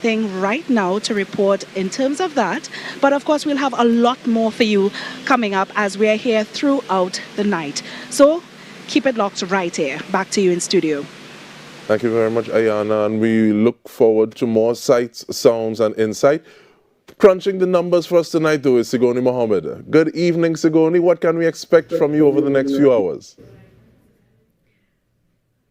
thing right now to report in terms of that. But of course, we'll have a lot more for you coming up as we're here throughout the night. So keep it locked right here. Back to you in studio. Thank you very much, I.A.N, and we look forward to more sights, sounds, and insight. Crunching the numbers for us tonight, though, is Sigoni Mohammed. Good evening, Sigoni. What can we expect from you over the next few hours?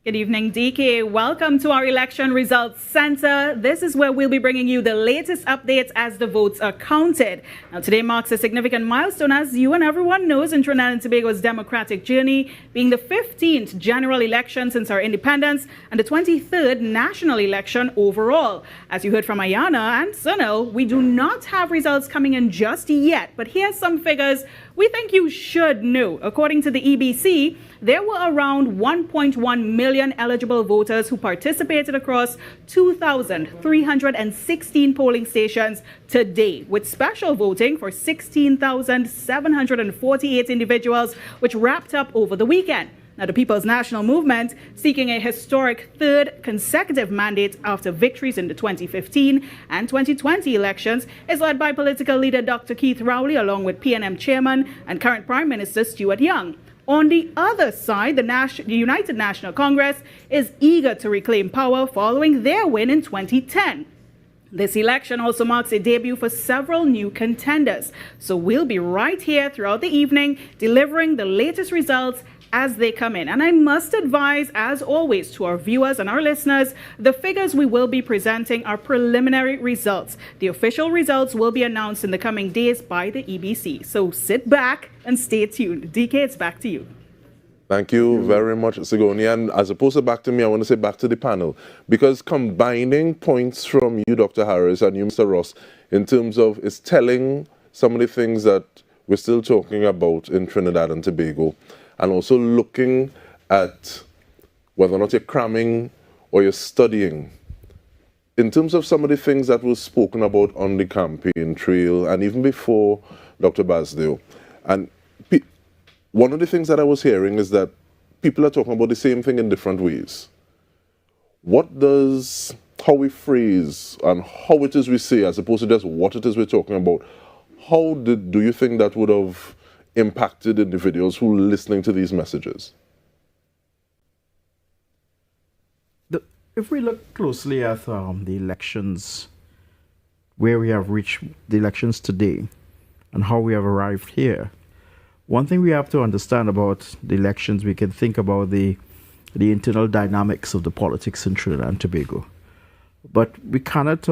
Good evening, DK. Welcome to our Election Results Center. This is where we'll be bringing you the latest updates as the votes are counted. Now, today marks a significant milestone, as you and everyone knows, in Trinidad and Tobago's democratic journey, being the 15th general election since our independence and the 23rd national election overall. As you heard from I.A.N and Sunil, we do not have results coming in just yet, but here's some figures we think you should know. According to the EBC, there were around 1.1 million eligible voters who participated across 2,316 polling stations today, with special voting for 16,748 individuals, which wrapped up over the weekend. Now, the People's National Movement, seeking a historic third consecutive mandate after victories in the 2015 and 2020 elections, is led by political leader Dr. Keith Rowley, along with PNM Chairman and current Prime Minister Stuart Young. On the other side, the United National Congress is eager to reclaim power following their win in 2010. This election also marks a debut for several new contenders. So we'll be right here throughout the evening, delivering the latest results as they come in. And I must advise, as always, to our viewers and our listeners, the figures we will be presenting are preliminary results. The official results will be announced in the coming days by the EBC. So sit back and stay tuned. DK, it's back to you. Thank you very much, Sigoni. And as opposed to back to me, I want to say back to the panel. Because combining points from you, Dr. Harris, and you, Mr. Ross, in terms of is telling some of the things that we're still talking about in Trinidad and Tobago, and also looking at whether or not you're cramming or you're studying. In terms of some of the things that were spoken about on the campaign trail and even before Dr. Basdeo, and one of the things that I was hearing is that people are talking about the same thing in different ways. How we phrase and how it is we say, as opposed to just what it is we're talking about, do you think that would have impacted individuals who are listening to these messages? If we look closely at the elections, where we have reached the elections today and how we have arrived here, one thing we have to understand about the elections, we can think about the internal dynamics of the politics in Trinidad and Tobago. But we cannot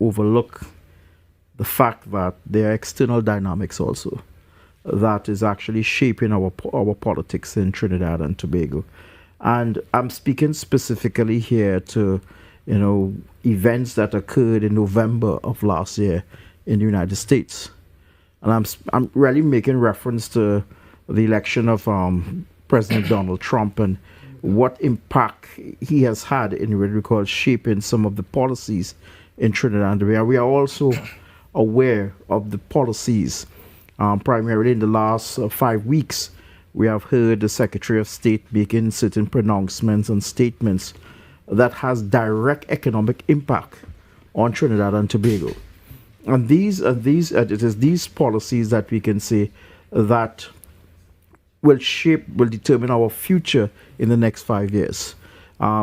overlook the fact that there are external dynamics also that is actually shaping our politics in Trinidad and Tobago. And I'm speaking specifically here to, events that occurred in November of last year in the United States. And I'm really making reference to the election of President Donald Trump and what impact he has had in what we call shaping some of the policies in Trinidad and Tobago. We are also aware of the policies. Primarily in the last 5 weeks, we have heard the Secretary of State making certain pronouncements and statements that has direct economic impact on Trinidad and Tobago. And it is these policies that we can say that will determine our future in the next 5 years.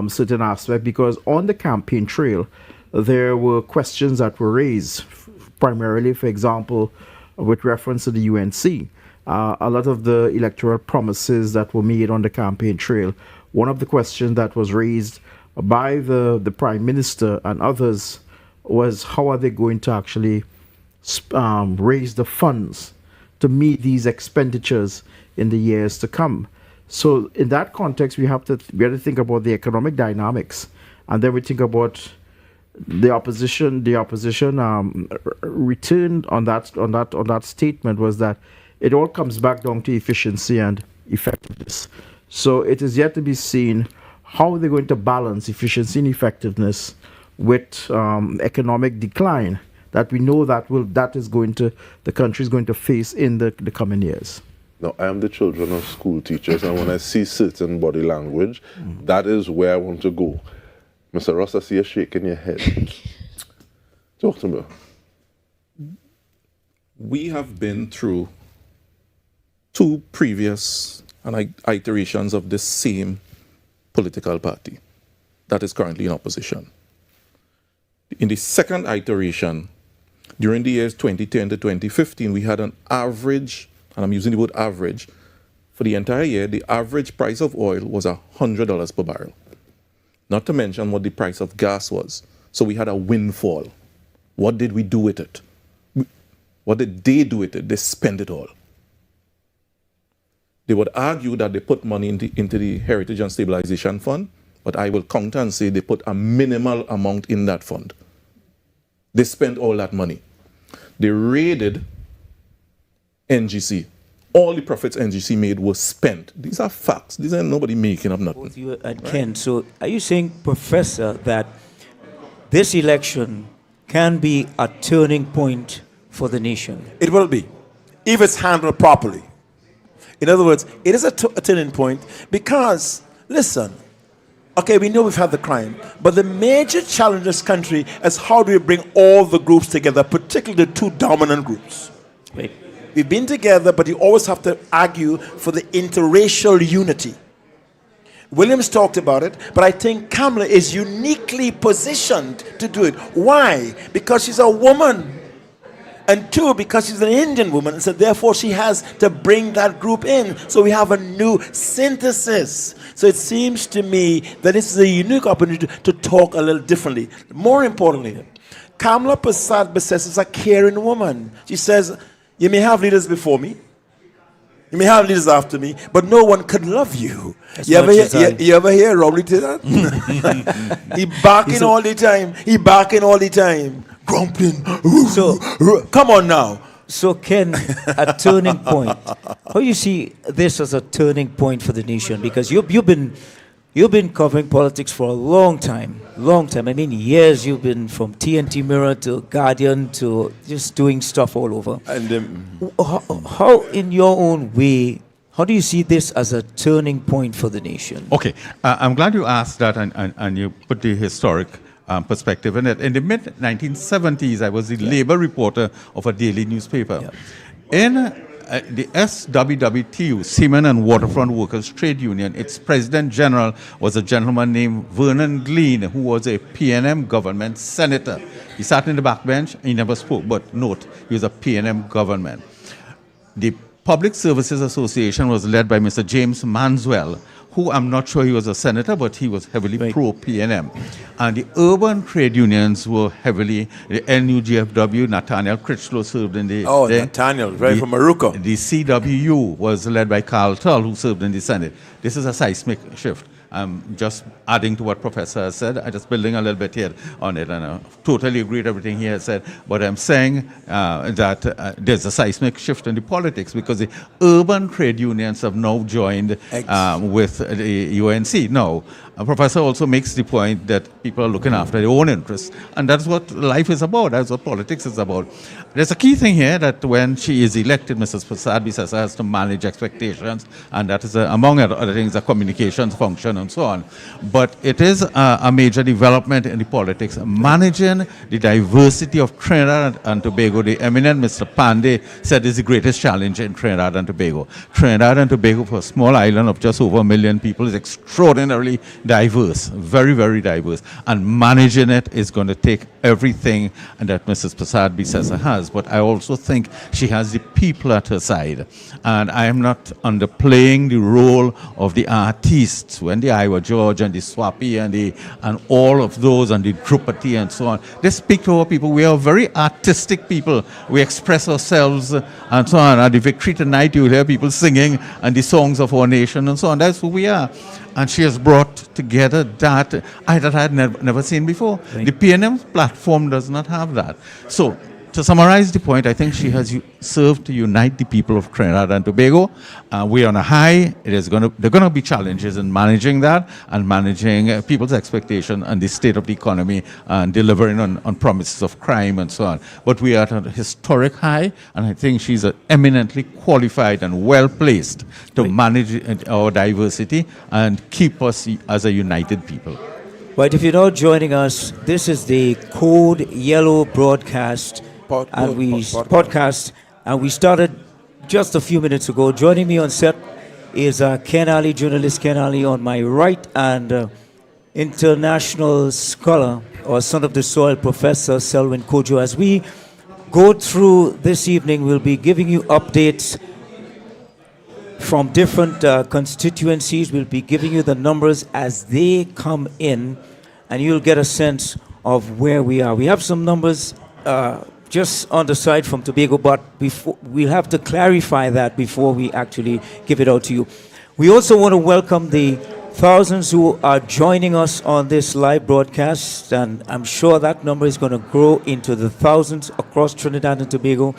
Certain aspects, because on the campaign trail, there were questions that were raised, primarily, for example, with reference to the UNC. A lot of the electoral promises that were made on the campaign trail. One of the questions that was raised by the Prime Minister and others was how are they going to actually raise the funds to meet these expenditures in the years to come. So in that context, we have to think about the economic dynamics, and then we think about the opposition return on that statement was that it all comes back down to efficiency and effectiveness. So it is yet to be seen how they're going to balance efficiency and effectiveness with economic decline that we know the country is going to face in the coming years. Now, I am the children of school teachers, and when I see certain body language, that is where I want to go. Mr. Ross, I see you shaking your head. Talk to me. We have been through 2 previous iterations of the same political party that is currently in opposition. In the second iteration, during the years 2010 to 2015, we had an average, and I'm using the word average, for the entire year, the average price of oil was $100 per barrel. Not to mention what the price of gas was. So we had a windfall. What did we do with it? What did they do with it? They spent it all. They would argue that they put money into the Heritage and Stabilization Fund, but I will counter and say they put a minimal amount in that fund. They spent all that money. They raided NGC. All the profits NGC made were spent. These are facts. These are nobody making up nothing. Both you and Ken, so are you saying, Professor, that this election can be a turning point for the nation? It will be, if it's handled properly. In other words, it is a turning point because, listen, okay, we know we've had the crime, but the major challenge in this country is how do we bring all the groups together, particularly the 2 dominant groups. Right. We've been together, but you always have to argue for the interracial unity. Williams talked about it, but I think Kamala is uniquely positioned to do it. Why? Because she's a woman. And 2, because she's an Indian woman, and so therefore she has to bring that group in. So we have a new synthesis. So it seems to me that this is a unique opportunity to talk a little differently. More importantly, Kamala Prasad-Bissess is a caring woman. She says, you may have leaders before me, you may have leaders after me, but no one could love you. You ever hear Robbery to that? He barking all the time. He barking all the time. Grumping. So, come on now. So Ken, a turning point. How you see this as a turning point for the nation? Because you've been covering politics for a long time. I mean, years. You've been from TNT Mirror to Guardian to just doing stuff all over. And how, in your own way, how do you see this as a turning point for the nation? Okay, I'm glad you asked that and you put the historic perspective in it. In the mid-1970s, I was the labor reporter of a daily newspaper. Yeah. In the SWWTU, Seamen and Waterfront Workers Trade Union, its president general was a gentleman named Vernon Glean, who was a PNM government senator. He sat in the backbench, he never spoke, but note, he was a PNM government. The Public Services Association was led by Mr. James Manswell, who I'm not sure he was a senator, but he was heavily pro-PNM. And the urban trade unions were heavily, the NUGFW, Nathaniel Critchlow served in the... Oh, Nathaniel, right from Morocco. The CWU was led by Carl Tull, who served in the Senate. This is a seismic shift. I'm just adding to what Professor has said. I'm just building a little bit here on it, and I totally agree with everything he has said. But I'm saying that there's a seismic shift in the politics because the urban trade unions have now joined with the UNC. No, Professor also makes the point that people are looking after their own interests, and that's what life is about. That's what politics is about. There's a key thing here that when she is elected, Mrs. Prasad-Bissess has to manage expectations, and that is, among other things, a communications function and so on. But it is a major development in the politics. Managing the diversity of Trinidad and Tobago, the eminent Mr. Pandey said is the greatest challenge in Trinidad and Tobago. Trinidad and Tobago, for a small island of just over 1 million people, is extraordinarily diverse, very, very diverse. And managing it is going to take everything that Mrs. Prasad-Bissess has. But I also think she has the people at her side. And I am not underplaying the role of the artists when the Iowa George and the Swapi and all of those and the Drupati and so on. They speak to our people. We are very artistic people. We express ourselves and so on. At the victory tonight, you'll hear people singing and the songs of our nation and so on. That's who we are. And she has brought together that I had never seen before. The PNM platform does not have that. So, to summarize the point, I think she has served to unite the people of Trinidad and Tobago. We're on a high. There are going to be challenges in managing that and managing people's expectation and the state of the economy and delivering on promises of crime and so on. But we are at a historic high, and I think she's eminently qualified and well-placed to manage our diversity and keep us as a united people. Right, if you're not joining us, this is the Code Yellow broadcast podcast, and we started just a few minutes ago. Joining me on set is Ken Alley, journalist Ken Alley on my right, and international scholar or son of the soil, Professor Selwyn Kojo. As we go through this evening, we'll be giving you updates from different constituencies. We'll be giving you the numbers as they come in, and you'll get a sense of where we are. We have some numbers just on the side from Tobago, but we'll have to clarify that before we actually give it out to you. We also want to welcome the thousands who are joining us on this live broadcast, and I'm sure that number is going to grow into the thousands across Trinidad and Tobago.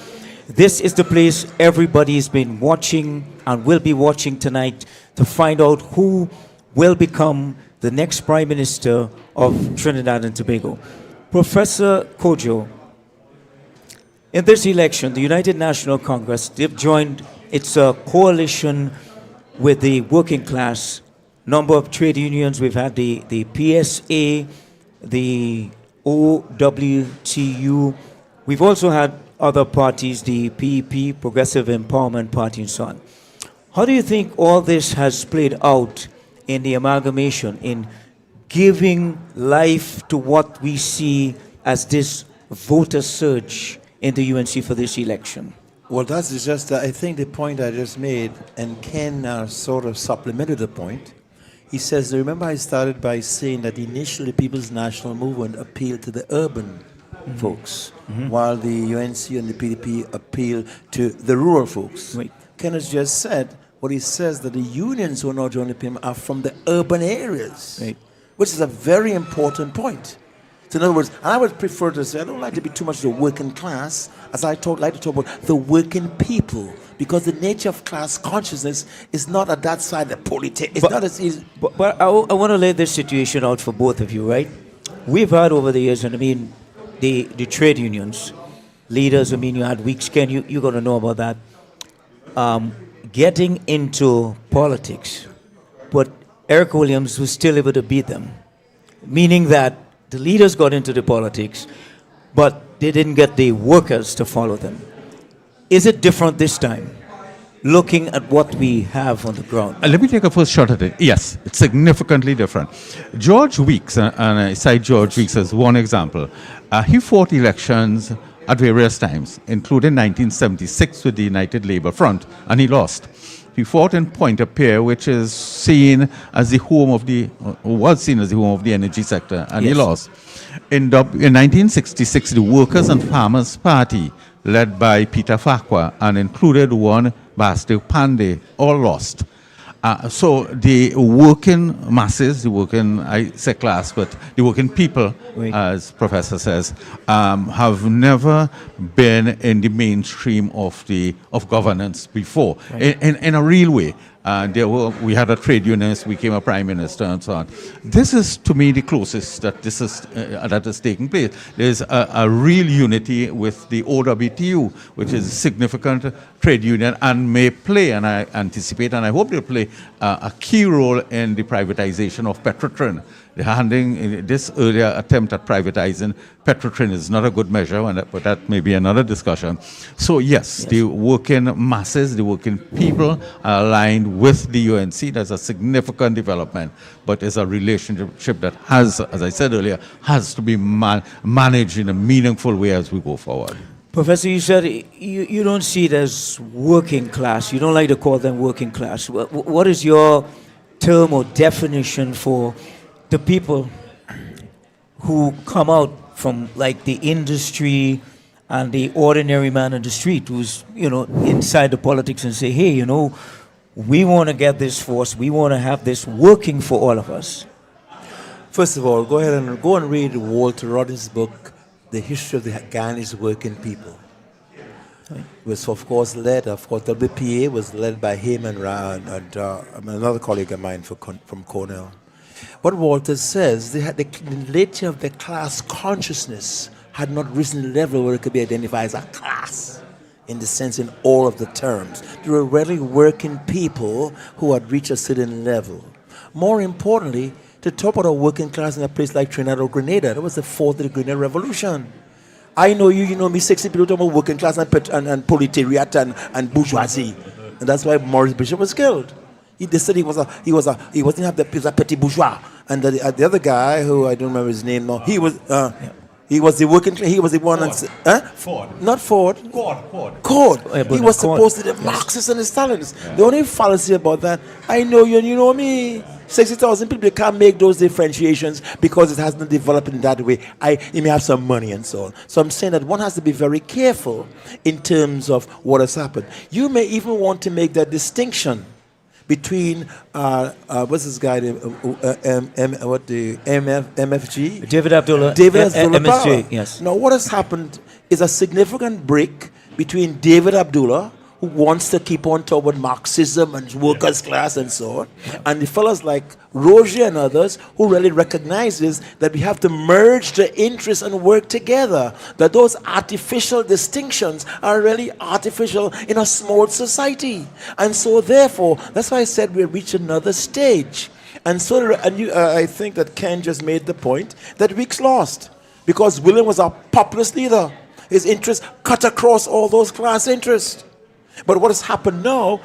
This is the place everybody's been watching and will be watching tonight to find out who will become the next Prime Minister of Trinidad and Tobago. Professor Kojo, in this election, the United National Congress, they've joined its coalition with the working class, number of trade unions. We've had the PSA, the OWTU. We've also had other parties, the PEP, Progressive Empowerment Party, and so on. How do you think all this has played out in the amalgamation, in giving life to what we see as this voter surge in the UNC for this election? Well, that's just, I think, the point I just made, and Ken sort of supplemented the point. He says, remember I started by saying that initially People's National Movement appealed to the urban folks, while the UNC and the PDP appeal to the rural folks. Right. Ken has just said, what he says, that the unions who are now joining him are from the urban areas, Right. which is a very important point. So in other words, I would prefer to say, I don't like to be too much the working class, as I like to talk about the working people, because the nature of class consciousness is not at that side of politics. It's not as easy. But I want to lay this situation out for both of you, right? We've had over the years, and I mean, the trade unions, leaders, I mean, you had weeks, Ken, you're going to know about that, getting into politics, but Eric Williams was still able to beat them, meaning that the leaders got into the politics, but they didn't get the workers to follow them. Is it different this time, looking at what we have on the ground? Let me take a first shot at it. Yes, it's significantly different. George Weeks, and I cite George Weeks as one example, he fought elections at various times, including 1976 with the United Labour Front, and he lost. He fought in Pointe-a-Pierre, which is seen as the home of the, was seen as the home of the energy sector, and he lost. In 1966, the Workers and Farmers Party, led by Peter Farquhar, and included one Bastille Pandey, all lost. So the working masses, the working, I say class, but the working people, as Professor says, have never been in the mainstream of governance before, in a real way. We had a trade unionist, we became a prime minister, and so on. This is, to me, the closest that this is that is taking place. There's a real unity with the OWTU, which is a significant trade union, and may play, and I anticipate, and I hope they'll play a key role in the privatization of Petrotrin. This earlier attempt at privatizing Petrotrin is not a good measure, but that may be another discussion. So yes, the working masses, the working people are aligned with the UNC. That's a significant development, but it's a relationship that has, as I said earlier, has to be managed in a meaningful way as we go forward. Professor, you said you don't see it as working class. You don't like to call them working class. What is your term or definition for the people who come out from like the industry and the ordinary man on the street who's, inside the politics and say, hey, we want to get this force, we want to have this working for all of us? First of all, go and read Walter Rodden's book, The History of the Guyanese Working People. It was, of course, WPA was led by him and another colleague of mine from Cornell. What Walter says, the nature of the class consciousness had not risen to the level where it could be identified as a class, in the sense in all of the terms. There were really working people who had reached a certain level. More importantly, to talk about a working class in a place like Trinidad or Grenada. That was the fourth of the Grenada Revolution. I know you, you know me, 60 people talk about working class and proletariat and bourgeoisie. And that's why Maurice Bishop was killed. They said he wasn't have the petit bourgeois. And the other guy, who I don't remember his name now, he was the working class, he was the one. Ford. Not Ford. Cord. He was supposed to be the Marxist and the Stalinist. The only fallacy about that, I know you and you know me. 60,000 people, they can't make those differentiations because it hasn't developed in that way. You may have some money and so on. So I'm saying that one has to be very careful in terms of what has happened. You may even want to make that distinction between what's this guy? MFG? David Abdullah. MSJ. Power. Yes. Now, what has happened is a significant break between David Abdullah, who wants to keep on talking about Marxism and workers' class and so on, and the fellows like Roger and others who really recognizes that we have to merge the interests and work together, that those artificial distinctions are really artificial in a small society. And so therefore, that's why I said we reach another stage. And so I think that Ken just made the point that Weeks lost, because William was a populist leader. His interests cut across all those class interests. But what has happened now,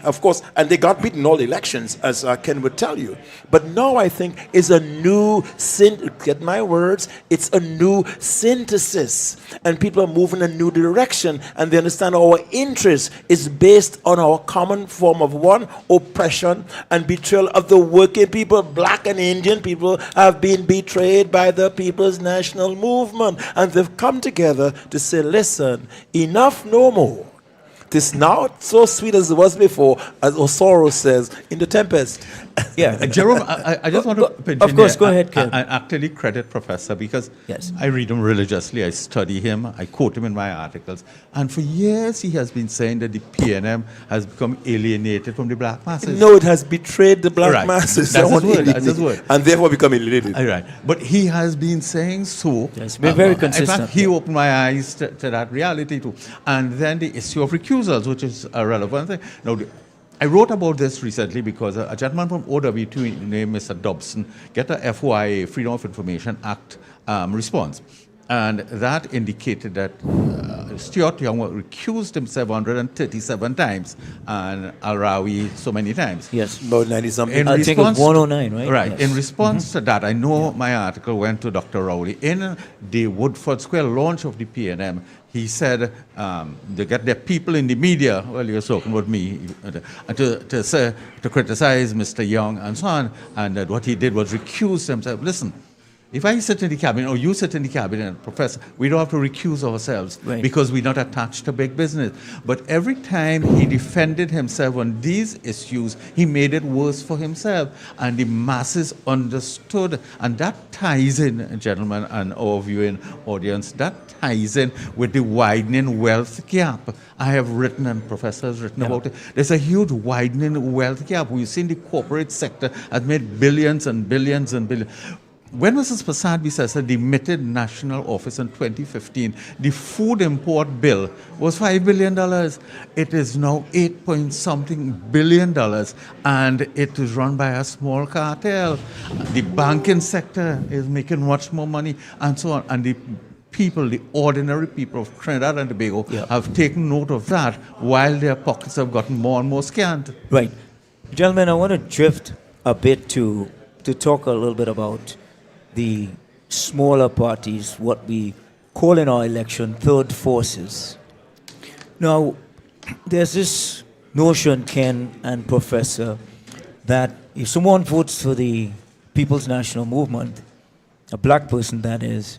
of course, and they got beaten all elections, as Ken would tell you. But now I think is a new, get my words, it's a new synthesis. And people are moving in a new direction, and they understand our interest is based on our common form of one, oppression and betrayal of the working people. Black and Indian people have been betrayed by the People's National Movement. And they've come together to say, listen, enough no more. It is not so sweet as it was before, as Osoro says in The Tempest. Yeah. Jerome, I just want to pitch of in course, here. go ahead, Ken. I actually credit Professor because Yes. I read him religiously, I study him, I quote him in my articles. And for years he has been saying that the PNM has become alienated from the black masses. No, it has betrayed the black masses. That's his word. And therefore become alienated. Right. But he has been saying so. Yes, we're very consistent. In fact, he opened my eyes to that reality too. And then the issue of recusals, which is a relevant thing. Now, I wrote about this recently because a gentleman from OWT named Mr. Dobson get a FOIA, Freedom of Information Act response. And that indicated that Stuart Young recused himself 137 times and Al-Rawi so many times. Yes. About 90-something. I think it was 109, right? Right. Yes. In response to that, I know my article went to Dr. Rowley. In the Woodford Square launch of the PNM, he said they get their people in the media, well, you're talking about me, to criticize Mr. Young and so on, and that what he did was recuse himself. Listen, if I sit in the cabinet or you sit in the cabinet, Professor, we don't have to recuse ourselves because we're not attached to big business. But every time he defended himself on these issues, he made it worse for himself. And the masses understood. And that ties in, gentlemen, and our viewing audience, that ties in with the widening wealth gap. I have written, and Professor has written about it. There's a huge widening wealth gap. We've seen the corporate sector has made billions and billions and billions. When Mrs. Pasadbi says that demitted national office in 2015, the food import bill was $5 billion. It is now $8-point-something billion, and it is run by a small cartel. The banking sector is making much more money, and so on. And the people, the ordinary people of Trinidad and Tobago, have taken note of that, while their pockets have gotten more and more scant. Right. Gentlemen, I want to drift a bit to talk a little bit about the smaller parties, what we call in our election third forces. Now, there's this notion, Ken and Professor, that if someone votes for the People's National Movement, a black person that is,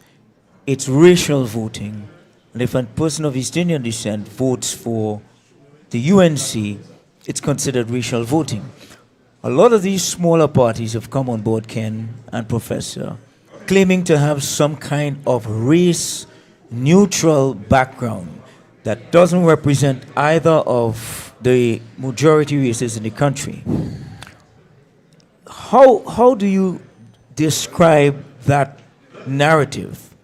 it's racial voting. And if a person of East Indian descent votes for the UNC, it's considered racial voting. A lot of these smaller parties have come on board, Ken and Professor, claiming to have some kind of race-neutral background that doesn't represent either of the majority races in the country. How do you describe that narrative,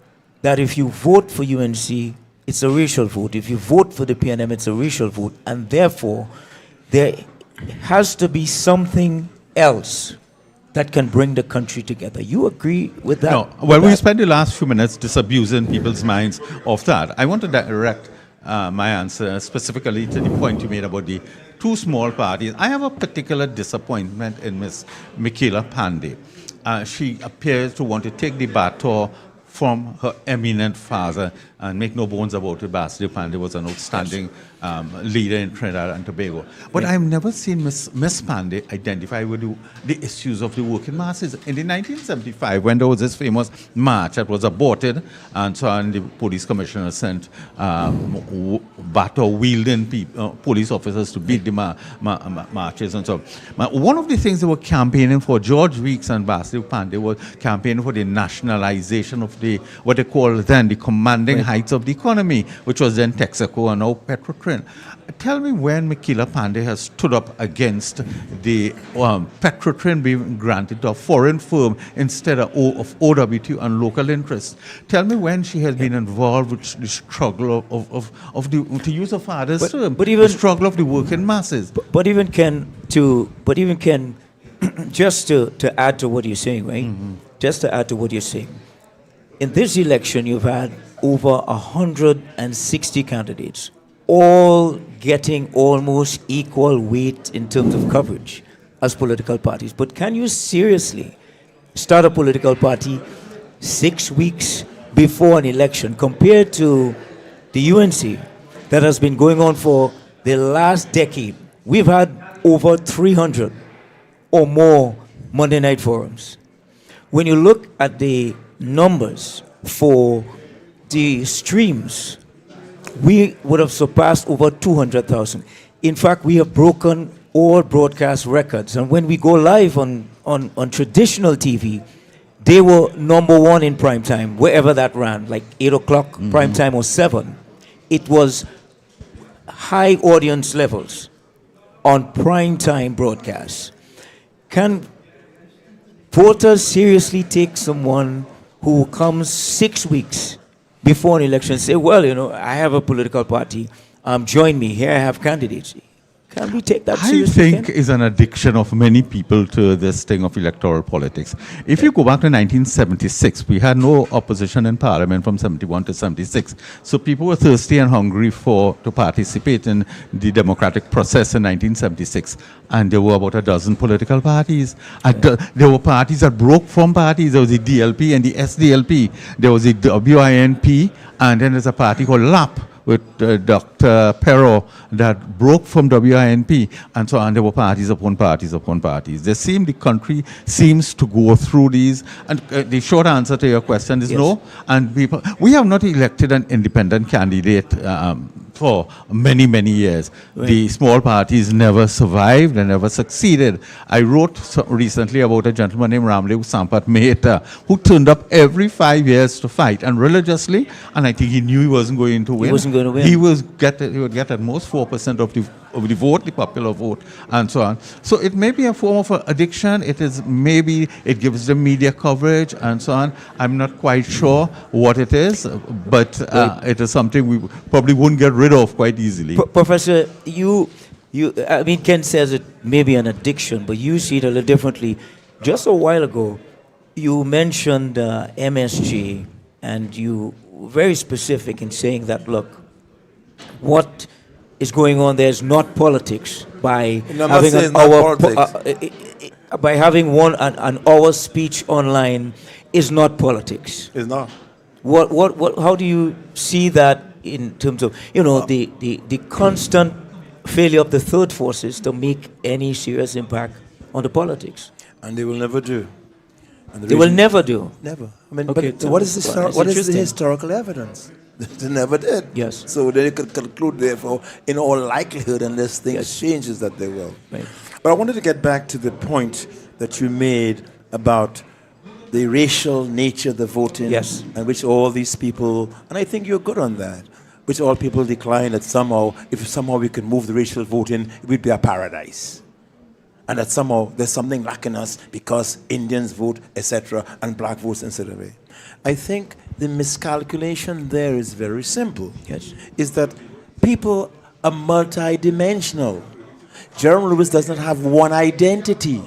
that if you vote for UNC, it's a racial vote, if you vote for the PNM, it's a racial vote, and therefore there has to be something else that can bring the country together. You agree with that? No. Well, we spent the last few minutes disabusing people's minds of that. I want to direct my answer specifically to the point you made about the two small parties. I have a particular disappointment in Ms. Michaela Pandey. She appears to want to take the baton from her eminent father, and make no bones about it, Basil Pandey was an outstanding leader in Trinidad and Tobago. But I've never seen Miss Pandey identify with the issues of the working masses. In the 1975, when there was this famous march that was aborted, and so on, the police commissioner sent baton-wielding police officers to beat the marches and so on. One of the things they were campaigning for, George Weeks and Basil Pandey were campaigning for the nationalization of what they called then the commanding heights of the economy, which was then Texaco and now Petrotrin. Tell me when Michaela Pandey has stood up against the Petrotrin being granted to a foreign firm instead of OWT and local interests. Tell me when she has been involved with the struggle of the, to use a father's term, the struggle of the working masses. But even Ken, just to add to what you're saying, right? Mm-hmm. Just to add to what you're saying. In this election, you've had over 160 candidates, all getting almost equal weight in terms of coverage as political parties. But can you seriously start a political party 6 weeks before an election compared to the UNC that has been going on for the last decade? We've had over 300 or more Monday night forums. When you look at the numbers for the streams, we would have surpassed over 200,000. In fact, we have broken all broadcast records. And when we go live on traditional TV, they were number one in prime time, wherever that ran, like 8 o'clock prime time or 7. It was high audience levels on prime time broadcasts. Can voters seriously take someone who comes 6 weeks before an election and say, well, you know, I have a political party, join me, here I have candidates? Can we take that seriously? I think is an addiction of many people to this thing of electoral politics. If you go back to 1976, we had no opposition in Parliament from 71 to 76. So people were thirsty and hungry to participate in the democratic process in 1976. And there were about a dozen political parties. There were parties that broke from parties. There was the DLP and the SDLP. There was the WINP, and then there's a party called LAP, with Dr. Perro that broke from WINP, and so on. There were parties upon parties upon parties. The country seems to go through these, and the short answer to your question is no. And we have not elected an independent candidate for many, many years. Right. The small parties never survived and never succeeded. I wrote recently about a gentleman named Ramdev Sampat Mehta, who turned up every 5 years to fight, and religiously, and I think he knew he wasn't going to win. He wasn't going to win. He would get at most 4% of the vote, the popular vote, and so on. So it may be a form of addiction. Maybe it gives the media coverage and so on. I'm not quite sure what it is, but it is something we probably wouldn't get rid of quite easily. Professor, I mean, Ken says it may be an addiction, but you see it a little differently. Just a while ago, you mentioned MSG, and you were very specific in saying that, look, what is going on there is not politics. By having an hour, by having an hour speech online is not politics. It's not. What? How do you see that in terms of the constant failure of the third forces to make any serious impact on the politics? And they will never do. And they will never do. Never. I mean, okay, what is the historical evidence? They never did. Yes. So they could conclude, therefore, in all likelihood, unless things changes, that they will. Right. But I wanted to get back to the point that you made about the racial nature of the voting, yes, and which all these people, and I think you're good on that, which all people decline that somehow, if somehow we could move the racial voting, it would be a paradise. And that somehow there's something lacking us because Indians vote, etc., and black votes in certain way. I think the miscalculation there is very simple. Yes. Is that people are multidimensional. Jerome Lewis does not have one identity.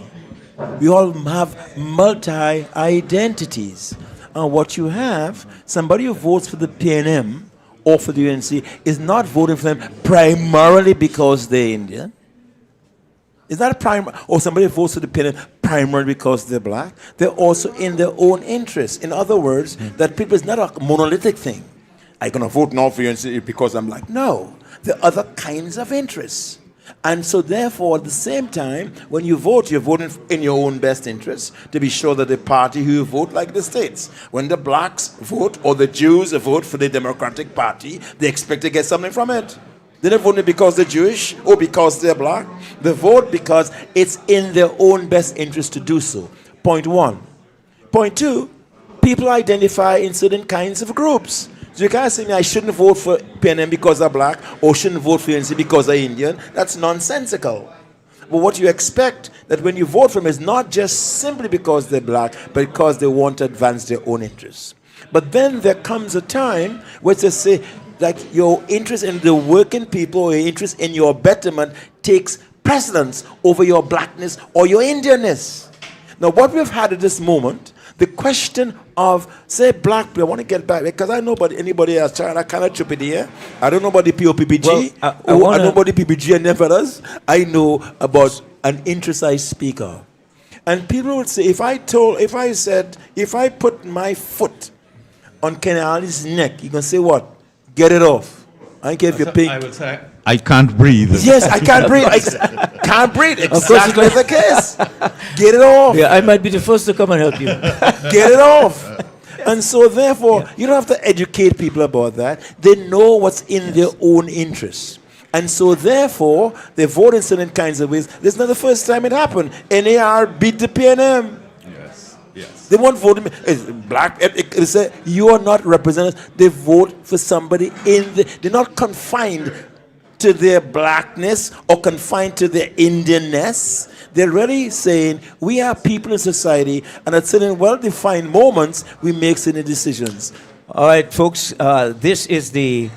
We all have multi-identities. And what you have, somebody who votes for the PNM or for the UNC is not voting for them primarily because they're Indian. Is that a primary, or somebody votes for the PNM primarily because they're black? They're also in their own interests. In other words, that people is not a monolithic thing. I'm going to vote now for UNC because I'm black. No, there are other kinds of interests. And so therefore, at the same time, when you vote, you're voting in your own best interest to be sure that the party who you vote, like the states, when the blacks vote or the Jews vote for the Democratic Party, they expect to get something from it. They don't vote because they're Jewish or because they're black. They vote because it's in their own best interest to do so. Point one. Point two, people identify in certain kinds of groups. So you can't say me I shouldn't vote for PNM because they're black or shouldn't vote for UNC because they're Indian. That's nonsensical. But what you expect that when you vote for them is not just simply because they're black, but because they want to advance their own interests. But then there comes a time where they say, like, your interest in the working people or your interest in your betterment takes precedence over your blackness or your Indianness. Now, what we've had at this moment, the question of, say, black people, I want to get back, because I know about anybody else, I cannot trip it here. I don't know about the POPPG, I know about the PPG and never does. I know about an interest speaker. And people would say, if I put my foot on Ken Alleyne's neck, you can say what? Get it off. I don't care if you're pink. I would say, I can't breathe. Yes, I can't breathe. I can't breathe. Exactly the case. Get it off. Yeah, I might be the first to come and help you. Get it off. And so, therefore, you don't have to educate people about that. They know what's in their own interests. And so, therefore, they vote in certain kinds of ways. This is not the first time it happened. NAR beat the PNM. Yes. They won't vote. Black. They say you are not represented. They vote for somebody they're not confined to their blackness or confined to their Indianness. They're really saying we are people in society, and at certain well-defined moments we make certain decisions. All right, folks. This is the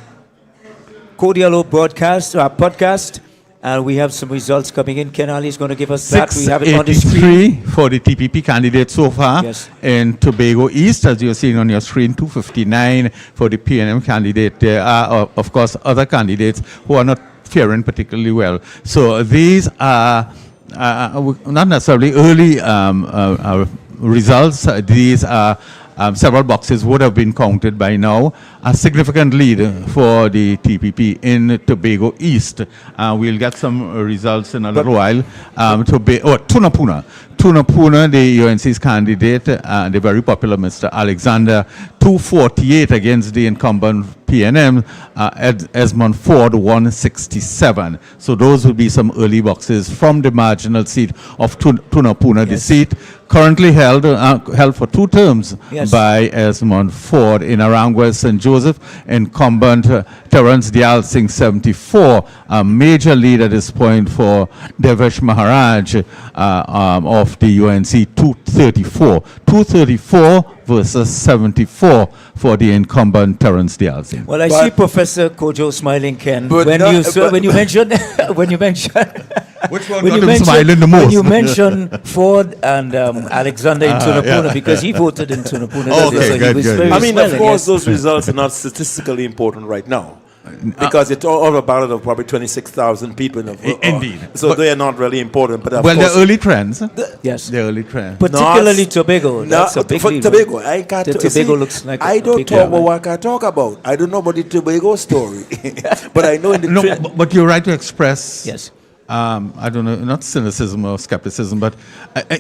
Cordialo podcast. And we have some results coming in. Ken Alleyne is going to give us that. We have it on the screen. 683 for the TPP candidate so far. Yes. In Tobago East, as you're seeing on your screen, 259 for the PNM candidate. There are, of course, other candidates who are not faring particularly well. So these are not necessarily early results. These are several boxes would have been counted by now. A significant lead for the TPP in Tobago East. We'll get some results in a little while. Tunapuna. Tunapuna, the UNC's candidate, the very popular Mr. Alexander, 248 against the incumbent PNM, Esmond Ford, 167. So those will be some early boxes from the marginal seat of Tunapuna, yes. The seat currently held for 2 terms, yes, by Esmond Ford in Arangua, St. Joseph. Incumbent Terence Dial Singh, 74, a major lead at this point for Devesh Maharaj of the UNC, 234. 234 versus 74 for the incumbent Terence Dial Singh. Well, I see Professor Kojo smiling, Ken. When you mention which one got him smiling the most? When you mention Ford and Alexander in Tunapuna, yeah, because he voted in Tunapuna. I mean, of course, those results are not statistically important right now. Because it's all a ballot of probably 26,000 people. Indeed. So they are not really important. But well, the early trends. Yes. The early trends. Particularly Tobago. That's a big lead. Tobago. I can't Tobago looks like I don't talk about what I talk about. I don't know about the Tobago story. But I know in the but you're right to express. Yes. I don't know, not cynicism or skepticism, but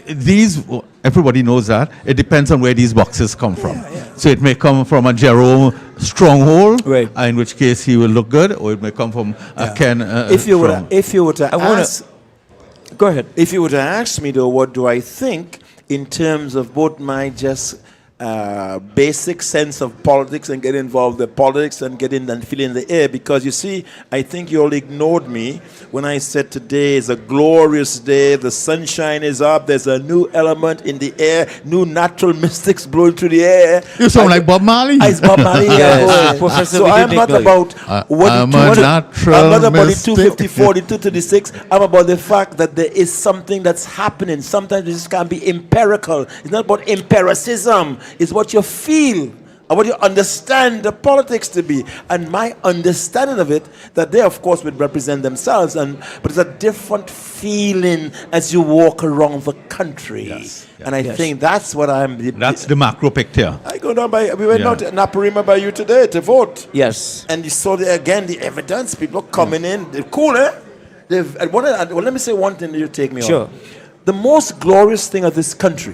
these, everybody knows that. It depends on where these boxes come from. Yeah. So it may come from a Jerome stronghold, right, in which case he will look good, or it may come from Ken. If you were to ask, go ahead. If you were to ask me, though, what do I think in terms of both my just basic sense of politics and get involved in politics and get in and feel in the air, because you see, I think you all ignored me when I said today is a glorious day, the sunshine is up, there's a new element in the air, new natural mystics blowing through the air. You sound like Bob Marley. It's Bob Marley. Yes. Professor, So we I'm didn't not ignore you. about what I'm the a 200 natural I'm not about the mystic. 254, the 236. I'm about the fact that there is something that's happening. Sometimes this can be empirical. It's not about empiricism. It's what you feel and what you understand the politics to be. And my understanding of it, that they of course would represent themselves, but it's a different feeling as you walk around the country. Yes. And I think that's what That's the macro picture. I go down we went out in Naparima by you today to vote. Yes. And you saw again the evidence, people coming in. They're cool, eh? Let me say one thing that you take me Sure. on. The most glorious thing of this country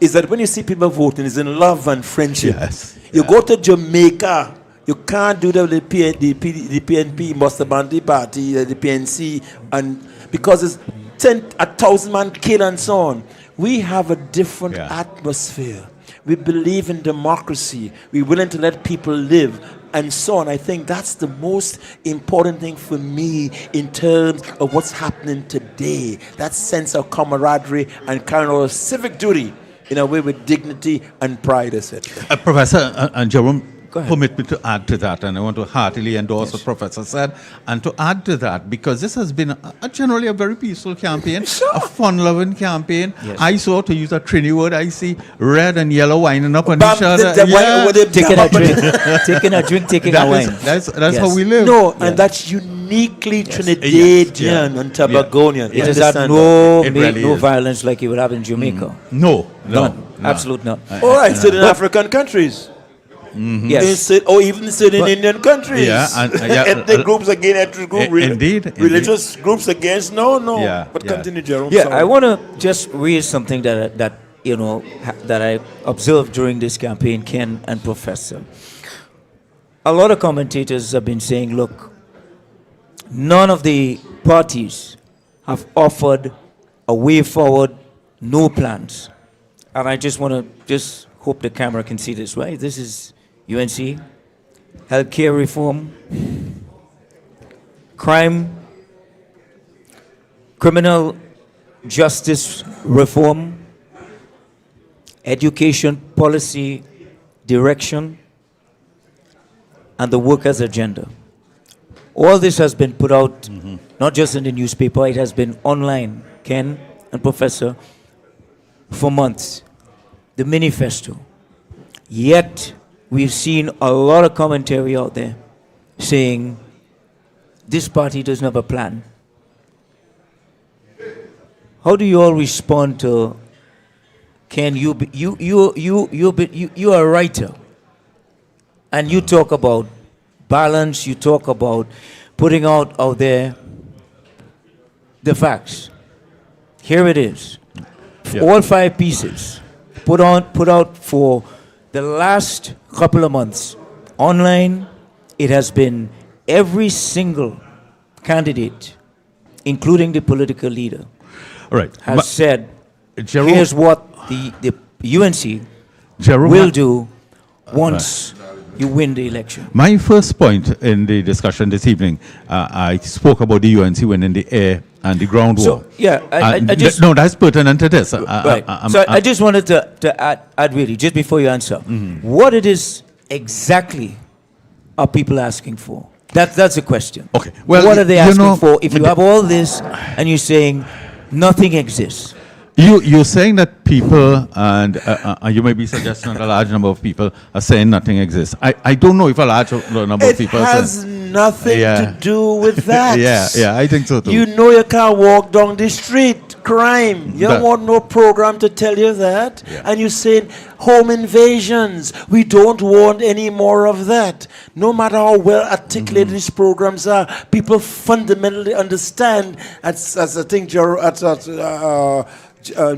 is that when you see people voting, it's in love and friendship. Yes. You go to Jamaica, you can't do that with the PNP, Mustapha Party, the PNC, and because it's 1,000 man killed and so on. We have a different atmosphere. We believe in democracy. We're willing to let people live and so on. I think that's the most important thing for me in terms of what's happening today. That sense of camaraderie and kind of civic duty in a way with dignity and pride, etc. Professor and Jerome, Go ahead. permit me to add to that, and I want to heartily endorse what Professor said, and to add to that, because this has been generally a very peaceful campaign, a fun-loving campaign. Yes. I saw, to use a Trini word, I see red and yellow winding up on Bam, each other. Taking a drink, taking a drink, taking a wine. That's Yes. how we live. No, and that's uniquely Trinidadian and Tobagonian. It I has had understand It no really is. violence like you would have in Jamaica. No, None. Absolute none. that. All right, so in African countries. Yes. Or even in Indian countries. Yeah, ethnic groups against ethnic groups. Indeed. Religious groups against no. Yeah, But yeah. continue, Jerome. Yeah, sorry. I want to just raise something that that I observed during this campaign, Ken and Professor. A lot of commentators have been saying, look, none of the parties have offered a way forward, no plans. And I just want to just hope the camera can see this, right? This is UNC, healthcare reform, criminal justice reform, education policy direction, and the workers' agenda. All this has been put out, not just in the newspaper, it has been online, Ken and Professor, for months. The manifesto. Yet, we've seen a lot of commentary out there saying this party doesn't have a plan. How do you all respond to, Ken, you are a writer, and you talk about balance, you talk about putting out there the facts. Here it is. Yeah. All 5 pieces put out for the last couple of months. Online, it has been every single candidate, including the political leader, All right. has said, Jerome- here's what the UNC Jerome- will do once you win the election. My first point in the discussion this evening, I spoke about the UNC winning the air and the ground war. So, yeah, I just... No, that's pertinent to this. Right. So I just wanted to add really, just before you answer, what it is exactly are people asking for? That's the question. Okay. Well, what are they you asking know, for if you have all this and you're saying nothing exists? You're saying that people, and you may be suggesting that a large number of people are saying nothing exists. I don't know if a large number of It people are has saying... nothing to do with that. Yeah, I think so too. You know you can't walk down the street. Crime. You don't want no program to tell you that. Yeah. And you're saying home invasions. We don't want any more of that. No matter how well articulated these programs are, people fundamentally understand, as I think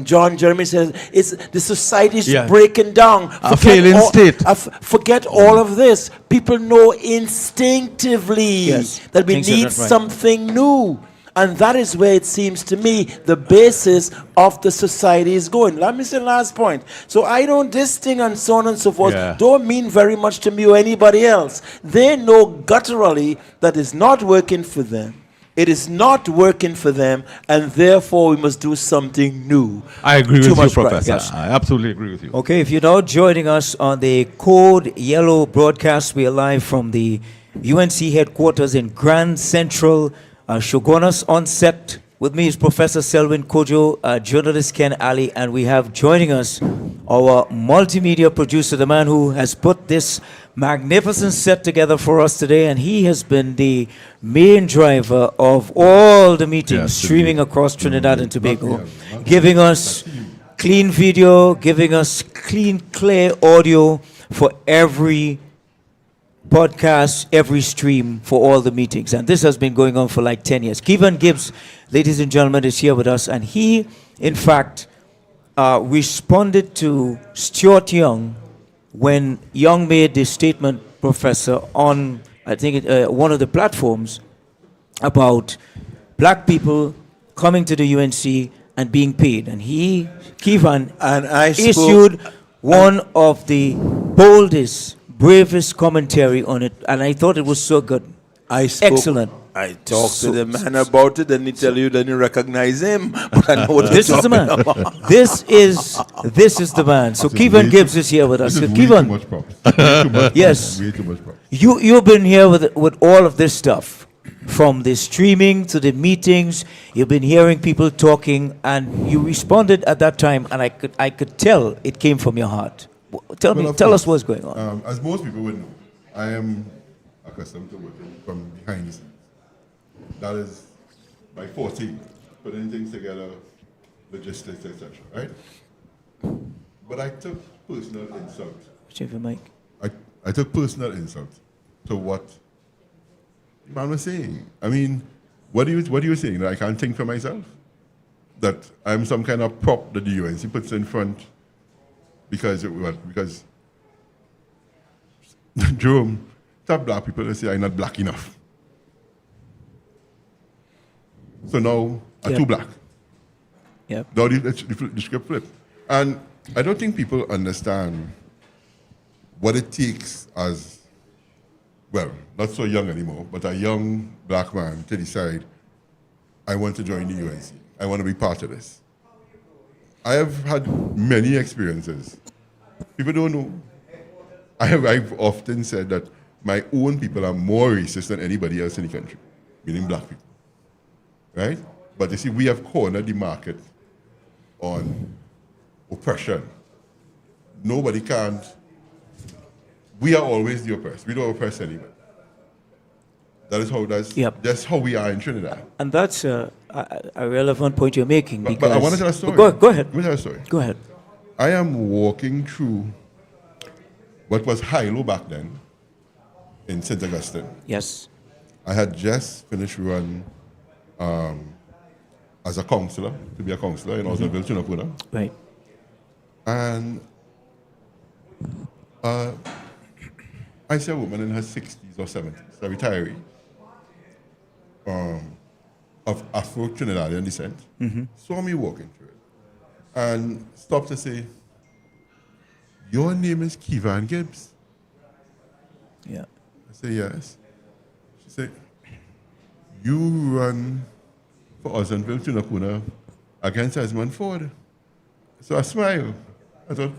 John Jeremy says, it's the society is breaking down. A failing state. Forget all of this. People know instinctively that we need something new. And that is where it seems to me the basis of the society is going. Let me say the last point. So I don't, this thing and so on and so forth, don't mean very much to me or anybody else. They know gutturally that it's not working for them. It is not working for them, and therefore we must do something new. I agree with you, Professor. Yes. I absolutely agree with you. Okay, if you're now joining us on the Code Yellow broadcast, we are live from the UNC headquarters in Grand Central. Shogunas on set. With me is Professor Selwyn Kojo, journalist Ken Alley, and we have joining us our multimedia producer, the man who has put this magnificent set together for us today, and he has been the main driver of all the meetings streaming across Trinidad and Tobago, giving us clean video, giving us clean, clear audio for every podcast, every stream for all the meetings. And this has been going on for like 10 years. Kevin Gibbs, ladies and gentlemen, is here with us, and he, in fact, responded to Stuart Young when Young made this statement, Professor, on, I think, one of the platforms about black people coming to the UNC and being paid. And he, Kevin, issued one of the boldest, bravest commentary on it, and I thought it was so good. Excellent. I talked to the man about it, and he tell you, then you recognize him. But I know what this is the man. This is the man. So Kevin Gibbs is here with us. So Kevin, yes, you've been here with all of this stuff, from the streaming to the meetings. You've been hearing people talking, and you responded at that time, and I could tell it came from your heart. Tell us what's going on. As most people would know, I am accustomed to working from behind the scenes. That is my forte, putting things together, logistics, etc. Right? But I took personal insult. I took personal insult to what the man was saying. I mean, what are you saying? That I can't think for myself? That I'm some kind of prop that the UNC puts in front because Jerome, top black people, they say I'm not black enough. So now I'm too black. Yep. Now the script flip. And I don't think people understand what it takes as, well, not so young anymore, but a young black man to decide, I want to join the UNC. I want to be part of this. I have had many experiences. People don't know. I've often said that my own people are more racist than anybody else in the country, meaning black people. Right? But you see, we have cornered the market on oppression. Nobody can't. We are always the oppressed. We don't oppress anybody. That's how we are in Trinidad. And that's a relevant point you're making. But I want to tell a story. Go ahead. Let me tell a story. Go ahead. I am walking through what was high-low back then in St. Augustine. Yes. I had just finished run as a counselor, to be a counselor in Oswaldville, Tunapuna. Right. And I see a woman in her 60s or 70s, a retiree of Afro-Trinidadian descent, saw me walking through it and stopped to say, your name is Kevin Gibbs? Yeah. I say, yes. She said, you run for Oswaldville, Tunapuna against Esmond Ford. So I smiled. I thought,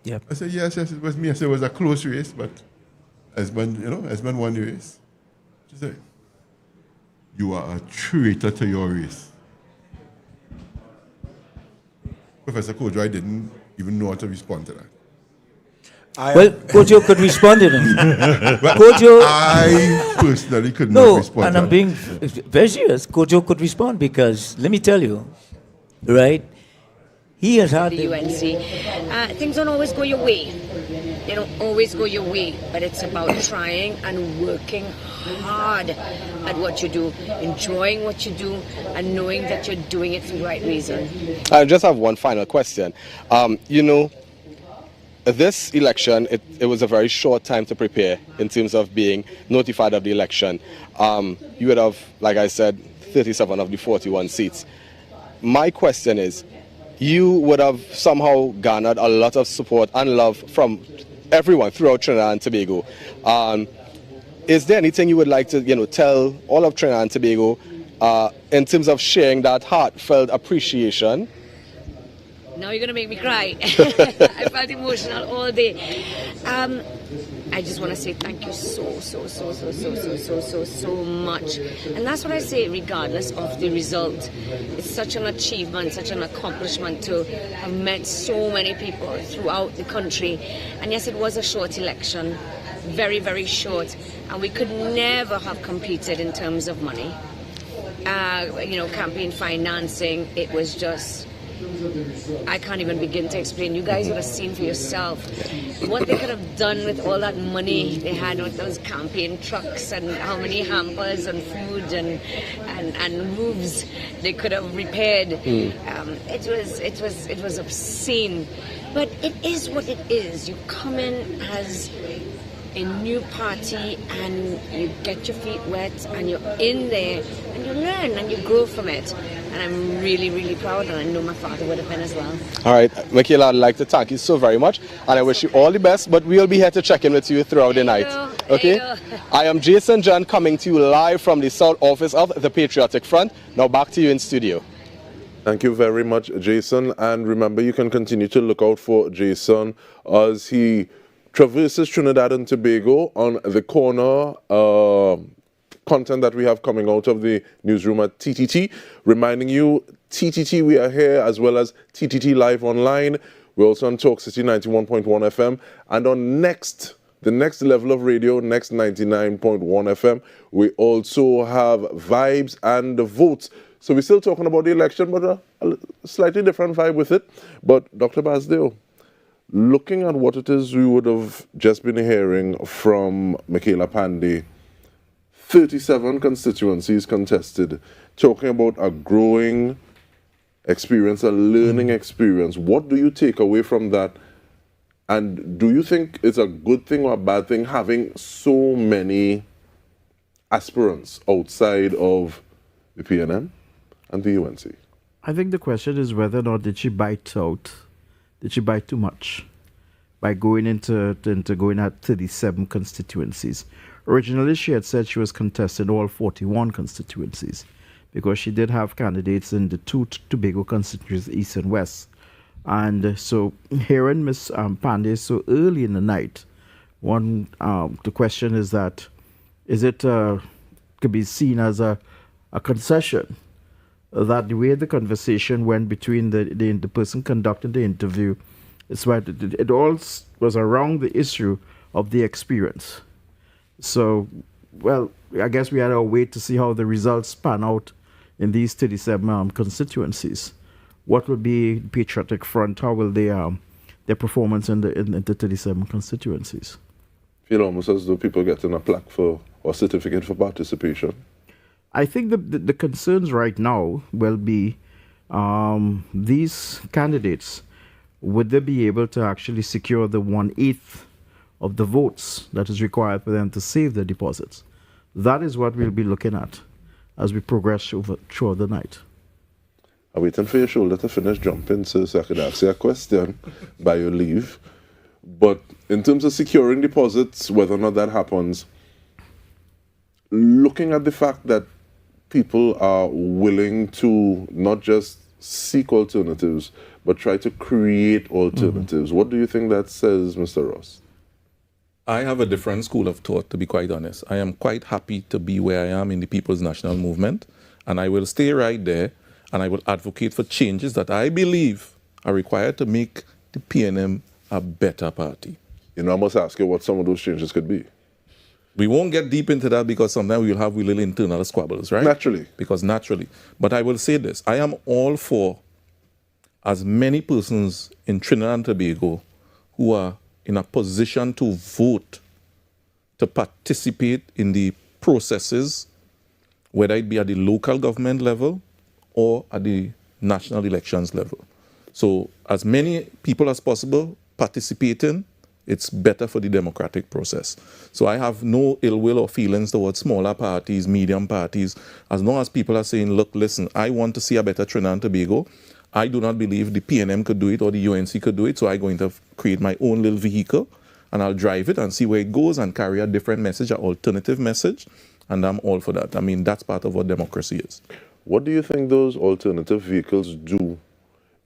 yep. I said, yes, it was me. I said, it was a close race, but Esmond won the race. She said, you are a traitor to your race. Professor Kojo, I didn't even know how to respond to that. Well, Kojo could respond to that. Kojo, I personally could not respond. And I'm being very serious. Kojo could respond because, let me tell you, right? He has had the UNC. Things don't always go your way. They don't always go your way, but it's about trying and working hard at what you do, enjoying what you do, and knowing that you're doing it for the right reason. I just have one final question. This election, it was a very short time to prepare in terms of being notified of the election. You would have, like I said, 37 of the 41 seats. My question is, you would have somehow garnered a lot of support and love from everyone throughout Trinidad and Tobago. Is there anything you would like to, tell all of Trinidad and Tobago in terms of sharing that heartfelt appreciation? Now you're going to make me cry. I felt emotional all day. I just want to say thank you so much. And that's what I say regardless of the result. It's such an achievement, such an accomplishment to have met so many people throughout the country. And yes, it was a short election, very, very short. And we could never have competed in terms of money. Campaign financing, it was just... I can't even begin to explain. You guys would have seen for yourself what they could have done with all that money they had with those campaign trucks, and how many hampers and food and roofs they could have repaired. It was obscene, but it is what it is. You come in as a new party and you get your feet wet and you're in there and you learn and you grow from it. And I'm really, really proud, and I know my father would have been as well. All right, Michaela, I'd like to thank you so very much, and I wish you all the best, but we'll be here to check in with you throughout the night. Okay? I am Jason John, coming to you live from the South Office of the Patriotic Front. Now back to you in studio. Thank you very much, Jason. And remember, you can continue to look out for Jason as he traverses Trinidad and Tobago on the corner content that we have coming out of the newsroom at TTT. Reminding you, TTT, we are here, as well as TTT Live Online. We're also on Talk City 91.1 FM. And on the next level of radio, next 99.1 FM, we also have Vibes and the Votes. So we're still talking about the election, but a slightly different vibe with it. But Dr. Basdeo, looking at what it is we would have just been hearing from Michaela Pandey, 37 constituencies contested, talking about a growing experience, a learning experience. What do you take away from that? And do you think it's a good thing or a bad thing having so many aspirants outside of the PNM and the UNC? I think the question is whether or not did she bite too much by going going at 37 constituencies. Originally, she had said she was contesting all 41 constituencies because she did have candidates in the two Tobago constituencies, East and West. And so hearing Ms. Pandey so early in the night, the question is that, is it could be seen as a concession that the way the conversation went between the person conducting the interview, it's why it all was around the issue of the experience. So, well, I guess we had to wait to see how the results pan out in these 37 constituencies. What will be Patriotic Front? How will their performance in the 37 constituencies? Feel almost as though people getting a plaque or certificate for participation. I think the concerns right now will be these candidates, would they be able to actually secure the 1/8 of the votes that is required for them to save their deposits? That is what we'll be looking at as we progress throughout the night. I'm waiting for your shoulder to finish jumping, so I could ask you a question by your leave. But in terms of securing deposits, whether or not that happens, looking at the fact that people are willing to not just seek alternatives, but try to create alternatives, what do you think that says, Mr. Ross? I have a different school of thought, to be quite honest. I am quite happy to be where I am in the People's National Movement, and I will stay right there, and I will advocate for changes that I believe are required to make the PNM a better party. You know, I must ask you what some of those changes could be. We won't get deep into that because sometimes we'll have little internal squabbles, right? Naturally. But I will say this. I am all for as many persons in Trinidad and Tobago who are in a position to vote, to participate in the processes, whether it be at the local government level or at the national elections level. So as many people as possible participating It's better for the democratic process. So I have no ill will or feelings towards smaller parties, medium parties, as long as people are saying, look, listen, I want to see a better Trinidad and Tobago. I do not believe the PNM could do it or the UNC could do it, so I'm going to create my own little vehicle, and I'll drive it and see where it goes and carry a different message, an alternative message, and I'm all for that. I mean, that's part of what democracy is. What do you think those alternative vehicles do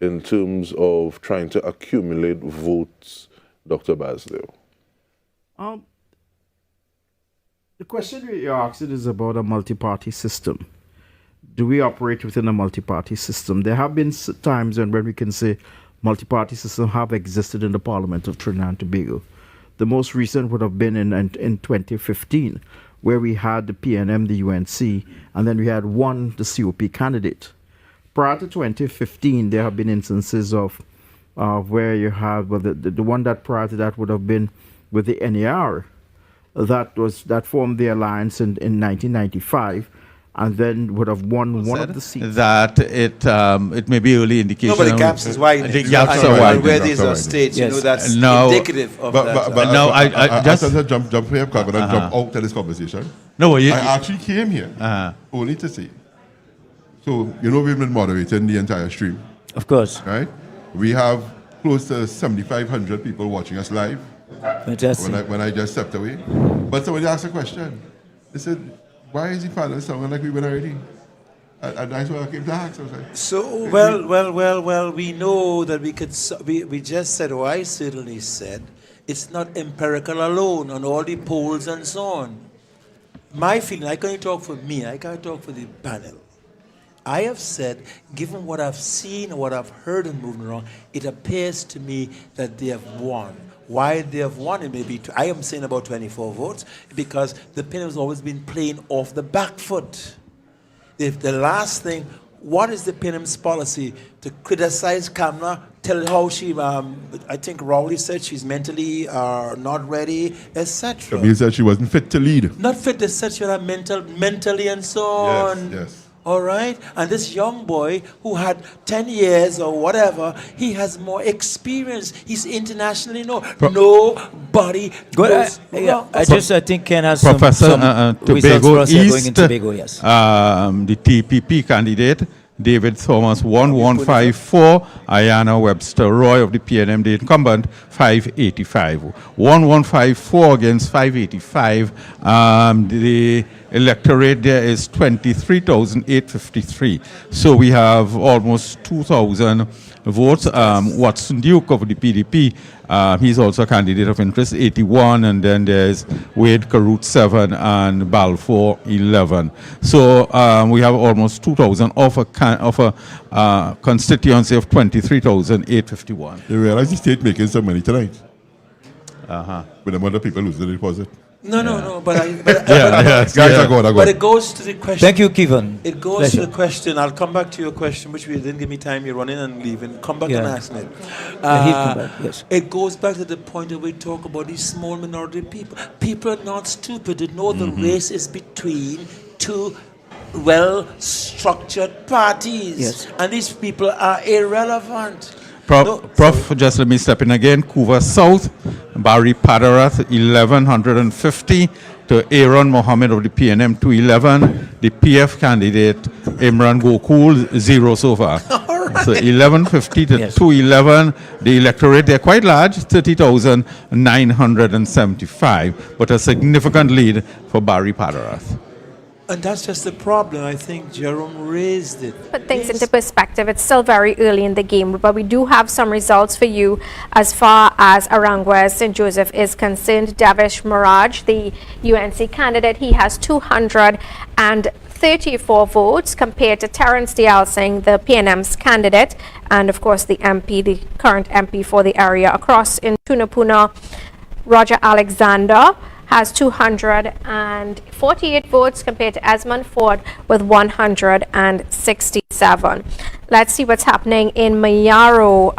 in terms of trying to accumulate votes, Dr. Basdale? The question you're asking is about a multi-party system. Do we operate within a multi-party system? There have been times when we can say multi-party systems have existed in the Parliament of Trinidad and Tobago. The most recent would have been in 2015, where we had the PNM, the UNC, and then we had the COP candidate. Prior to 2015, there have been instances of where you have, well, the one that prior to that would have been with the NAR, that formed the alliance in 1995, and then would have won one of the seats. That it may be early indication. No, but the gaps is wide. The gaps are wide. Where these are states, yes. you know, that's no, indicative of that. But no, I just jump here, and jump out of this conversation. No, I actually came here only to say. So, you know, we've been moderating the entire stream. Of course. Right? We have close to 7,500 people watching us live. Fantastic. When I just stepped away. But somebody asked a question. They said, why is he panel sounding like we win already? And that's what I came to ask. I was like, So, well, we know that we just said, or I certainly said, it's not empirical alone on all the polls and so on. My feeling, I can't talk for me, I can't talk for the panel. I have said, given what I've seen, what I've heard and moving around, it appears to me that they have won. Why they have won, it may be, I am saying about 24 votes, because the PNM has always been playing off the back foot. If the last thing, what is the PNM's policy? To criticize Kamala, tell how she, I think Rowley said she's mentally not ready, etc. Camille said she wasn't fit to lead. Not fit, they said she had mentally and so on. Yes. All right? And this young boy who had 10 years or whatever, he has more experience. He's internationally known. Nobody knows. I think Ken has Professor some results for us here going in Tobago, yes. The TPP candidate, David Thomas, 1154. I.A.N. Webster Roy of the PNM, the incumbent, 585. 1154 against 585. The electorate there is 23,853. So we have almost 2,000 votes. Watson Duke of the PDP, he's also a candidate of interest, 81, and then there's Wade Carruth, 7, and Balfour, 11. So we have almost 2,000 of a constituency of 23,851. You realize the state making some money tonight? With the amount of people losing the deposit. No, but it goes to the question. Thank you, Kevin. It goes to the question. I'll come back to your question, which you didn't give me time. You're running and leaving. Come back and ask me. He'll come back, yes. It goes back to the point that we talk about these small minority people. People are not stupid. They know the race is between two well-structured parties, and these people are irrelevant. Prof, just let me step in again. Couva South, Barry Padarath, 1,150 to Aaron Mohammed of the PNM, 211. The PF candidate, Imran Gokul, 0 so far. So 1,150 to 211. The electorate, they're quite large, 30,975, but a significant lead for Barry Padarath. And that's just the problem. I think Jerome raised it. Put things into perspective. It's still very early in the game, but we do have some results for you as far as Aranguez St. Joseph is concerned. Davish Miraj, the UNC candidate, he has 234 votes compared to Terence Dial Singh, the PNM's candidate, and of course the MP, the current MP for the area. Across in Tunapuna, Roger Alexander has 248 votes compared to Esmond Ford with 167. Let's see what's happening in Mayaro.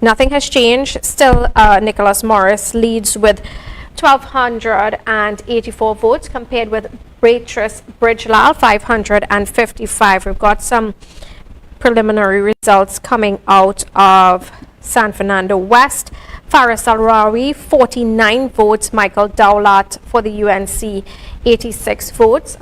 Nothing has changed. Still, Nicholas Morris leads with 1,284 votes compared with Beatrice Bridgelal, 555. We've got some preliminary results coming out of San Fernando West. Faris Al-Rawi, 49 votes. Michael Dowlat for the UNC, 86 votes.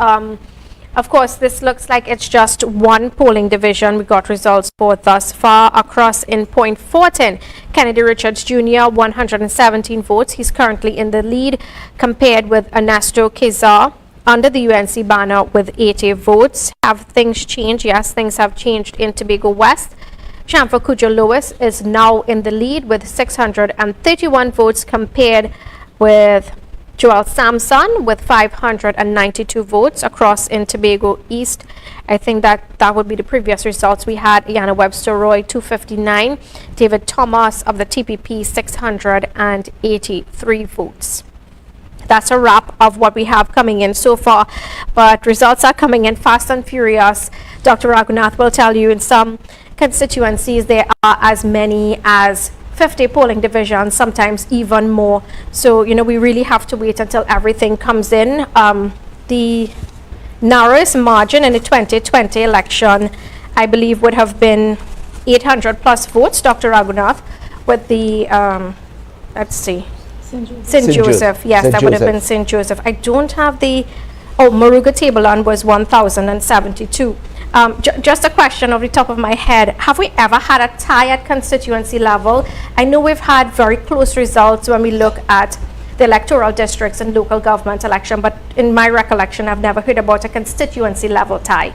Of course, this looks like it's just one polling division we got results for thus far. Across in Point Fortin, Kennedy Richards Jr., 117 votes. He's currently in the lead, compared with Ernesto Quezar under the UNC banner with 80 votes. Have things changed? Yes, things have changed in Tobago West. Shamfa Kujo Lewis is now in the lead with 631 votes, compared with Joel Samson with 592 votes. Across in Tobago East, I think that would be the previous results. We had Iana Webster Roy, 259. David Thomas of the TPP, 683 votes. That's a wrap of what we have coming in so far, but results are coming in fast and furious. Dr. Raghunath will tell you in some constituencies there are as many as 50 polling divisions, sometimes even more. So, we really have to wait until everything comes in. The narrowest margin in the 2020 election, I believe, would have been 800 plus votes, Dr. Raghunath, with the, let's see, St. Joseph. Yes, that would have been St. Joseph. I don't have the, Maruga Tabelon was 1,072. Just a question off the top of my head. Have we ever had a tie at constituency level? I know we've had very close results when we look at the electoral districts and local government election, but in my recollection, I've never heard about a constituency level tie.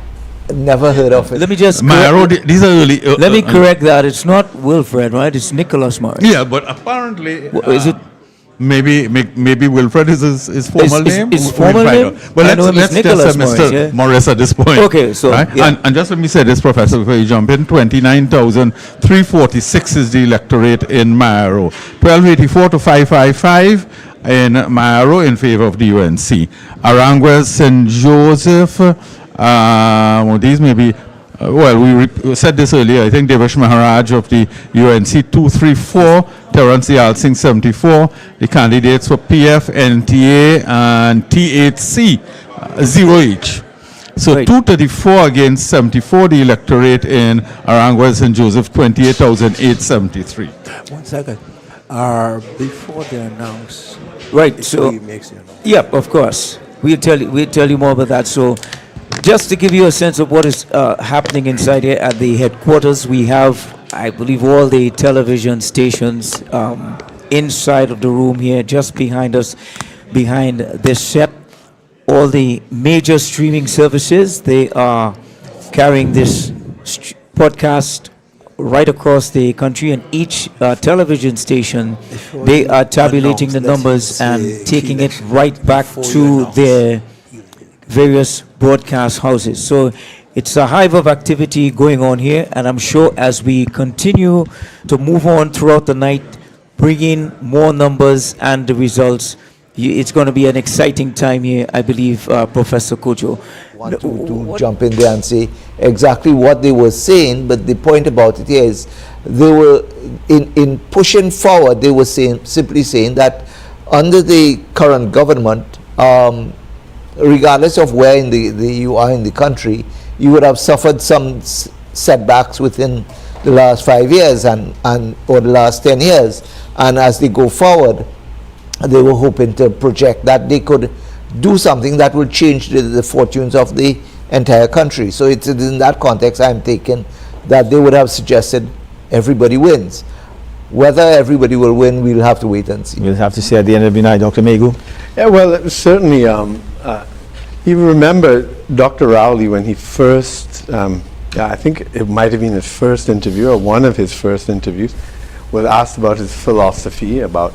Never heard of it. Let me just these are early. Let me correct that. It's not Wilfred, right? It's Nicholas Morris. Yeah, but apparently, is it? Maybe Wilfred is his formal name. His formal name? Well, let's Nicholas just Mr. Morris, Morris at this point. Okay, so right? yeah. And just let me say this, Professor, before you jump in. 29,346 is the electorate in Mayaro. 1284 to 555 in Mayaro in favor of the UNC. Aranguez, St. Joseph. These may be. We said this earlier. I think Devesh Maharaj of the UNC 234, Terence Yal Singh 74. The candidates for PF, NTA, and T8C, 0 each. So right. 234 against 74. The electorate in Aranguez and Joseph, 28,873. 1 second. Before they announce. Right. So. Yep. Of course. We'll tell you more about that. So. Just to give you a sense of what is happening inside here at the headquarters, we have, I believe, all the television stations inside of the room here, just behind us, behind this set. All the major streaming services, they are carrying this podcast right across the country, and each television station, they are tabulating the numbers and taking it right back to their various broadcast houses. So it's a hive of activity going on here, and I'm sure as we continue to move on throughout the night, bring in more numbers and the results, it's going to be an exciting time here, I believe, Professor Kojo. I want to jump in there and say exactly what they were saying, but the point about it is they were, in pushing forward, they were simply saying that under the current government, regardless of where you are in the country, you would have suffered some setbacks within the last 5 years or the last 10 years. And as they go forward, they were hoping to project that they could do something that will change the fortunes of the entire country. So it's in that context I'm taking that they would have suggested everybody wins. Whether everybody will win, we'll have to wait and see. We'll have to see at the end of the night, Dr. Megu. Yeah, well, certainly, you remember Dr. Rowley when he first, I think it might have been his first interview or one of his first interviews, was asked about his philosophy about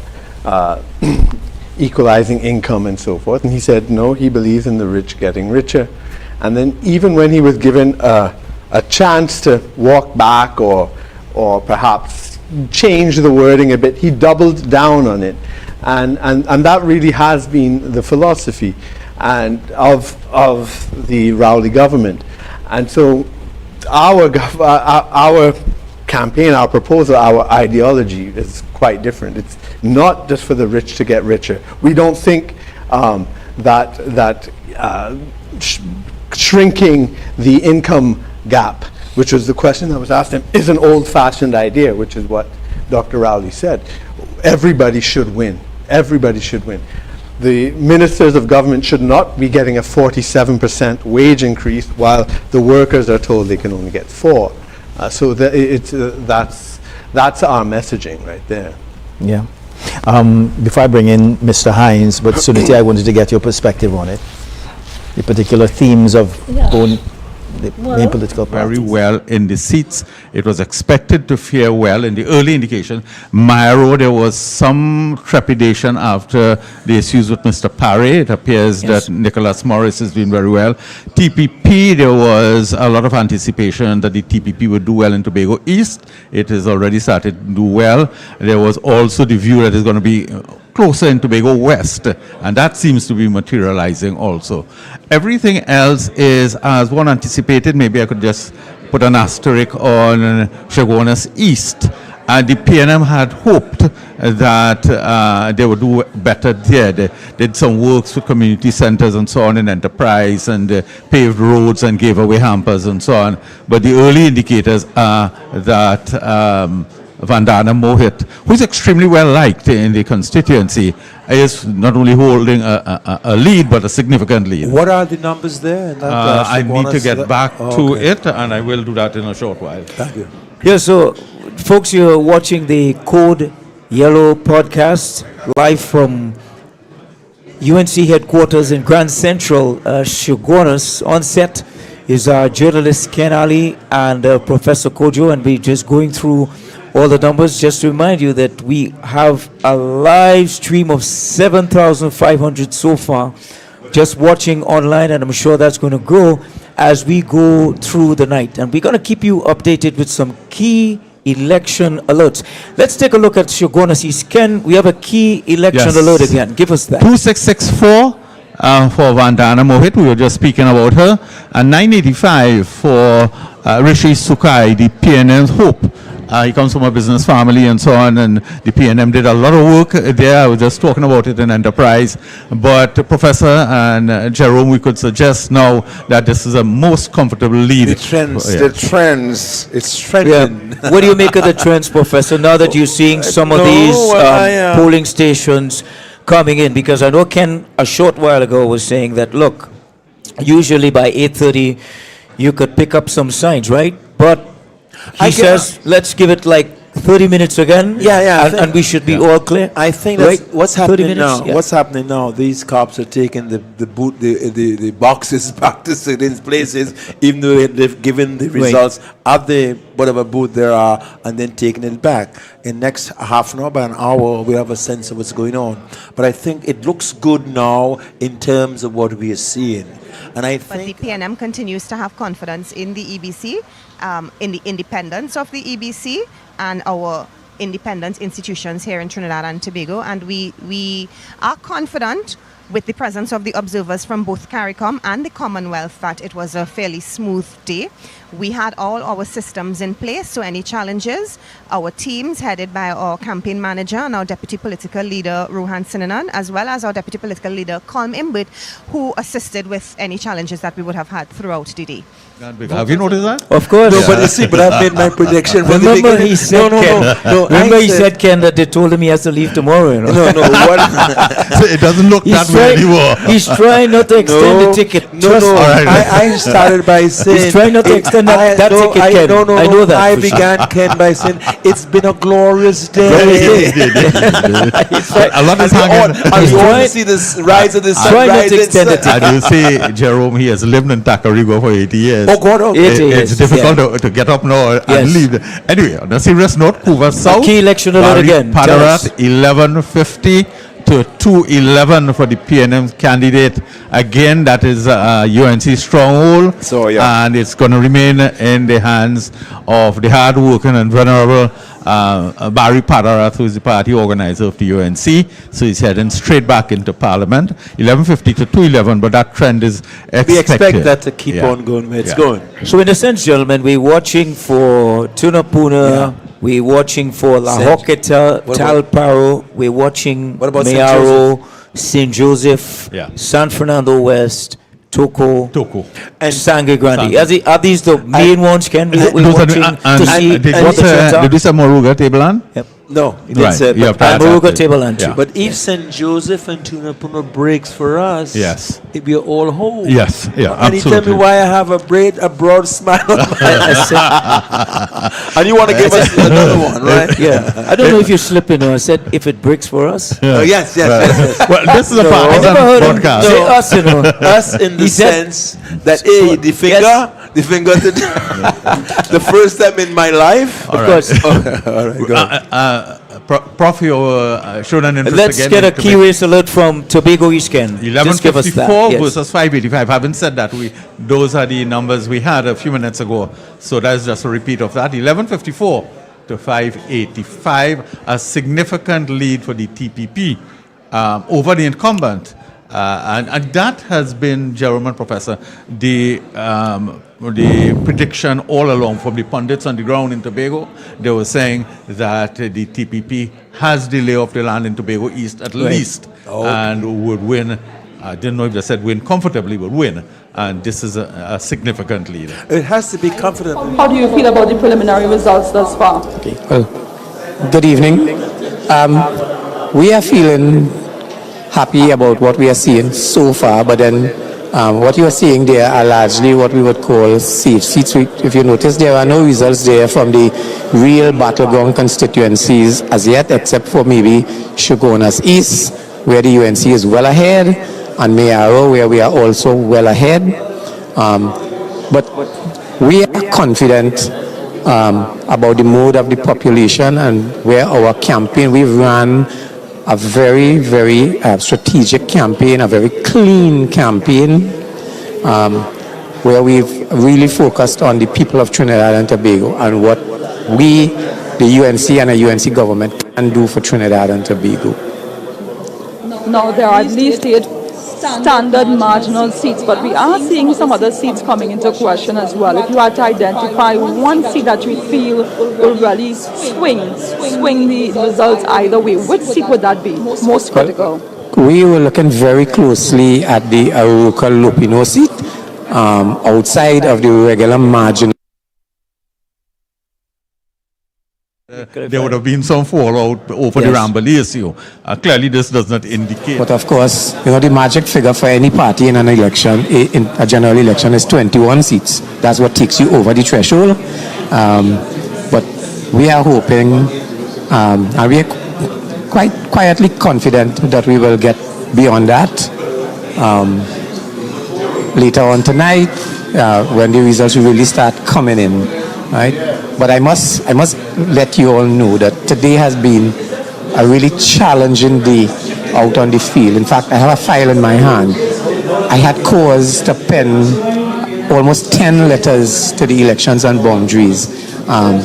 equalizing income and so forth. And he said, no, he believes in the rich getting richer. And then even when he was given a chance to walk back or perhaps change the wording a bit, he doubled down on it. And that really has been the philosophy and of the Rowley government. And so our campaign, our proposal, our ideology is quite different. It's not just for the rich to get richer. We don't think that shrinking the income gap, which was the question that was asked him, is an old-fashioned idea, which is what Dr. Rowley said. Everybody should win. Everybody should win. The ministers of government should not be getting a 47% wage increase while the workers are told they can only get 4. So that's our messaging right there. Yeah. Before I bring in Mr. Hines, but Suniti, I wanted to get your perspective on it. The particular themes of the main political parties. Very well in the seats. It was expected to fare well in the early indication. Myro, there was some trepidation after the issues with Mr. Parry. It appears that Nicholas Morris is doing very well. TPP, there was a lot of anticipation that the TPP would do well in Tobago East. It has already started to do well. There was also the view that it's going to be closer in Tobago West, and that seems to be materializing also. Everything else is as one anticipated. Maybe I could just put an asterisk on Chaguanas East. The PNM had hoped that they would do better there. They did some works with community centers and so on in Enterprise, and paved roads and gave away hampers and so on. But the early indicators are that Vandana Mohit, who is extremely well liked in the constituency, is not only holding a lead, but a significant lead. What are the numbers there? I need to get back to it, and I will do that in a short while. Thank you. Yeah, so folks, you're watching the Code Yellow podcast live from UNC headquarters in Grand Central, Chaguanas. On set is our journalist Ken Alley and Professor Kojo, and we're just going through all the numbers. Just to remind you that we have a live stream of 7,500 so far just watching online, and I'm sure that's going to grow as we go through the night. And we're going to keep you updated with some key election alerts. Let's take a look at Chaguanas East. Ken, we have a key election alert again. Give us that. 2664 for Vandana Mohit, we were just speaking about her, and 985 for Rishi Sukai, the PNM's hope. He comes from a business family and so on, and the PNM did a lot of work there. I was just talking about it in Enterprise. But Professor and Jerome, we could suggest now that this is a most comfortable lead. The trends, it's trending. Yeah. What do you make of the trends, Professor, now that you're seeing some of these polling stations coming in? Because I know Ken a short while ago was saying that, look, usually by 8:30 you could pick up some signs, right? But he says, let's give it like 30 minutes again. And we should be all clear. I think right? that's what's happening now. What's happening now? These cops are taking the boxes back to certain places, even though they've given the results at the whatever booth there are, and then taking it back. In next half an hour, by an hour, we have a sense of what's going on. But I think it looks good now in terms of what we are seeing. And I think the PNM continues to have confidence in the EBC, in the independence of the EBC, and our independent institutions here in Trinidad and Tobago. And we are confident with the presence of the observers from both CARICOM and the Commonwealth that it was a fairly smooth day. We had all our systems in place, so any challenges, our teams headed by our campaign manager and our deputy political leader, Rohan Sinanan, as well as our deputy political leader, Colm Imbert, who assisted with any challenges that we would have had throughout the day. Have you noticed that? Of course. No, but you see, but I've made my prediction. Remember he said, he said, Ken, that they told him he has to leave tomorrow. You know? So it doesn't look that way anymore. He's trying not to extend the ticket. I started by saying... He's trying not to extend that ticket, Ken. I know that. I began, Ken, by saying, it's been a glorious day. A lot is hanging. And you want to see this rise of the sun rising. And you see, Jerome, he has lived in Takarigo for 80 years. Oh, God, okay. It's difficult to get up now and leave. Anyway, on a serious note, Couva South. Key election alert again. Padarat, 1150 to 211 for the PNM candidate. Again, that is UNC stronghold. And it's going to remain in the hands of the hard-working and venerable Barry Padarat, who is the party organizer of the UNC. So he's heading straight back into Parliament. 1150 to 211, but that trend is expected. We expect that to keep on going where it's going. So in a sense, gentlemen, we're watching for Tunapuna, we're watching for La Hoqueta, Talparo, we're watching Mayaro, St. Joseph, San Fernando West, Toko, and Sangre Grande. Are these the main ones, Ken? We're watching to see what the trends are? Did we say Moruga, Tableland? Yep. No, he didn't Right, say it, you but have to Moruga adapt it. table and Yeah. But if St. Joseph and Tunapuna breaks for us, Yes. it be all whole. Yes, yeah, And he tell me absolutely. why I have a broad smile on my face. And you want to give us another one, right? Yeah. I don't know if you're slipping or I said if it breaks for us. Oh, yes. Well, this is a No. partisan I never heard him broadcast. say us, you know. Us in the He said- sense that, hey, the finger to the first time in my life. Of course. All right, go ahead. Prof, you showed an interest Let's again get in a key race alert from Tobago East Ken. Just give us that. 1154 Yes. versus 585. Having said that, those are the numbers we had a few minutes ago. So that's just a repeat of that. 1154 to 585, a significant lead for the TPP over the incumbent. And that has been, Jerome and Professor, the prediction all along from the pundits on the ground in Tobago. They were saying that the TPP has the lay of the land in Tobago East at least, and would win. I didn't know if they said win comfortably, but win. And this is a significant lead. It has to be confident. How do you feel about the preliminary results thus far? Okay. Well, good evening. We are feeling happy about what we are seeing so far, but then what you are seeing there are largely what we would call safe seats. If you notice, there are no results there from the real battleground constituencies as yet, except for maybe Shogunas East, where the UNC is well ahead, and Mayaro, where we are also well ahead. But we are confident about the mood of the population and where our campaign, we've run a very, very strategic campaign, a very clean campaign, where we've really focused on the people of Trinidad and Tobago and what we, the UNC and the UNC government, can do for Trinidad and Tobago. Now there are at least 8 standard marginal seats, but we are seeing some other seats coming into question as well. If you had to identify one seat that you feel will really swing the results either way, which seat would that be most critical? We were looking very closely at the Aruka Lupino seat outside of the regular margin. There would have been some fallout over the Rambali issue. Clearly, this does not indicate. But of course, the magic figure for any party in an election, in a general election, is 21 seats. That's what takes you over the threshold. But we are hoping, and we are quite quietly confident that we will get beyond that later on tonight, when the results really start coming in, right? But I must let you all know that today has been a really challenging day out on the field. In fact, I have a file in my hand. I had cause to pen almost 10 letters to the elections and boundaries on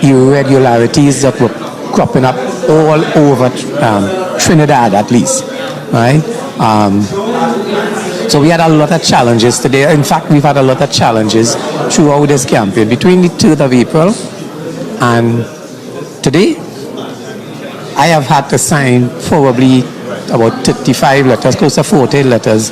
irregularities that were cropping up all over Trinidad, at least, right? So we had a lot of challenges today. In fact, we've had a lot of challenges throughout this campaign. Between the 3rd of April and today, I have had to sign probably about 35 letters, close to 40 letters.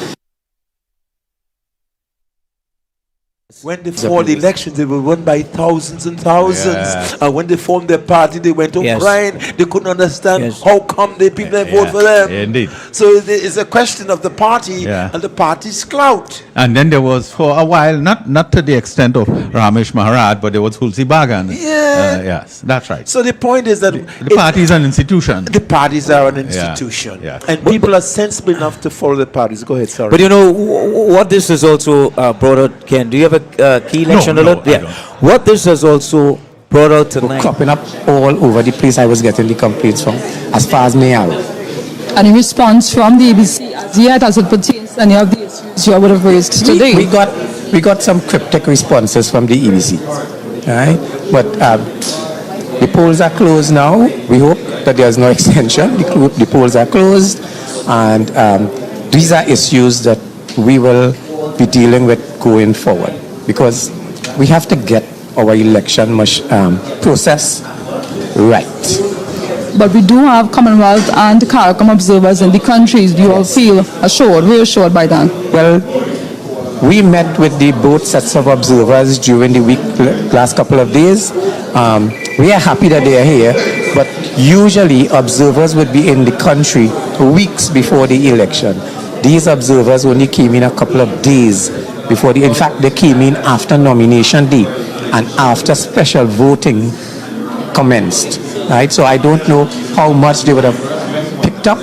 When they fought the elections, they were won by thousands and thousands. Yeah. And when they formed their party, they went on Yes. crying. They couldn't understand Yes. how come the people vote for them. Indeed. So it's a question of the party and the party's clout. And then there was, for a while, not to the extent of Ramesh Maharaj, but there was Hulsi Bagan. Yeah. Yes, that's right. So the point is that The party is an institution. the parties are an institution. Yeah. And people are sensible enough to follow the parties. Go ahead, sorry. But you know, what this has also brought out, Ken, do you have a key election No, alert? I don't. What this has also brought out tonight. Cropping up all over the place. I was getting the complaints from, as far as Mayaro. Any response from the ABC as yet as it pertains to any of the issues you would have raised today? We got some cryptic responses from the EBC, right? But the polls are closed now. We hope that there's no extension. The polls are closed, and these are issues that we will be dealing with going forward, because we have to get our election process right. But we do have Commonwealth and CARICOM observers in the countries. Do you all feel assured, reassured by that? Well, we met with the both sets of observers during the last couple of days. We are happy that they are here, but usually observers would be in the country weeks before the election. These observers only came in a couple of days before in fact, they came in after nomination day and after special voting commenced, right? So I don't know how much they would have picked up.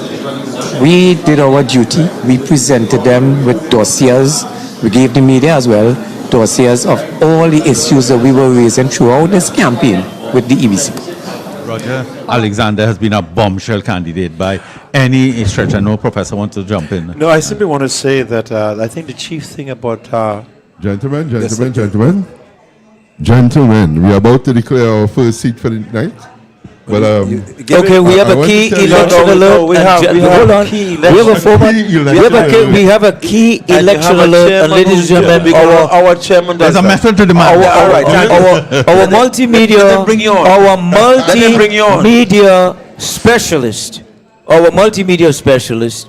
We did our duty. We presented them with dossiers. We gave the media as well dossiers of all the issues that we were raising throughout this campaign with the EBC. Roger, Alexander has been a bombshell candidate by any stretch. I know Professor wants to jump in. No, I simply want to say that I think the chief thing about... Gentlemen, we're about to declare our first seat for the night. But, okay, we have a key election alert. We have a key election alert, and ladies and gentlemen, our chairman does there's a method to the madness. Our multimedia specialist,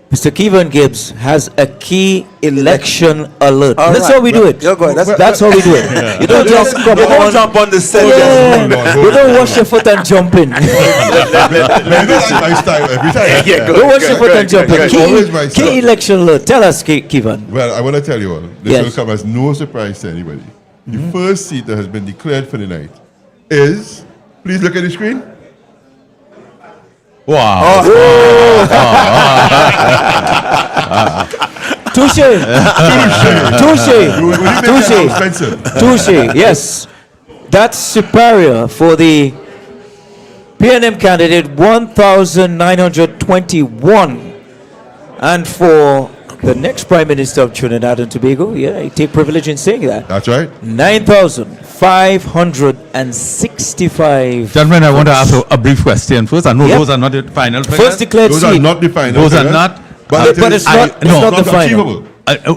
Mr. Kevin Gibbs, has a key election alert. That's how we do it. That's how we do it. You don't just come on. Jump on the set. You don't wash your foot and jump in. Every time. Don't wash your foot and jump in. Key election alert. Tell us, Kevin. Well, I want to tell you all, this will come as no surprise to anybody. The first seat that has been declared for the night is, please look at the screen. Wow. Touche. Yes. That's superior for the PNM candidate 1,921. And for the next Prime Minister of Trinidad and Tobago, I take privilege in saying that. That's right. 9,565. Gentlemen, I want to ask a brief question first. I know those are not the final figures. First declared Those are not the final Those are figures. not. But it's not the final.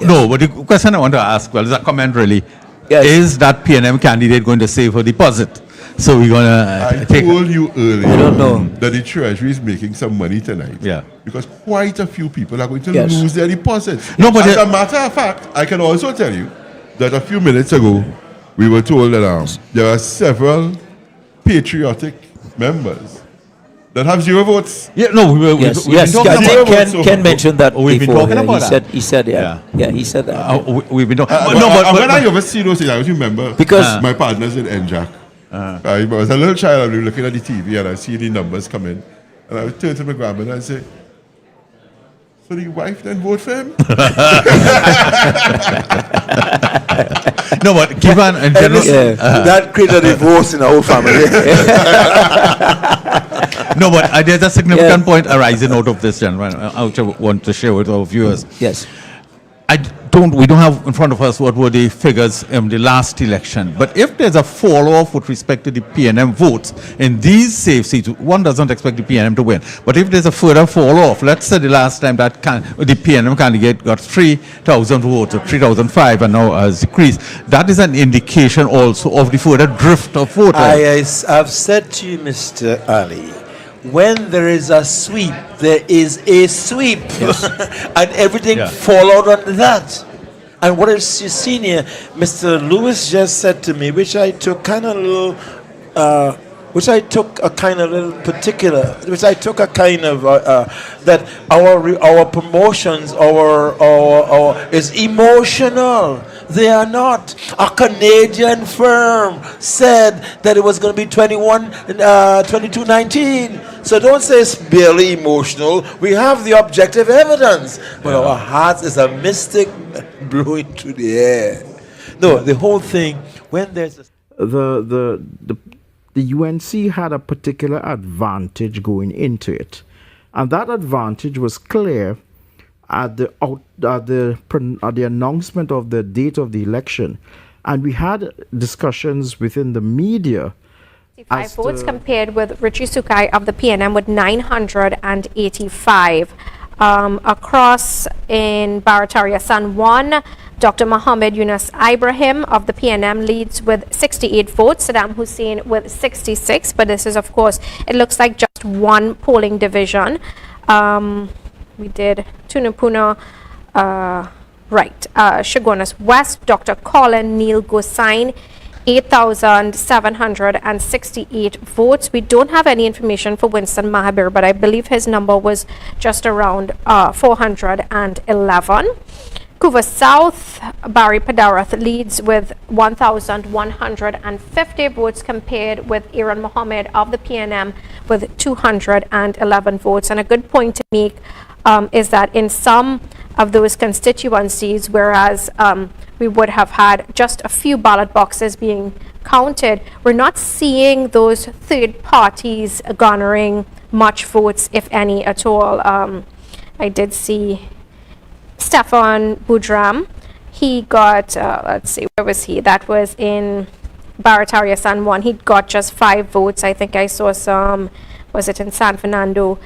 No, but the question I want to ask, well, is a comment really. Yes. Is that PNM candidate going to save her deposit? So we're going I to told you earlier I don't know. that the Treasury is making some money tonight. Yeah. Because quite a few people are going to Yes. lose their deposits. No, but as a matter of fact, I can also tell you that a few minutes ago, we were told that there are several patriotic members that have 0 votes. Yeah, no, Yes, we've been talking I about think Ken mentioned that we've been before. talking about that. He said, yeah, he said that. We've been talking. When I ever see those things, I always remember Because- my partners in NJAC. I was a little child, I was looking at the TV and I see the numbers come in. And I would turn to my grandmother and say, so the wife then vote for him? No, but Kivan and general, that created a divorce in our whole family. no, but there's a significant point arising out of this, gentlemen. I want to share with our viewers. Yes. We don't have in front of us what were the figures in the last election. But if there's a fall off with respect to the PNM votes in these safe seats, one doesn't expect the PNM to win. But if there's a further fall off, let's say the last time that the PNM candidate got 3,000 votes or 3,005 and now has decreased, that is an indication also of the further drift of voters. I've said to you, Mr. Ali, when there is a sweep, there is a sweep. Yes. And everything fall out on that. And what is you seen here, Mr. Lewis just said to me, which I took a kind of little that our promotions, our is emotional. They are not. A Canadian firm said that it was going to be 2219. So don't say it's barely emotional. We have the objective evidence. But our hearts is a mystic blowing through the air. No, the whole thing, when there's the UNC had a particular advantage going into it, and that advantage was clear at the announcement of the date of the election, and we had discussions within the media. 5 votes compared with Richie Sukai of the PNM with 985. Across in Barataria San Juan, Dr. Mohammed Yunus Ibrahim of the PNM leads with 68 votes, Saddam Hussein with 66, but this is, of course, it looks like just one polling division. We did Tunapuna, Shaguanas West, Dr. Colin Neil Gosain. 8,768 votes. We don't have any information for Winston Mahabir, but I believe his number was just around 411. Couva South, Barry Padarath leads with 1,150 votes compared with Aaron Mohammed of the PNM with 211 votes. And a good point to make is that in some of those constituencies, whereas we would have had just a few ballot boxes being counted, we're not seeing those third parties garnering much votes, if any at all. I did see Stefan Budram. He got, let's see, where was he? That was in Barataria San Juan. He got just 5 votes. I think I saw some, was it in San Fernando?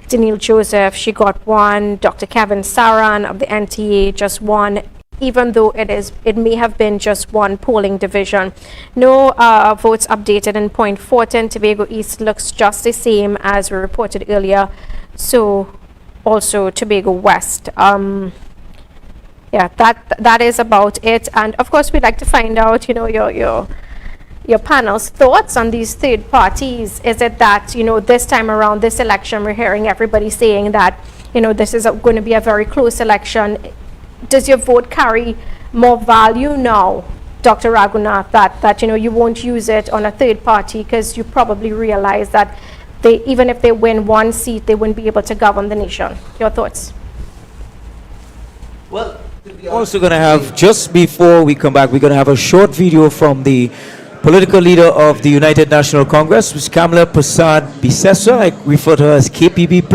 Daniel Joseph, she got 1. Dr. Kevin Saran of the NTA, just 1. Even though it may have been just 1 polling division. No votes updated in Point Fortin. Tobago East looks just the same as we reported earlier. So also Tobago West. Yeah, that is about it. And of course, we'd like to find out, you know, your panel's thoughts on these third parties. Is it that, you know, this time around, this election, we're hearing everybody saying that, you know, this is going to be a very close election. Does your vote carry more value now, Dr. Raghunath, that you know, you won't use it on a third party because you probably realize that even if they win 1 seat, they wouldn't be able to govern the nation? Your thoughts? Well, we're also going to have, just before we come back, we're going to have a short video from the political leader of the United National Congress, Ms. Kamala Prasad Bisesa. I refer to her as KPB+.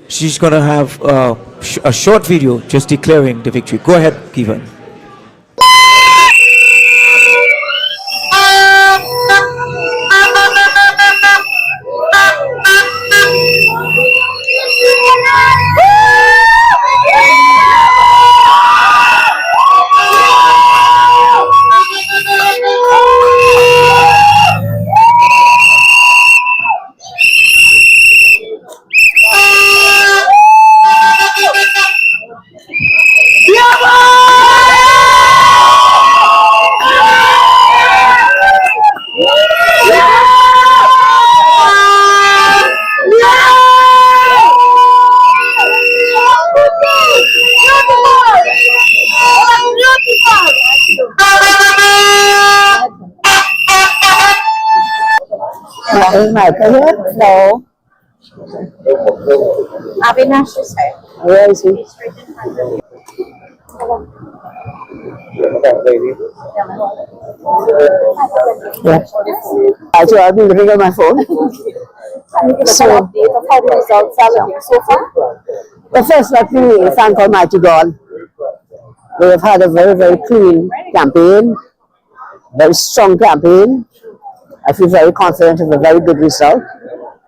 She's going to have a short video just declaring the victory. Go ahead, Kevin. No. Avinash is here. Where is he? Yeah. So I've been looking at my phone. Can you give us an update of how the results are looking so far? Well, first, let me thank Almighty God. We have had a very, very clean campaign, very strong campaign. I feel very confident of a very good result.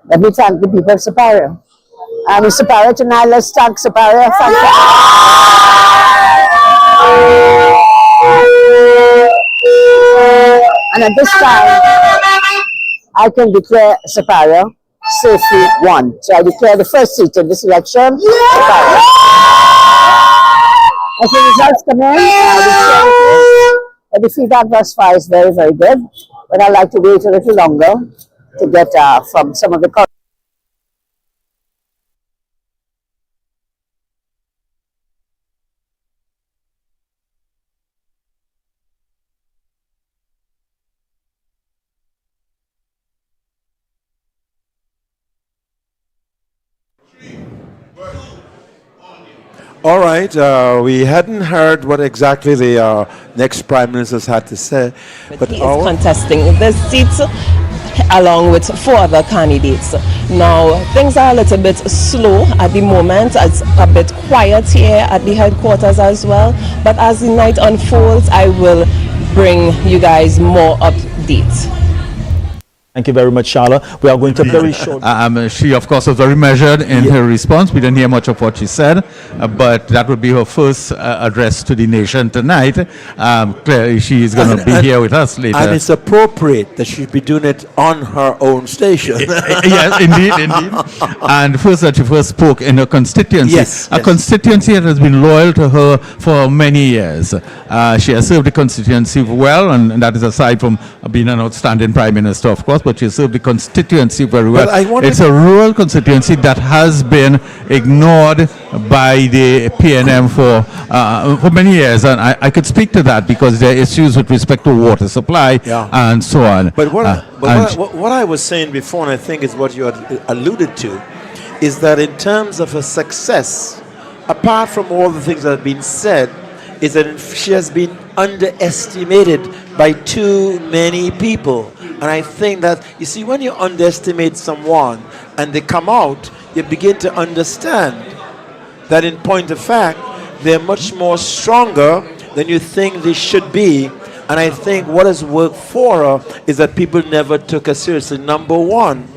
Let me thank the people of Superior. Mr. Superior, tonight, let's thank Superior. Thank you. And at this time, I can declare Superior safely won. So I declare the first seat in this election. Superior. As the results come in, the feedback thus far is very, very good. But I'd like to wait a little longer to get from some of the All right, we hadn't heard what exactly the next Prime Ministers had to say. But he is contesting the seats along with 4 other candidates. Now, things are a little bit slow at the moment. It's a bit quiet here at the headquarters as well. But as the night unfolds, I will bring you guys more updates. Thank you very much, Charlotte. We are going to very short. She, of course, was very measured in her response. We didn't hear much of what she said, but that would be her first address to the nation tonight. Clearly, she is going to be here with us later. And it's appropriate that she be doing it on her own station. Yes, indeed. And first that she first spoke in her constituency. Yes, a constituency that has been loyal to her for many years. She has served the constituency well, and that is aside from being an outstanding Prime Minister, of course, but she served the constituency very well. It's a rural constituency that has been ignored by the PNM for many years, and I could speak to that because there are issues with respect to water supply and so on. But what I was saying before, and I think is what you had alluded to, is that in terms of her success, apart from all the things that have been said, is that she has been underestimated by too many people. And I think that, you see, when you underestimate someone and they come out, you begin to understand that in point of fact, they're much more stronger than you think they should be. And I think what has worked for her is that people never took her seriously. Number one,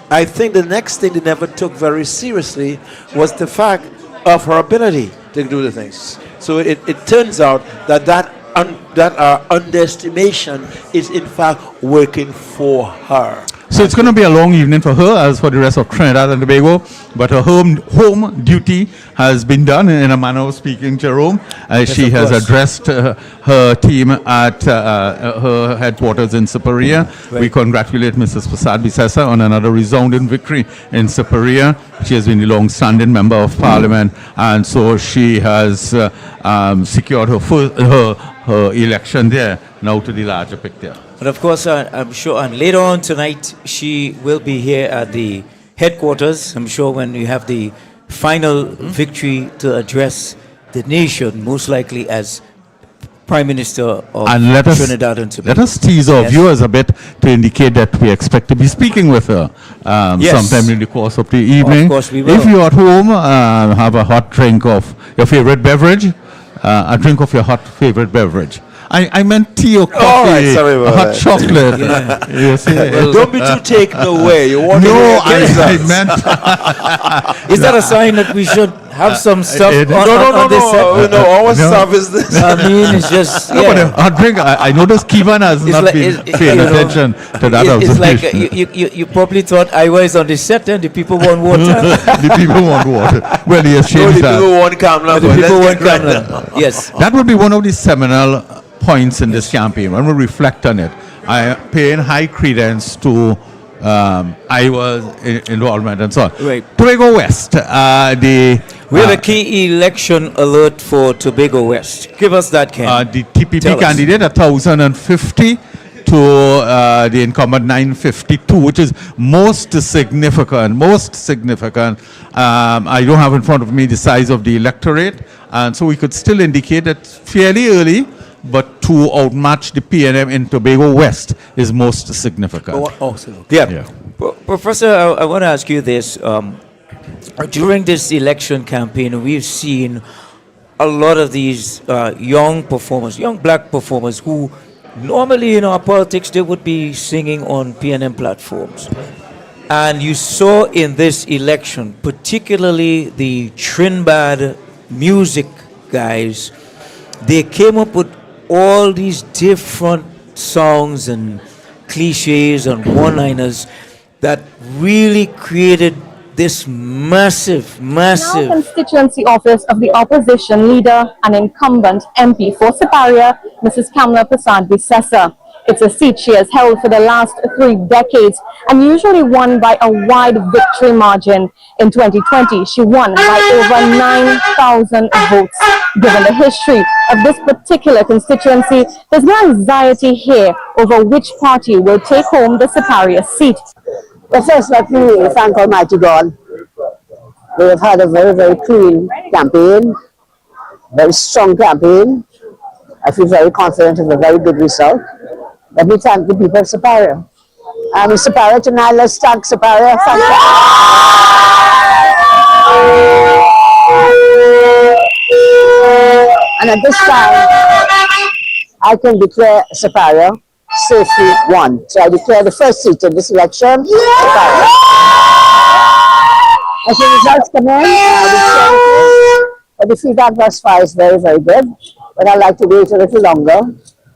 I think the next thing they never took very seriously was the fact of her ability to do the things. So it turns out that underestimation is in fact working for her. So it's going to be a long evening for her, as for the rest of Trinidad and Tobago. But her home duty has been done, in a manner of speaking, Jerome. She has addressed her team at her headquarters in Superior. Right. We congratulate Mrs. Prasad Bisesa on another resounding victory in Superior. She has been the long-standing member of Parliament, and so she has secured her election there, now to the larger picture. But of course, I'm sure, and later on tonight, she will be here at the headquarters. I'm sure when we have the final victory to address the nation, most likely as Prime Minister of Trinidad and Tobago. Let us tease our viewers a bit to indicate that we expect to be speaking with her sometime in the course of the evening. Of course we will. If you're at home, have a hot drink of your favorite beverage, a drink of your favorite beverage. I meant tea or coffee, all right, sorry about hot that. chocolate. Yes, well, don't be too taken away. You want I meant. Is that a sign that we should have some stuff on this set? No, our stuff is this. I mean, it's just, but a hot drink, I noticed Kivan has not been paying attention to that observation. It's like you probably thought I was on the set and the people want water. The people want water. Well, he has changed that. The people want Kamla. The people want Kamla. Yes. That would be one of the seminal points in this campaign. When we reflect on it, I am paying high credence to Iowa's involvement and so on. Right. Tobago West, we have a key election alert for Tobago West. Give us that, Ken. The TPP candidate 1,050 to the incumbent 952, which is most significant. I don't have in front of me the size of the electorate, and so we could still indicate that fairly early, but to outmatch the PNM in Tobago West is most significant. Professor, I want to ask you this. During this election campaign, we've seen a lot of these young black performers who normally in our politics, they would be singing on PNM platforms. And you saw in this election, particularly the Trinidad music guys, they came up with all these different songs and cliches and one-liners that really created this massive Now constituency office of the opposition leader and incumbent MP for Superior, Mrs. Kamla Prasad Bisesa. It's a seat she has held for the last 3 decades and usually won by a wide victory margin. In 2020, she won by over 9,000 votes. Given the history of this particular constituency, there's no anxiety here over which party will take home the Superior seat. Well, first, let me thank Almighty God. We have had a very, very clean campaign, very strong campaign. I feel very confident of a very good result. Let me thank the people of Superior. In Superior tonight, let's thank Superior. Thank you. And at this time, I can declare Superior safely won. So I declare the first seat in this election. As the results come in, but the feedback thus far is very, very good. But I'd like to wait a little longer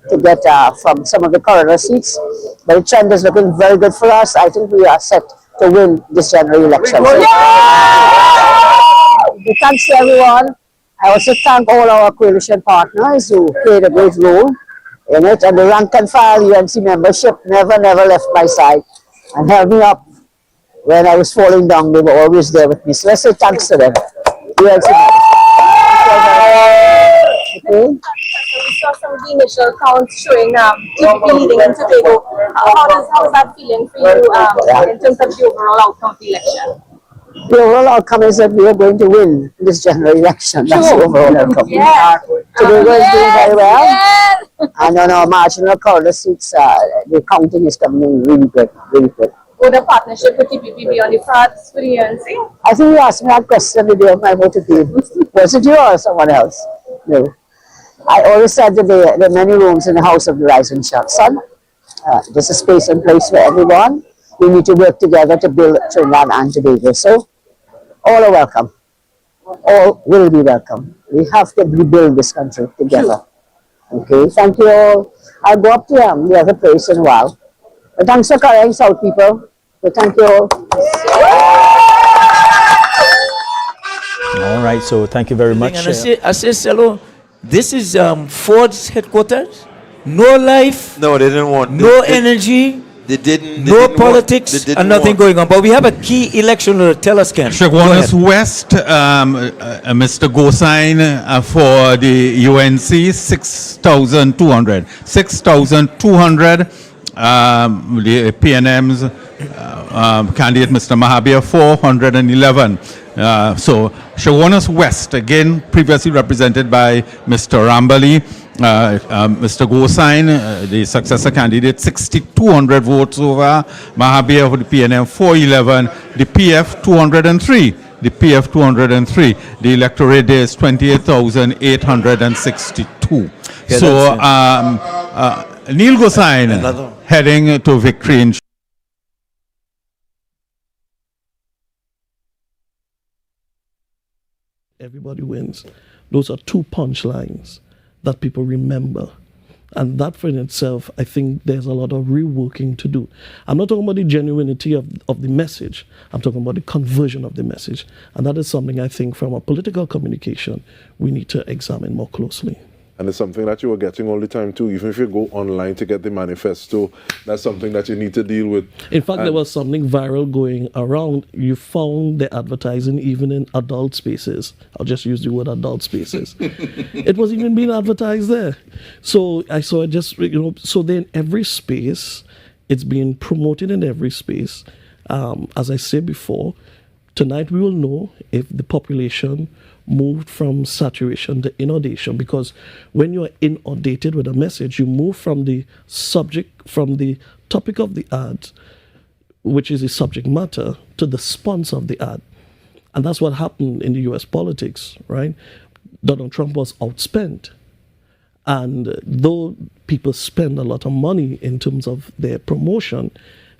to get from some of the corridor seats. But the trend is looking very good for us. I think we are set to win this general election. Thanks to everyone. I also thank all our coalition partners who played a great role in it. And the rank and file UNC membership never left my side and held me up when I was falling down. They were always there with me. So let's say thanks to them. UNC Okay. We saw some of the initial counts showing TPP leading in Tobago. How is that feeling for you in terms of the overall outcome of the election? The overall outcome is that we are going to win this general election. That's the overall outcome. Tobago is doing very well. And on our marginal corridor seats, the counting is coming in really good, really good. Would a partnership with TPP be on the cards for the UNC? I think you asked me that question the day of my vote today. Was it you or someone else? No. I always said that there are many rooms in the house of the rising sun. There's a space and place for everyone. We need to work together to build Trinidad and Tobago. So, all are welcome. All will be welcome. We have to rebuild this country together. Okay, thank you all. I'll go up to the other place in a while. But thanks for carrying South people. So thank you all. All right, so thank you very much. And I say, hello, this is Ford's headquarters. No life. No, they didn't want. No energy. They didn't. No politics and nothing going on. But we have a key election to tell us, Ken. Shaguanas West, Mr. Gosain for the UNC, 6,200. 6,200. The PNM's candidate, Mr. Mahabir, 411. So Shaguanas West, again, previously represented by Mr. Rambali. Mr. Gosain, the successor candidate, 6,200 votes over. Mahabir for the PNM, 411. The PF, 203. The PF, 203. The electorate there is 28,862. So Neil Gosain heading to victory in everybody wins. Those are two punchlines that people remember. And that for in itself, I think there's a lot of reworking to do. I'm not talking about the genuinity of the message. I'm talking about the conversion of the message. And that is something I think from a political communication, we need to examine more closely. And it's something that you are getting all the time too. Even if you go online to get the manifesto, that's something that you need to deal with. In fact, there was something viral going around. You found the advertising even in adult spaces. I'll just use the word adult spaces. It was even being advertised there. So I saw it just, so then every space, it's being promoted in every space. As I said before, tonight we will know if the population moved from saturation to inundation, because when you are inundated with a message, you move from the subject, from the topic of the ad, which is the subject matter, to the sponsor of the ad. And that's what happened in the US politics, right? Donald Trump was outspent. And though people spend a lot of money in terms of their promotion,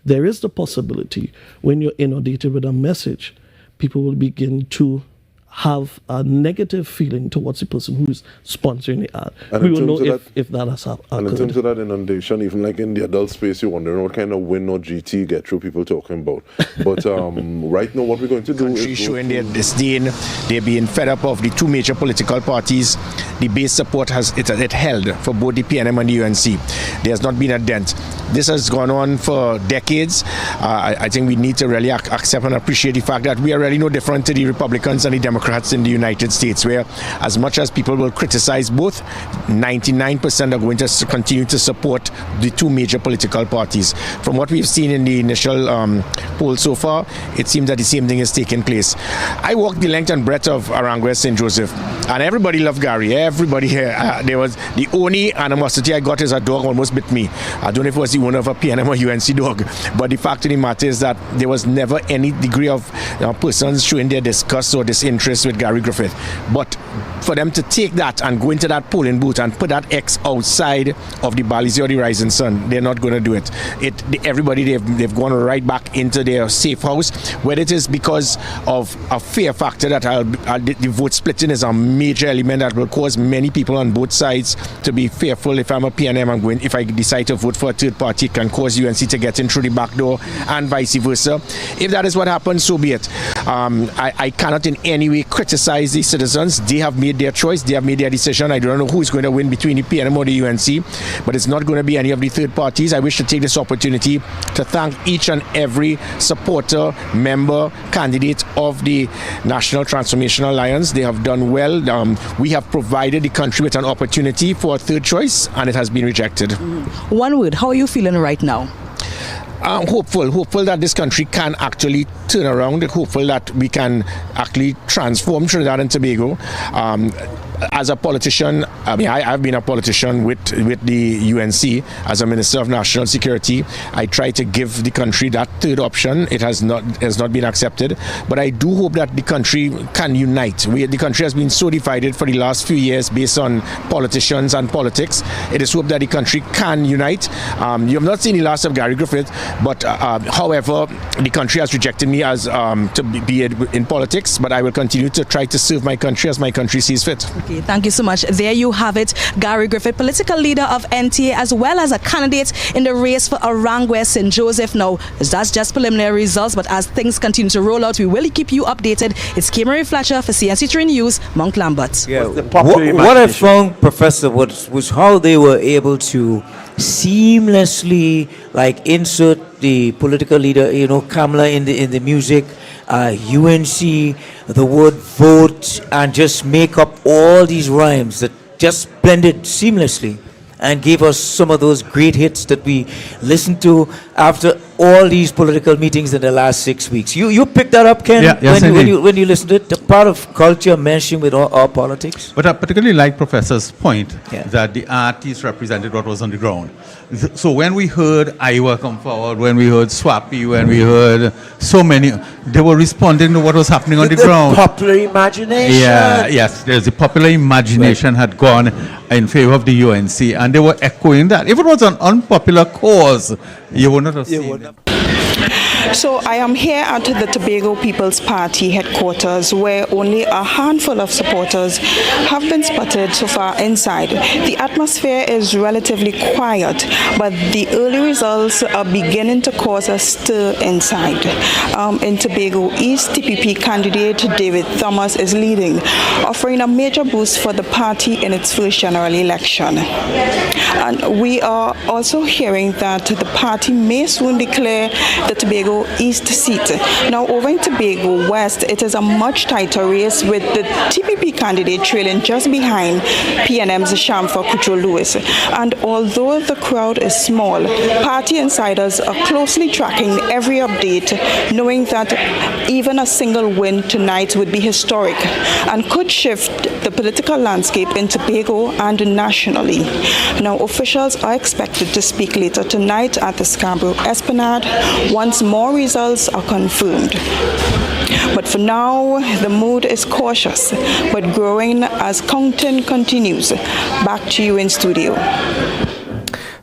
there is the possibility when you're inundated with a message, people will begin to have a negative feeling towards the person who's sponsoring the ad. And we will know if that has occurred. And in terms of that inundation, even like in the adult space, you're wondering what kind of win or GT you get through people talking about. But right now, what we're going to do is showing their disdain. They're being fed up of the two major political parties. The base support has held for both the PNM and the UNC. There has not been a dent. This has gone on for decades. I think we need to really accept and appreciate the fact that we are really no different to the Republicans and the Democrats in the United States, where as much as people will criticize both, 99% are going to continue to support the two major political parties. From what we've seen in the initial poll so far, it seems that the same thing is taking place. I walked the length and breadth of Arangua St. Joseph, and everybody loved Gary. Everybody here. There was the only animosity I got is a dog almost bit me. I don't know if it was the owner of a PNM or UNC dog, but the fact of the matter is that there was never any degree of persons showing their disgust or disinterest with Gary Griffith. But for them to take that and go into that polling booth and put that X outside of the Balize or the Rising Sun, they're not going to do it. Everybody, they've gone right back into their safe house. Whether it is because of a fear factor that the vote splitting is a major element that will cause many people on both sides to be fearful. If I'm a PNM, if I decide to vote for a third party, it can cause UNC to get in through the back door and vice versa. If that is what happens, so be it. I cannot in any way criticize the citizens. They have made their choice. They have made their decision. I don't know who is going to win between the PNM or the UNC, but it's not going to be any of the third parties. I wish to take this opportunity to thank each and every supporter, member, candidate of the National Transformation Alliance. They have done well. We have provided the country with an opportunity for a third choice, and it has been rejected. One word, how are you feeling right now? I'm hopeful that this country can actually turn around, hopeful that we can actually transform Trinidad and Tobago. As a politician, I've been a politician with the UNC as a Minister of National Security. I try to give the country that third option. It has not been accepted, but I do hope that the country can unite. The country has been so divided for the last few years based on politicians and politics. It is hope that the country can unite. You have not seen the last of Gary Griffith, but however, the country has rejected me as to be in politics, but I will continue to try to serve my country as my country sees fit. Okay, thank you so much. There you have it. Gary Griffith, political leader of NTA, as well as a candidate in the race for Arangwe St. Joseph. Now, that's just preliminary results, but as things continue to roll out, we will keep you updated. It's Kimmery Fletcher for CNC3 News, Mount Lambert. Yeah, what I found, Professor, was how they were able to seamlessly insert the political leader, Kamala in the music, UNC, the word vote, and just make up all these rhymes that just blended seamlessly and gave us some of those great hits that we listened to after all these political meetings in the last 6 weeks. You picked that up, Ken? Yes, when you listened to it, the part of culture meshing with our politics? But I particularly like Professor's point that the artists represented what was on the ground. So when we heard Iowa come forward, when we heard Swappy, when we heard so many, they were responding to what was happening on the ground. Popular imagination. Yes, there's the popular imagination had gone in favor of the UNC, and they were echoing that. If it was an unpopular cause, you would not have seen it. So I am here at the Tobago People's Party headquarters, where only a handful of supporters have been spotted so far inside. The atmosphere is relatively quiet, but the early results are beginning to cause a stir inside. In Tobago East, TPP candidate David Thomas is leading, offering a major boost for the party in its first general election. And we are also hearing that the party may soon declare the Tobago East seat. Now, over in Tobago West, it is a much tighter race, with the TPP candidate trailing just behind PNM's Shamfa Kucho Lewis. And although the crowd is small, party insiders are closely tracking every update, knowing that even a single win tonight would be historic and could shift the political landscape in Tobago and nationally. Now, officials are expected to speak later tonight at the Scarborough Esplanade once more results are confirmed. But for now, the mood is cautious, but growing as counting continues. Back to you in studio.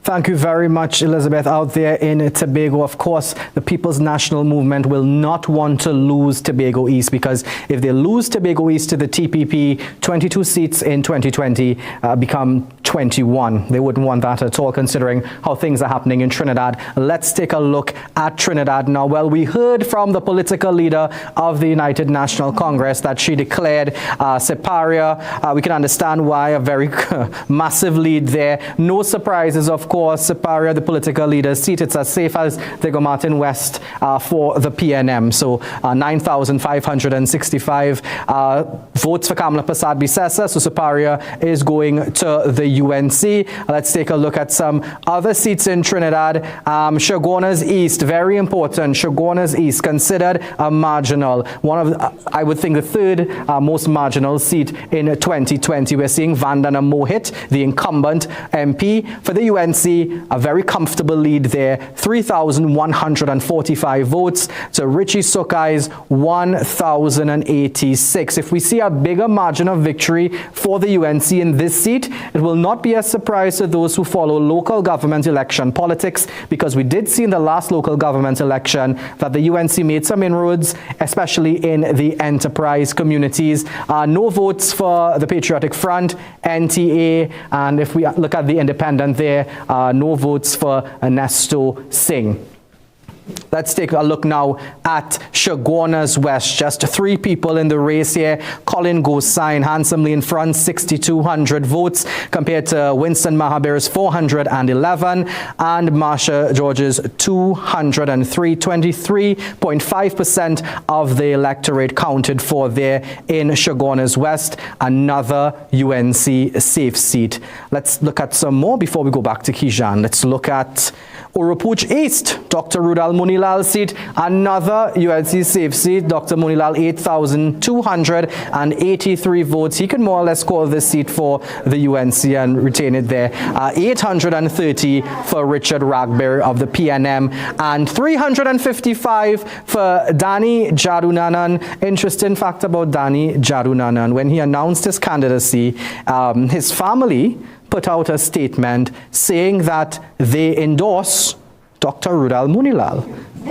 Thank you very much, Elizabeth. Out there in Tobago, of course, the People's National Movement will not want to lose Tobago East, because if they lose Tobago East to the TPP, 22 seats in 2020 become 21. They wouldn't want that at all, considering how things are happening in Trinidad. Let's take a look at Trinidad now. Well, we heard from the political leader of the United National Congress that she declared Siparia. We can understand why, a very massive lead there. No surprises, of course. Siparia, the political leader's seat, it's as safe as Diego Martin West for the PNM. So 9,565 votes for Kamala Persad Bissessa. So Siparia is going to the UNC. Let's take a look at some other seats in Trinidad. Chaguanas East, very important. Chaguanas East, considered a marginal. One of, I would think, the third most marginal seat in 2020. We're seeing Vandana Mohit, the incumbent MP for the UNC, a very comfortable lead there, 3,145 votes to Richie Sokai's 1,086. If we see a bigger margin of victory for the UNC in this seat, it will not be a surprise to those who follow local government election politics, because we did see in the last local government election that the UNC made some inroads, especially in the enterprise communities. No votes for the Patriotic Front, NTA, and if we look at the independent there, no votes for Ernesto Singh. Let's take a look now at Chaguanas West. Just 3 people in the race here. Colin Gosain handsomely in front, 6,200 votes compared to Winston Mahabir's 411 and Marsha George's 203. 23.5% of the electorate counted for there in Chaguanas West, another UNC safe seat. Let's look at some more before we go back to Kijan. Let's look at Oropouche East, Dr. Rudal Munilal seat, another UNC safe seat. Dr. Munilal, 8,283 votes. He can more or less call this seat for the UNC and retain it there. 830 for Richard Ragberry of the PNM and 355 for Danny Jadunanan. Interesting fact about Danny Jadunanan, when he announced his candidacy, his family put out a statement saying that they endorse Dr. Rudal Munilal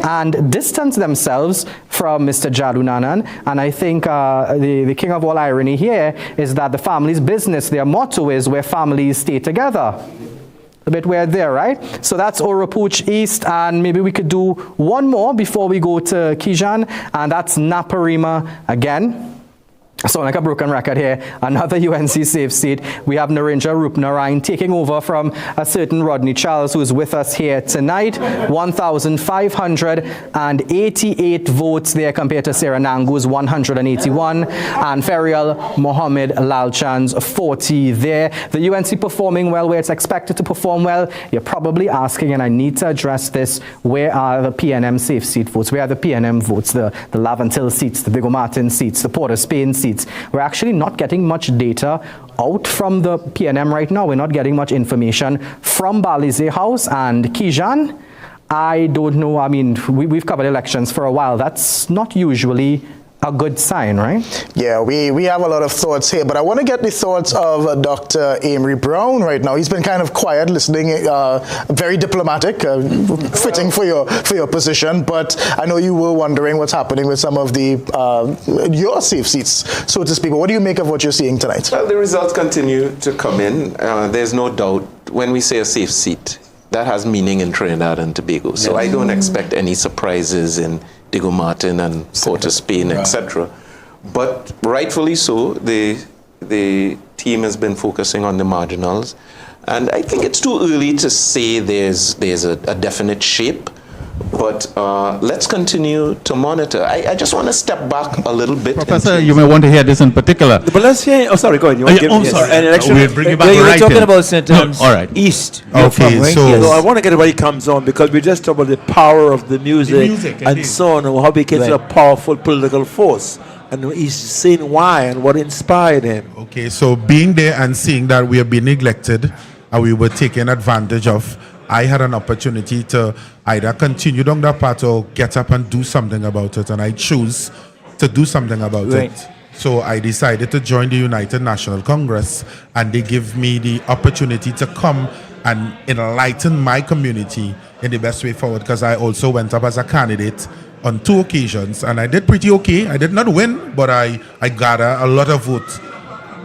and distance themselves from Mr. Jadunanan. And I think the king of all irony here is that the family's business, their motto is where families stay together. A bit weird there, right? So that's Oropouche East, and maybe we could do one more before we go to Kijan, and that's Naparima again. So like a broken record here, another UNC safe seat. We have Narendra Rupnarayan taking over from a certain Rodney Charles, who is with us here tonight. 1,588 votes there compared to Sarah Nangu's 181 and Ferial Mohammed Lalchand's 40 there. The UNC performing well where it's expected to perform well. You're probably asking, and I need to address this, where are the PNM safe seat votes? Where are the PNM votes? The Lavantil seats, the Vigo Martin seats, the Port of Spain seats. We're actually not getting much data out from the PNM right now. We're not getting much information from Balize House and Kijan. I don't know. I mean, we've covered elections for a while. That's not usually a good sign, right? Yeah, we have a lot of thoughts here, but I want to get the thoughts of Dr. Amory Brown right now. He's been kind of quiet, listening, very diplomatic, fitting for your position, but I know you were wondering what's happening with some of the your safe seats, so to speak. What do you make of what you're seeing tonight? Well, the results continue to come in. There's no doubt when we say a safe seat, that has meaning in Trinidad and Tobago. So I don't expect any surprises in Diego Martin and Port of Spain, etc. But rightfully so, the team has been focusing on the marginals. And I think it's too early to say there's a definite shape. But let's continue to monitor. I just want to step back a little bit. Professor, you may want to hear this in particular. But let's hear. Oh, sorry, go ahead. You want to give, sorry. an election? We'll bring you back you were right talking in. about St. John's all right. East. Okay, right? so I want to get everybody comes on because we just talked about the power of the music and indeed. so on, and how it became a powerful political force. And he's saying why and what inspired him. Okay, so being there and seeing that we have been neglected and we were taken advantage of, I had an opportunity to either continue down that path or get up and do something about it, and I chose to do something about it. So I decided to join the United National Congress, and they give me the opportunity to come and enlighten my community in the best way forward, because I also went up as a candidate on 2 occasions, and I did pretty okay. I did not win, but I gathered a lot of votes.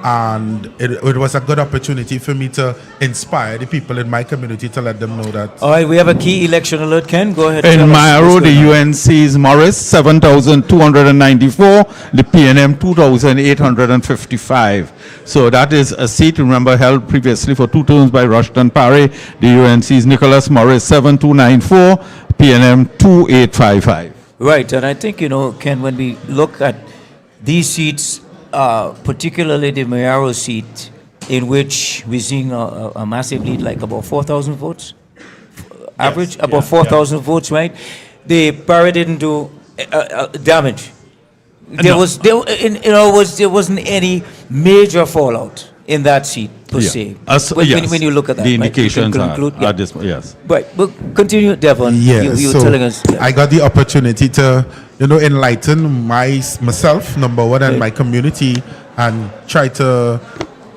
And it was a good opportunity for me to inspire the people in my community to let them know that. All right, we have a key election alert. Ken, go ahead. In Mayaro, the UNC's Morris, 7,294. The PNM, 2,855. So that is a seat, remember, held previously for 2 terms by Rushton Parry. The UNC's Nicholas Morris, 7,294. PNM, 2,855. Right, and I think, Ken, when we look at these seats, particularly the Mayaro seat, in which we're seeing a massive lead, like about 4,000 votes, average, about 4,000 votes, right? The Barry didn't do damage. There wasn't any major fallout in that seat per se. When you look at that, the right? indications conclude, are this. Yes. Right. But continue, Devon. Yeah, You were so telling us. Yeah. I got the opportunity to, enlighten myself, number one, and my community, and try to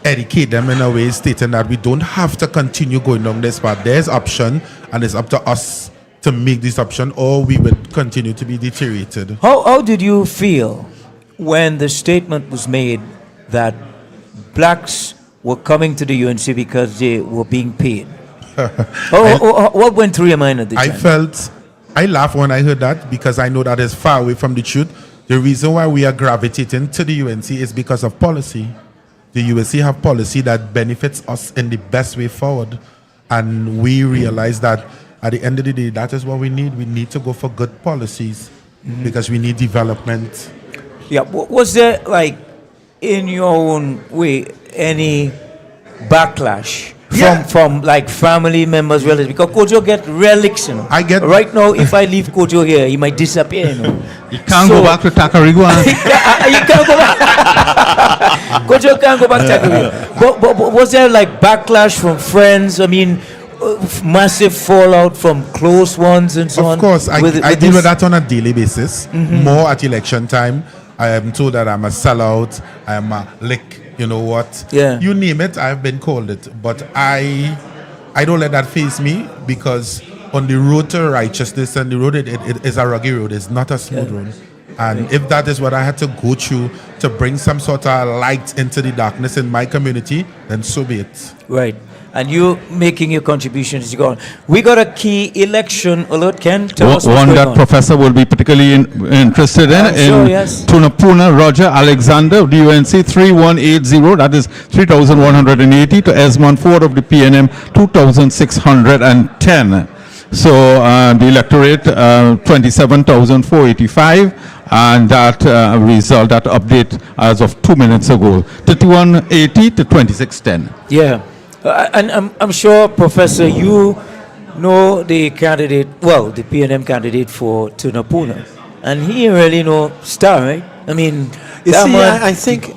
educate them in a way, stating that we don't have to continue going down this path. There's option, and it's up to us to make this option, or we would continue to be deteriorated. How did you feel when the statement was made that blacks were coming to the UNC because they were being paid? What went through your mind at the time? I laughed when I heard that, because I know that is far away from the truth. The reason why we are gravitating to the UNC is because of policy. The UNC have policy that benefits us in the best way forward. And we realize that at the end of the day, that is what we need. We need to go for good policies, because we need development. Yeah. Was there, like, in your own way, any backlash from like family members, relatives? Because Kojo get relics, right now, if I leave Kojo here, he might disappear, You can't go back to Tacarigua. You can't go back. Kojo can't go back to Tacarigua. But was there, like, backlash from friends? I mean, massive fallout from close ones and so on? Of course, I deal with that on a daily basis. More at election time. I am told that I'm a sellout, I am a lick, you know what? Yeah. You name it, I've been called it. But I don't let that faze me, because on the road to righteousness, and the road, it is a rugged road, it's not a smooth road. And if that is what I had to go through to bring some sort of light into the darkness in my community, then so be it. Right. And you making your contributions is gone. We got a key election alert. Ken, tell us what's One going that on. Professor will be particularly interested in. Sure, yes. Tunapuna Roger Alexander of the UNC 3180, that is 3,180, to Esmond Ford of the PNM 2,610. So the electorate 27,485, and that result, that update as of 2 minutes ago, 3180 to 2610. Yeah. And I'm sure, Professor, you know the candidate, well, the PNM candidate for Tunapuna, and he really no star, right? I mean, you that see, man I think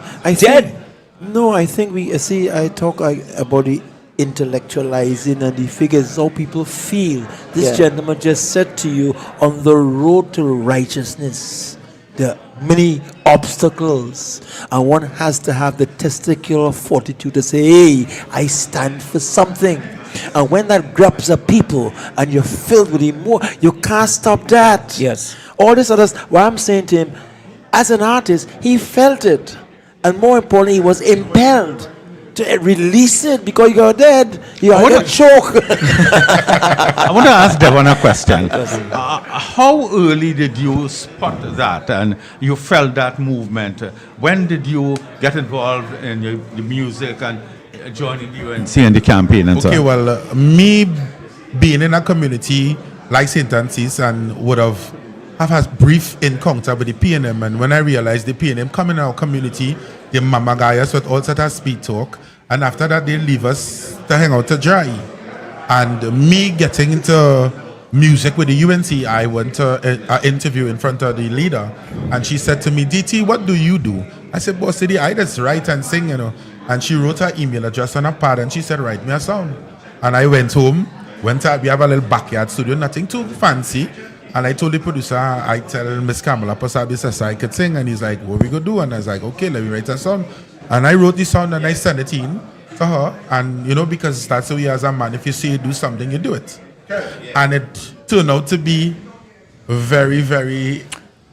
no, I think we see. I talk about the intellectualizing and the figures, how people feel. This gentleman just said to you, on the road to righteousness, there are many obstacles, and one has to have the testicular fortitude to say, hey, I stand for something. And when that grabs a people and you're filled with emotion, you can't stop that. Yes. All this other stuff. What I'm saying to him, as an artist, he felt it, and more importantly, he was impelled to release it, because you're dead. You're choke. I want to ask Devon a question. How early did you spot that and you felt that movement? When did you get involved in the music and joining the UNC and the campaign and so on? Okay, well, me being in a community like St. Anne's, and would have had brief encounter with the PNM, and when I realized the PNM come in our community, the mama guys with all sort of speed talk, and after that they leave us to hang out to dry. And me getting into music with the UNC, I went to an interview in front of the leader, and she said to me, DT, what do you do? I said, boss, I just write and sing, And she wrote her email address on a pad, and she said, write me a song. And I went home, we have a little backyard studio, nothing too fancy. And I told the producer, I tell Miss Kamala Pasabi says I could sing, and he's like, what we gonna do? And I was like, okay, let me write a song. And I wrote the song and I sent it in to her. And because that's the way as a man, if you say you do something, you do it. And it turned out to be very, very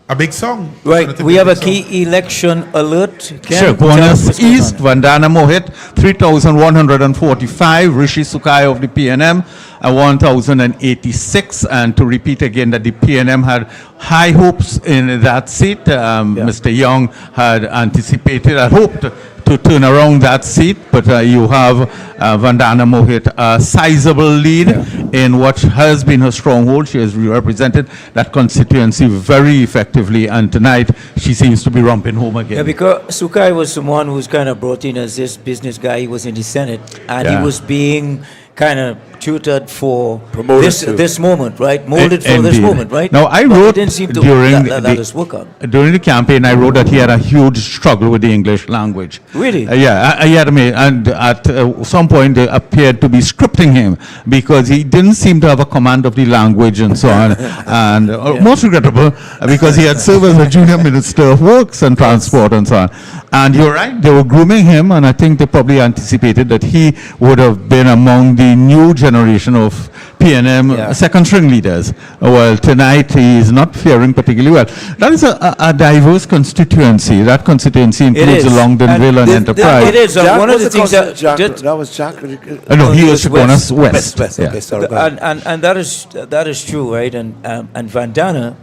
a big song. Right, we have a key election alert. Sure, Bonus East, Vandana Mohit, 3,145, Rishi Sukai of the PNM, 1,086. And to repeat again that the PNM had high hopes in that seat. Mr. Young had anticipated, had hoped to turn around that seat, but you have Vandana Mohit, a sizable lead in what has been her stronghold. She has represented that constituency very effectively, and tonight she seems to be romping home again. Yeah, because Sukai was someone who was kind of brought in as this business guy. He was in the Senate, and he was being kind of tutored for this moment, right? Molded for this moment, right? Now, I But wrote it didn't seem to during that has worked out. during the campaign, I wrote that he had a huge struggle with the English language. Really? He had and at some point they appeared to be scripting him because he didn't seem to have a command of the language and so on. And most regrettable because he had served as a junior minister of works and transport and so on. And you're right, they were grooming him, and I think they probably anticipated that he would have been among the new generation of PNM second string leaders. Well, tonight he is not faring particularly well. That is a diverse constituency. That constituency includes Longdonville and Enterprise. It is. One of the things that was Jack. No, he was Chaguanas West. Okay, sorry. And that is true, right? And Vandana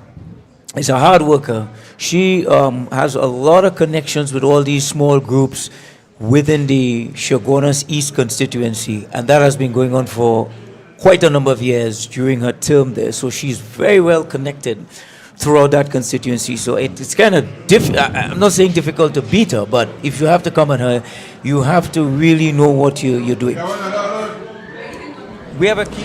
is a hard worker. She has a lot of connections with all these small groups within the Chaguanas East constituency, and that has been going on for quite a number of years during her term there. So she's very well connected throughout that constituency. So it's kind of I'm not saying difficult to beat her, but if you have to come at her, you have to really know what you're doing. We have a key.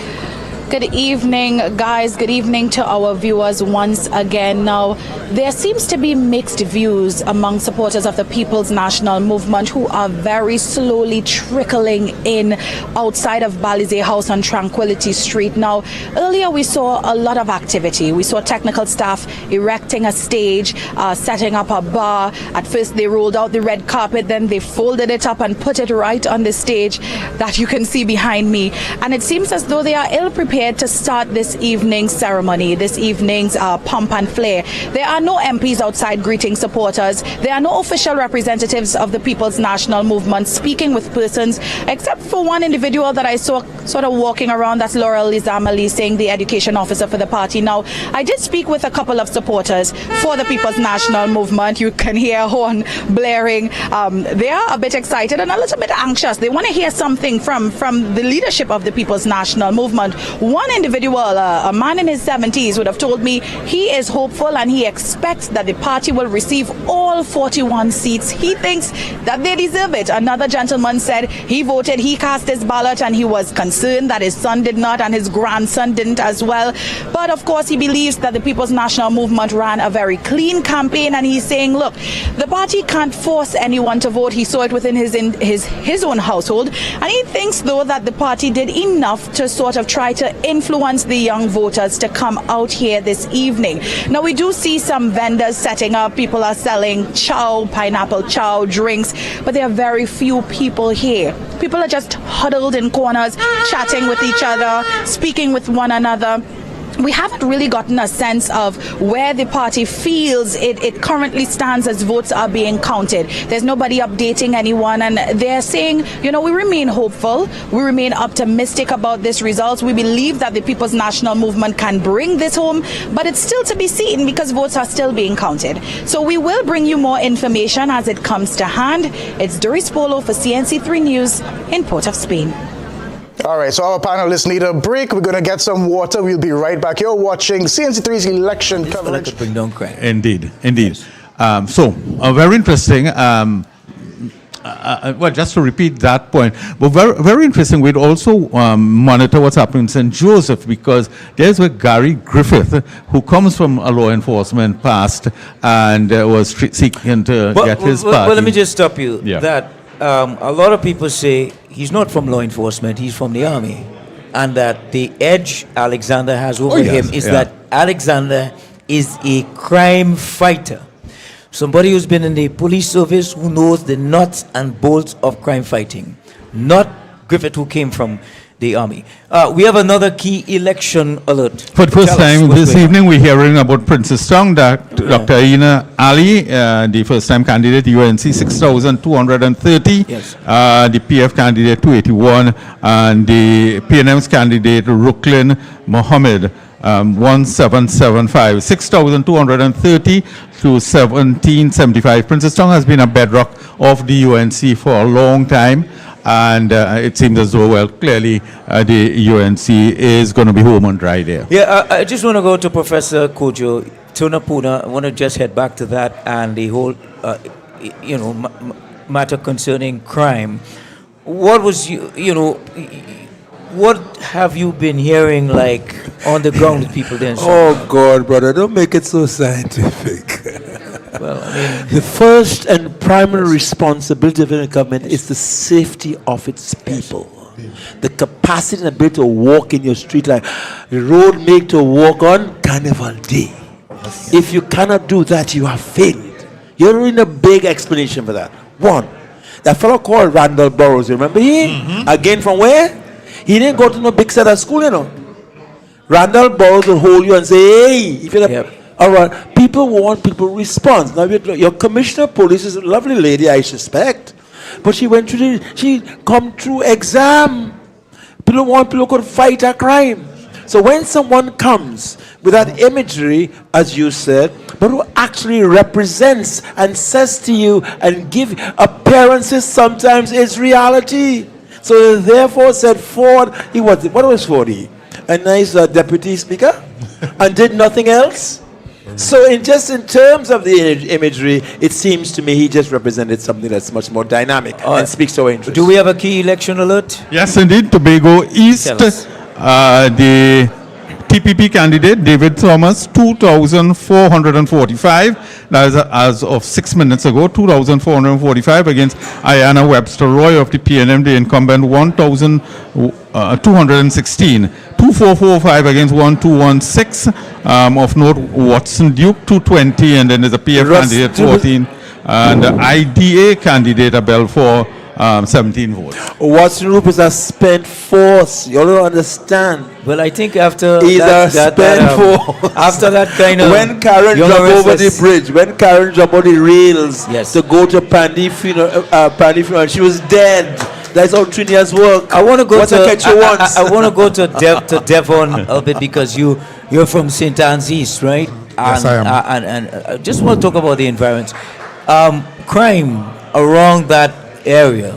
Good evening, guys. Good evening to our viewers once again. Now, there seems to be mixed views among supporters of the People's National Movement who are very slowly trickling in outside of Balize House on Tranquility Street. Now, earlier we saw a lot of activity. We saw technical staff erecting a stage, setting up a bar. At first they rolled out the red carpet, then they folded it up and put it right on the stage that you can see behind me. And it seems as though they are ill-prepared to start this evening's ceremony, this evening's pomp and flair. There are no MPs outside greeting supporters. There are no official representatives of the People's National Movement speaking with persons, except for one individual that I saw sort of walking around. That's Laurel Lizamali, saying the education officer for the party. Now, I did speak with a couple of supporters for the People's National Movement. You can hear a horn blaring. They are a bit excited and a little bit anxious. They want to hear something from the leadership of the People's National Movement. One individual, a man in his 70s, would have told me he is hopeful and he expects that the party will receive all 41 seats. He thinks that they deserve it. Another gentleman said he voted, he cast his ballot, and he was concerned that his son did not and his grandson didn't as well. But of course, he believes that the People's National Movement ran a very clean campaign, and he's saying, look, the party can't force anyone to vote. He saw it within his own household, and he thinks, though, that the party did enough to sort of try to influence the young voters to come out here this evening. Now, we do see some vendors setting up. People are selling chow, pineapple chow, drinks, but there are very few people here. People are just huddled in corners, chatting with each other, speaking with one another. We haven't really gotten a sense of where the party feels it currently stands as votes are being counted. There's nobody updating anyone, and they're saying, you know, we remain hopeful, we remain optimistic about this result. We believe that the People's National Movement can bring this home, but it's still to be seen because votes are still being counted. So we will bring you more information as it comes to hand. It's Doris Polo for CNC3 News in Port of Spain. All right, so our panelists need a break. We're going to get some water. We'll be right back. You're watching CNC3's election coverage. Indeed. So, very interesting. Well, just to repeat that point, but very, very interesting. We'd also monitor what's happening in St. Joseph, because there's where Gary Griffith, who comes from a law enforcement past and was seeking to get his party. Well, let me just stop you. Yeah. That a lot of people say he's not from law enforcement, he's from the army. And that the edge Alexander has over him is that Alexander is a crime fighter. Somebody who's been in the police service, who knows the nuts and bolts of crime fighting. Not Griffith, who came from the army. We have another key election alert. For the first time this evening, we're hearing about Princess Town, that Dr. Ian Alleyne, the first-time candidate, UNC 6,230. Yes. The PF candidate 281, and the PNM's candidate Ruklin Mohammed 1775. 6,230 to 1775. Princess Town has been a bedrock of the UNC for a long time. And it seems as though, well, clearly the UNC is going to be home and dry there. Yeah, I just want to go to Professor Kojo. Tunapuna, I want to just head back to that and the whole, matter concerning crime. What was what have you been hearing like on the ground with people there? Oh God, brother, don't make it so scientific. Well, I mean, the first and primary responsibility of any government is the safety of its people. The capacity and ability to walk in your street, like the road made to walk on Carnival Day. If you cannot do that, you have failed. You don't need a big explanation for that. One, that fellow called Randall Burrows, you remember him? Again, from where? He didn't go to no big set of school, Randall Burrows will hold you and say, hey, if you're all right, people want people response. Now, your commissioner of police is a lovely lady, I suspect, but she went through she come through exam. People want people could fight a crime. So when someone comes with that imagery, as you said, but who actually represents and says to you and give appearances sometimes is reality. So therefore said Ford, what was Ford? A nice deputy speaker and did nothing else? So in terms of the imagery, it seems to me he just represented something that's much more dynamic and speaks to our interest. do we have a key election alert? Yes, indeed. Tobago East, the TPP candidate, David Thomas, 2,445. That is as of 6 minutes ago, 2,445 against I.A.N. Webster Roy of the PNM, the incumbent, 1,216. 2,445 against 1,216 of North Watson Duke, 220, and then there's a PF candidate, 14, and the IDA candidate, a Belfort, 17 votes. Watson Roop is a spent force. You don't understand. Well, I think after he's a spent force. After that kind of when Karen jumped over the bridge, when Karen jumped on the rails to go to Pandy funeral, she was dead. That's how Trinidad's work. I want to go I want to go to Devon a little bit because you're from St. Anne's East, right? Yes, I am. And I just want to talk about the environment. Crime around that area.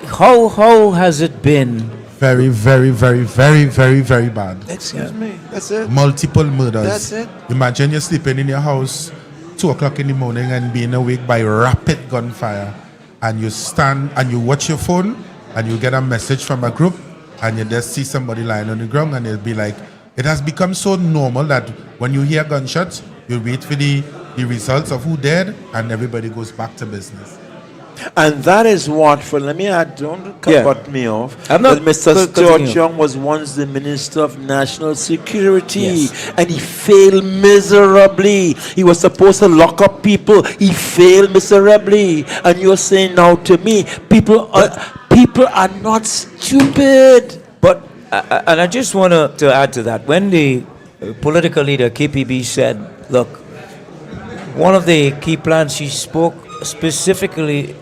How has it been? Very, very, very, very, very, very bad. Excuse me. That's it. Multiple murders. That's it. Imagine you're sleeping in your house 2 o'clock in the morning and being awake by rapid gunfire. And you stand and you watch your phone and you get a message from a group and you just see somebody lying on the ground and it'll be like, it has become so normal that when you hear gunshots, you wait for the results of who dead and everybody goes back to business. And that is what, let me add, don't cut me off. Mr. Stuart Young was once the Minister of National Security, and he failed miserably. He was supposed to lock up people. He failed miserably. And you're saying now to me, people are not stupid. But and I just want to add to that. When the political leader KPB said, look, one of the key plans, she spoke specifically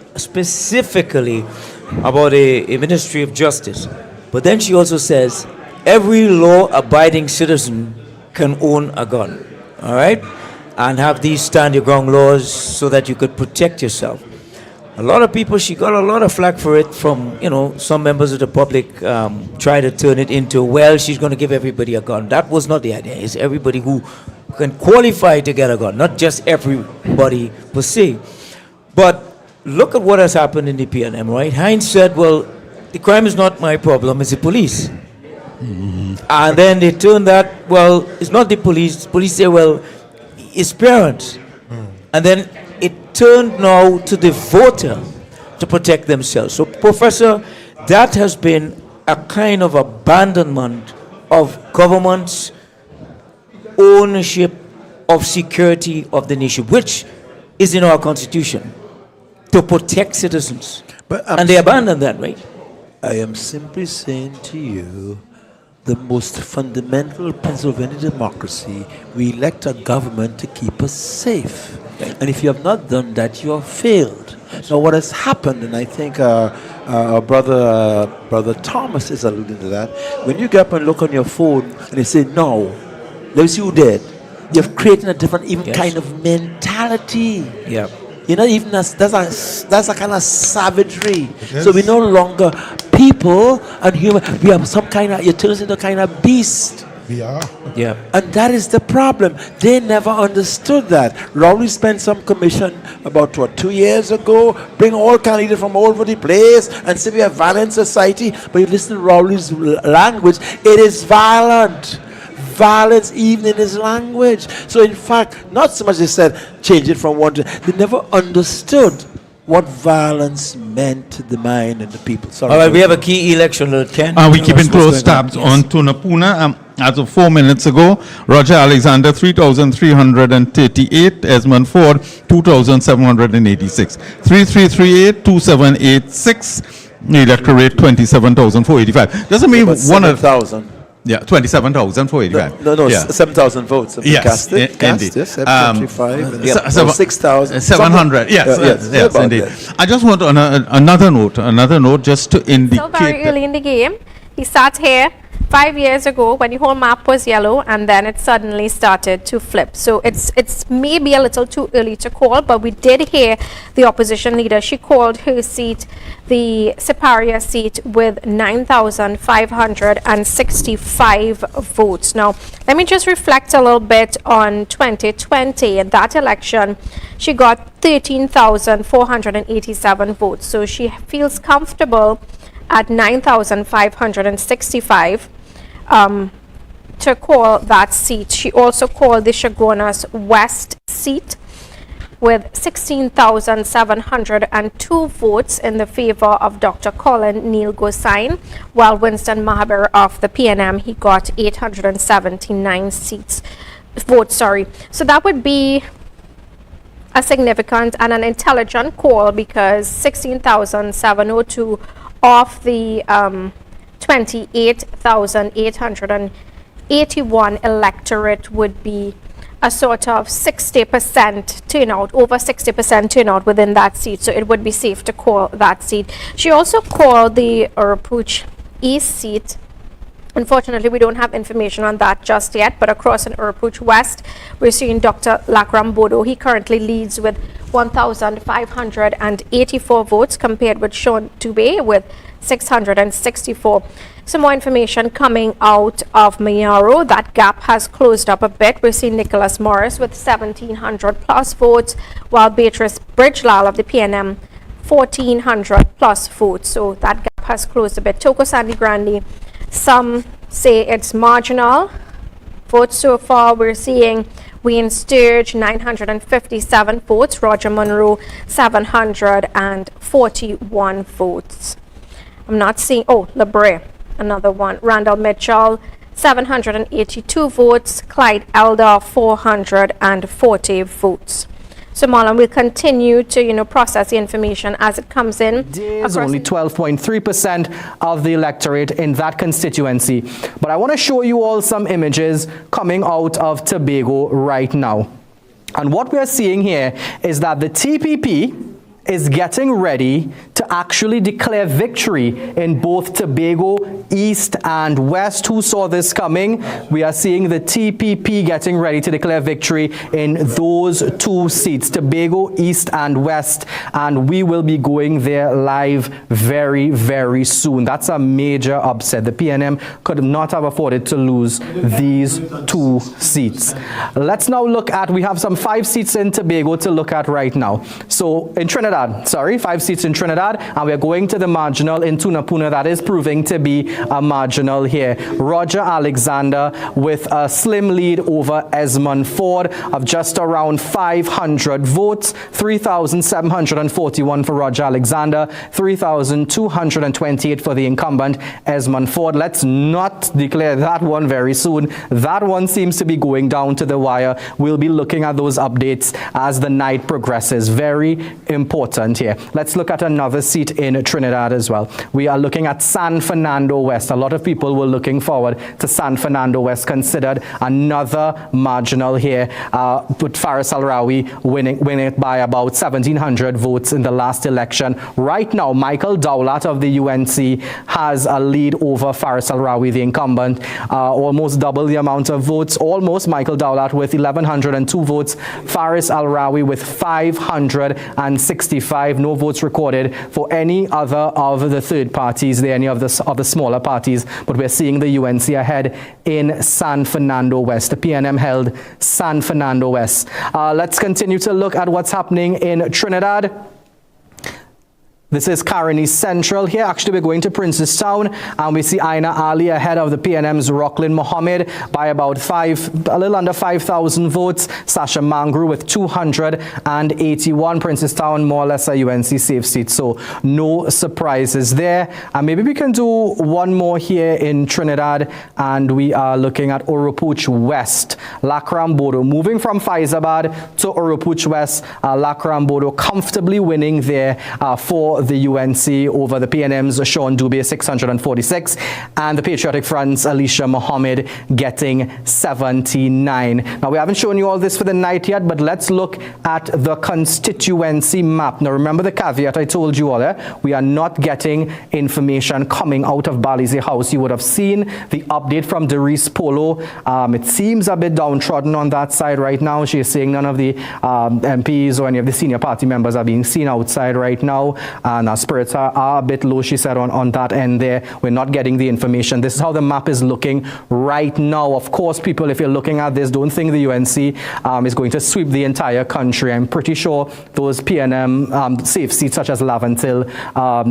about a Ministry of Justice. But then she also says every law-abiding citizen can own a gun, all right? And have these stand-your-ground laws so that you could protect yourself. A lot of people, she got a lot of flack for it from, some members of the public try to turn it into, well, she's going to give everybody a gun. That was not the idea. It's everybody who can qualify to get a gun, not just everybody per se. But look at what has happened in the PNM, right? Heinz said, well, the crime is not my problem, it's the police. Mm-hmm. And then they turned that, well, it's not the police. Police say, well, it's parents. And then it turned now to the voter to protect themselves. So, Professor, that has been a kind of abandonment of government's ownership of security of the nation, which is in our Constitution, to protect citizens. And they abandoned that, right? I am simply saying to you, the most fundamental principle of any democracy, we elect a government to keep us safe. And if you have not done that, you have failed. Now, what has happened, and I think our brother Thomas is alluding to that, when you get up and look on your phone and they say, no, let me see who did. You've created a different kind of mentality. Yeah. You're not even that's a kind of savagery. So we no longer people and human. We have some kind of, you turn us into a kind of beast. We are. Yeah. And that is the problem. They never understood that. Robbery spent some commission about 2 years ago, bring all candidates from all over the place and say we are violent society. But you listen to Robbery's language, it is violent. Violence even in his language. So in fact, not so much they said change it from one to, they never understood what violence meant to the mind and the people. Sorry. All right, we have a key election, Ken. We keeping close tabs on Tunapuna. As of 4 minutes ago, Roger Alexander 3,338, Esmond Ford 2,786, 3338-2786, the electorate 27,485. Doesn't mean 1,000. Yeah, 27,485. No, 7,000 votes. Yes, indeed. 6,000. 700. Yes, indeed. I just want another note, just to indicate. Still very early in the game. He sat here 5 years ago when the whole map was yellow, and then it suddenly started to flip. So it's maybe a little too early to call, but we did hear the opposition leader. She called her seat the Siparia seat with 9,565 votes. Now, let me just reflect a little bit on 2020. In that election, she got 13,487 votes. So she feels comfortable at 9,565 to call that seat. She also called the Chaguanas West seat with 16,702 votes in the favor of Dr. Colin Neil Gosain, while Winston Mahaber of the PNM, he got 879 votes. So that would be a significant and an intelligent call, because 16,702 of the 28,881 electorate would be a sort of 60% turnout, over 60% turnout within that seat. So it would be safe to call that seat. She also called the Urapooch East seat. Unfortunately, we don't have information on that just yet, but across in Urapooch West, we're seeing Dr. Lakram Bodo. He currently leads with 1,584 votes, compared with Sean Dubé with 664. Some more information coming out of Mayaro. That gap has closed up a bit. We're seeing Nicholas Morris with 1,700 plus votes, while Beatrice Bridgelal of the PNM 1,400 plus votes. So that gap has closed a bit. Toko Sandy Grande, some say it's marginal votes so far. We're seeing Wayne Sturge 957 votes, Roger Monroe 741 votes. I'm not seeing, Lebre, another one. Randall Mitchell 782 votes, Clyde Elder 440 votes. So Marlon, we'll continue to process the information as it comes in. There's only 12.3% of the electorate in that constituency. But I want to show you all some images coming out of Tobago right now. And what we are seeing here is that the TPP is getting ready to actually declare victory in both Tobago East and West. Who saw this coming? We are seeing the TPP getting ready to declare victory in those two seats, Tobago East and West, and we will be going there live very, very soon. That's a major upset. The PNM could not have afforded to lose these two seats. Let's now look at, we have some 5 seats in Tobago to look at right now. So in Trinidad, 5 seats in Trinidad, and we're going to the marginal in Tunapuna. That is proving to be a marginal here. Roger Alexander with a slim lead over Esmond Ford of just around 500 votes, 3,741 for Roger Alexander, 3,228 for the incumbent Esmond Ford. Let's not declare that one very soon. That one seems to be going down to the wire. We'll be looking at those updates as the night progresses. Very important here. Let's look at another seat in Trinidad as well. We are looking at San Fernando West. A lot of people were looking forward to San Fernando West, considered another marginal here, with Faris Al-Rawi winning it by about 1,700 votes in the last election. Right now, Michael Dowlat of the UNC has a lead over Faris Al-Rawi, the incumbent, almost double the amount of votes. Almost Michael Dowlat with 1,102 votes, Faris Al-Rawi with 565. No votes recorded for any other of the third parties there, any of the smaller parties, but we're seeing the UNC ahead in San Fernando West. The PNM held San Fernando West. Let's continue to look at what's happening in Trinidad. This is Caroni Central here. Actually, we're going to Princestown, and we see Ian Alleyne ahead of the PNM's Rocklin Mohammed by about a little under 5,000 votes. Sasha Mangru with 281. Princestown, more or less a UNC safe seat, so no surprises there. And maybe we can do one more here in Trinidad, and we are looking at Oropouche West. Lakram Bodo moving from Faizabad to Oropouche West. Lakram Bodo comfortably winning there for the UNC over the PNM's Sean Dubé 646, and the Patriotic Front's Alicia Mohammed getting 79. Now, we haven't shown you all this for the night yet, but let's look at the constituency map. Now, remember the caveat I told you all there? We are not getting information coming out of Balize House. You would have seen the update from Derice Polo. It seems a bit downtrodden on that side right now. She is saying none of the MPs or any of the senior party members are being seen outside right now. And our spirits are a bit low, she said, on that end there. We're not getting the information. This is how the map is looking right now. Of course, people, if you're looking at this, don't think the UNC is going to sweep the entire country. I'm pretty sure those PNM safe seats such as Laventil,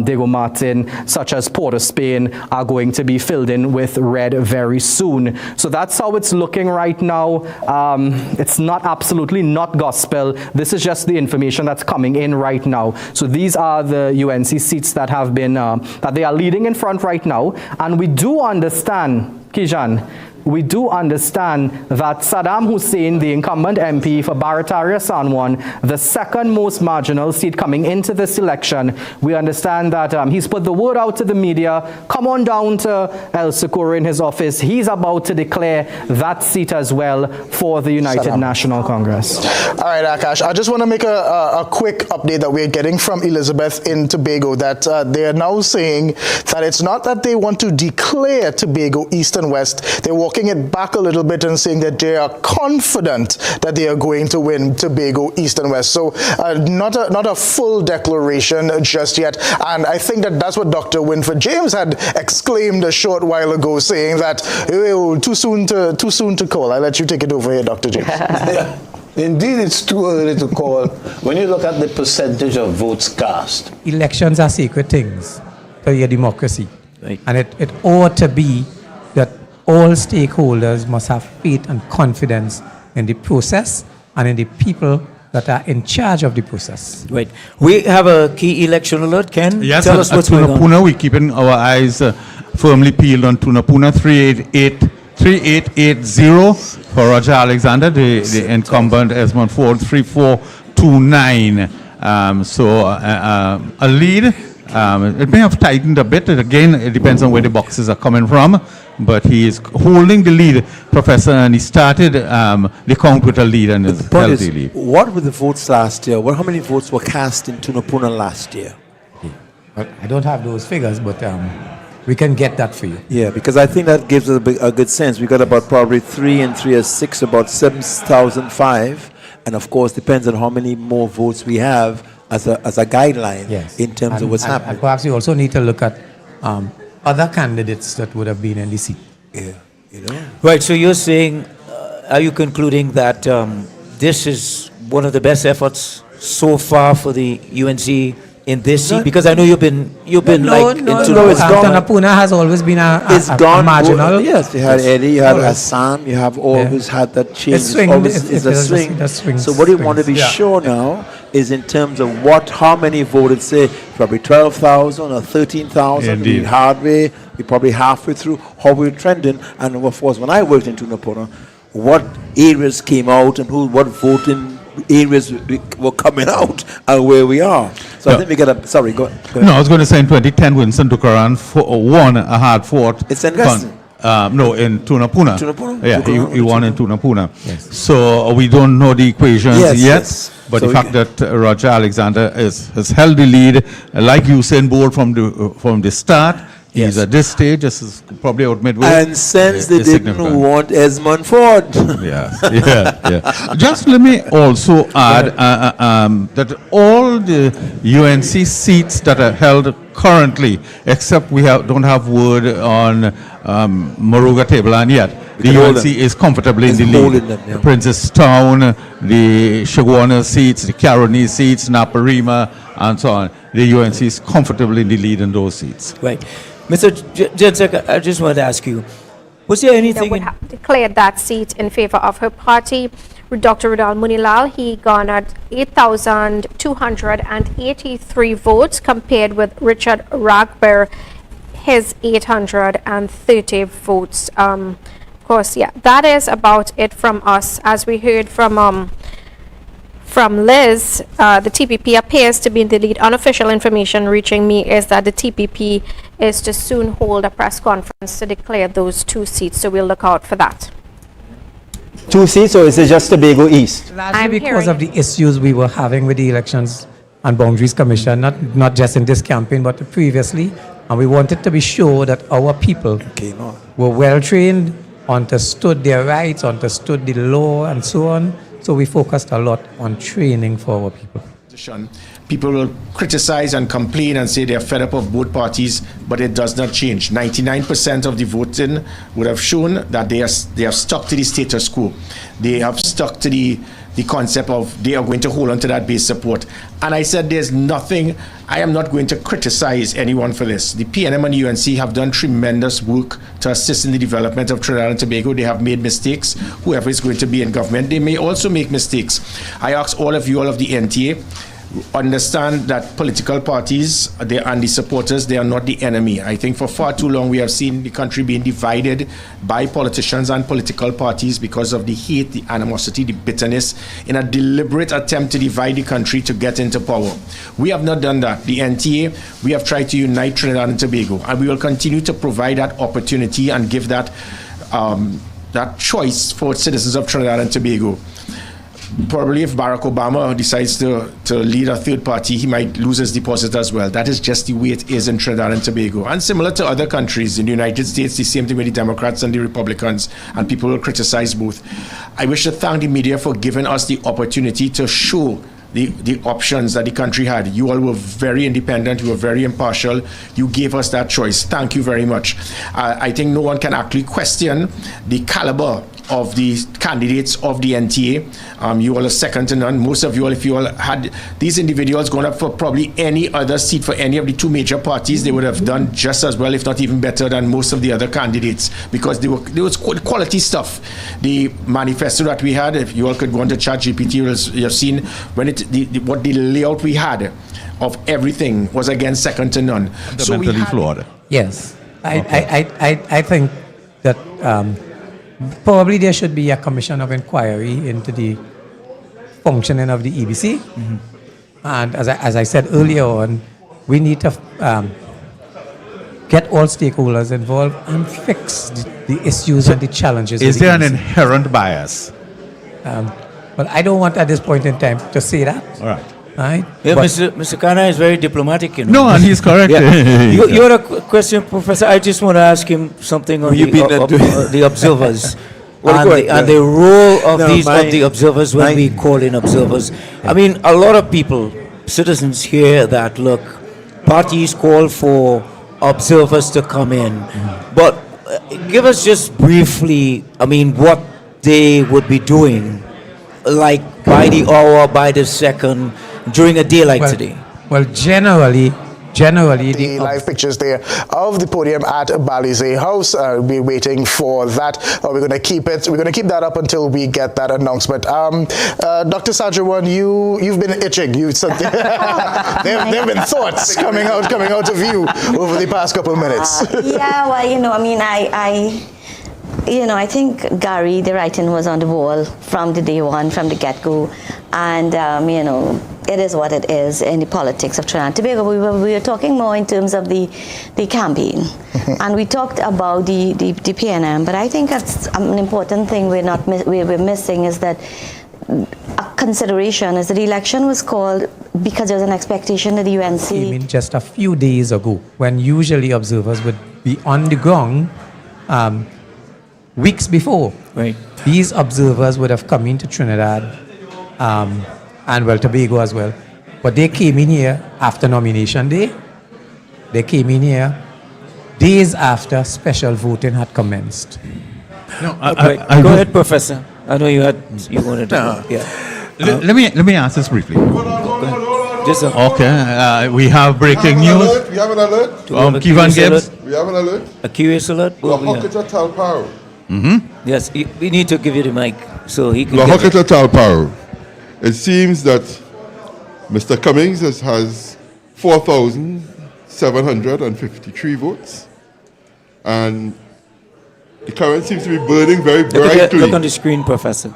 Diego Martin, such as Port of Spain are going to be filled in with red very soon. So that's how it's looking right now. It's not absolutely not gospel. This is just the information that's coming in right now. So these are the UNC seats that have been, that they are leading in front right now. And we do understand, Kijan, we do understand that Saddam Hussein, the incumbent MP for Barataria Sanwan, the second most marginal seat coming into this election, we understand that he's put the word out to the media, come on down to El Socorro in his office. He's about to declare that seat as well for the United National Congress. All right, Akash, I just want to make a quick update that we're getting from Elizabeth in Tobago, that they are now saying that it's not that they want to declare Tobago East and West. They're walking it back a little bit and saying that they are confident that they are going to win Tobago East and West. So not a full declaration just yet. And I think that that's what Dr. Winfred James had exclaimed a short while ago, saying that too soon to call. I'll let you take it over here, Dr. James. Indeed, it's too early to call. When you look at the percentage of votes cast. Elections are sacred things for your democracy. Right. And it ought to be that all stakeholders must have faith and confidence in the process and in the people that are in charge of the process. Right. We have a key election alert. Ken, yes, tell us what's going on. Tunapuna, we're keeping our eyes firmly peeled on Tunapuna 3880 for Roger Alexander, the incumbent, Esmond Ford 3429. So a lead. It may have tightened a bit. Again, it depends on where the boxes are coming from. But he is holding the lead, Professor, and he started the count with a lead and is healthy lead. What were the votes last year? How many votes were cast in Tunapuna last year? I don't have those figures, but we can get that for you. Yeah, because I think that gives us a good sense. We got about probably 3 and 3 is 6, about 7,005. And of course, depends on how many more votes we have as a guideline in terms of what's happening. And perhaps you also need to look at other candidates that would have been in the seat. Yeah, you know. Right, so you're saying, are you concluding that this is one of the best efforts so far for the UNC in this seat? Because I know you've been it's gone. Tunapuna has always been a marginal. Yes, you had Eddie, you had Assam, you have always had that change. It's a swing. So what you want to be sure now is in terms of how many voted, say, probably 12,000 or 13,000, the hard way, we're probably halfway through, how we're trending. And of course, when I worked in Tunapuna, what areas came out and what voting areas were coming out and where we are. So I think we got to, sorry, go ahead. No, I was going to say in 2010, Winston took around won a hard fought. It's in Gaston. No, in Tunapuna. Tunapuna? Yeah, he won in Tunapuna. Yes. So we don't know the equations yet. Yes. But So the fact that Roger Alexander has held the lead, like Usain Bolt from the start, he's at this stage, this is probably out midway. And since they didn't want Esmond Ford. Yeah. Just let me also add that all the UNC seats that are held currently, except we don't have word on Moruga Tableland yet. The UNC is comfortably in the lead. Princestown, the Shagwana seats, the Caroni seats, Naparima, and so on. The UNC is comfortably in the lead in those seats. Right. Mr. Jensek, I just wanted to ask you, was there anything... That would have declared that seat in favor of her party. Dr. Rudal Munilal, he garnered 8,283 votes compared with Richard Ragbir, his 830 votes. Of course, yeah, that is about it from us. As we heard from Liz, the TPP appears to be in the lead. Unofficial information reaching me is that the TPP is to soon hold a press conference to declare those 2 seats, so we'll look out for that. 2 seats, or is it just Tobago East? Largely because of the issues we were having with the Elections and Boundaries Commission, not just in this campaign, but previously. And we wanted to be sure that our people were well trained, understood their rights, understood the law, and so on. So we focused a lot on training for our people. People will criticize and complain and say they're fed up of both parties, but it does not change. 99% of the voting would have shown that they have stuck to the status quo. They have stuck to the concept of they are going to hold on to that base support. And I said there's nothing, I am not going to criticize anyone for this. The PNM and UNC have done tremendous work to assist in the development of Trinidad and Tobago. They have made mistakes. Whoever is going to be in government, they may also make mistakes. I ask all of you, all of the NTA, understand that political parties and the supporters, they are not the enemy. I think for far too long we have seen the country being divided by politicians and political parties because of the hate, the animosity, the bitterness, in a deliberate attempt to divide the country to get into power. We have not done that. The NTA, we have tried to unite Trinidad and Tobago, and we will continue to provide that opportunity and give that choice for citizens of Trinidad and Tobago. Probably if Barack Obama decides to lead a third party, he might lose his deposit as well. That is just the way it is in Trinidad and Tobago. And similar to other countries, in the United States, the same thing with the Democrats and the Republicans, and people will criticize both. I wish to thank the media for giving us the opportunity to show the options that the country had. You all were very independent, you were very impartial, you gave us that choice. Thank you very much. I think no one can actually question the caliber of the candidates of the NTA. You all are second to none. Most of you all, if you all had these individuals going up for probably any other seat for any of the 2 major parties, they would have done just as well, if not even better than most of the other candidates, because there was quality stuff. The manifesto that we had, if you all could go on to ChatGPT, you have seen what the layout we had of everything was, again, second to none. So we flawed. Yes, I think that probably there should be a commission of inquiry into the functioning of the EBC. Mm-hmm. And as I said earlier on, we need to get all stakeholders involved and fix the issues and the challenges. Is there an inherent bias? Well, I don't want at this point in time to say that. All right. Right? Yeah, Mr. Kana is very diplomatic, you know. No, and he's correct. Yeah. You had a question, Professor. I just want to ask him something on the observers and the role of the observers when we call in observers. I mean, a lot of people, citizens hear that, look, parties call for observers to come in. But give us just briefly, I mean, what they would be doing, like by the hour, by the second, during a day like today. Well, generally the live pictures there of the podium at Balize House. We're waiting for that. We're going to keep it. We're going to keep that up until we get that announcement. Dr. Sajawan, you've been itching. There have been thoughts coming out of you over the past couple of minutes. Yeah, well, you know, I mean, you know, I think Gary, the writing was on the wall from the day one, from the get-go, and you know, it is what it is in the politics of Trinidad and Tobago. We were talking more in terms of the campaign, and we talked about the PNM, but I think that's an important thing we're missing is that a consideration is that the election was called because there was an expectation that the UNC came in just a few days ago, when usually observers would be on the ground weeks before. Right. These observers would have come into Trinidad and well, Tobago as well. But they came in here after nomination day. They came in here days after special voting had commenced. No, go ahead, Professor. I know you wanted to. No. Yeah. Let me answer this briefly. Just okay. We have breaking news. We have an alert. Kevin Gibbs. We have an alert. A QS alert. Lahokita Talparo. Yes, we need to give you the mic so he can. Lahokita Talparo. It seems that Mr. Cummings has 4,753 votes, and the current seems to be burning very brightly. Look on the screen, Professor.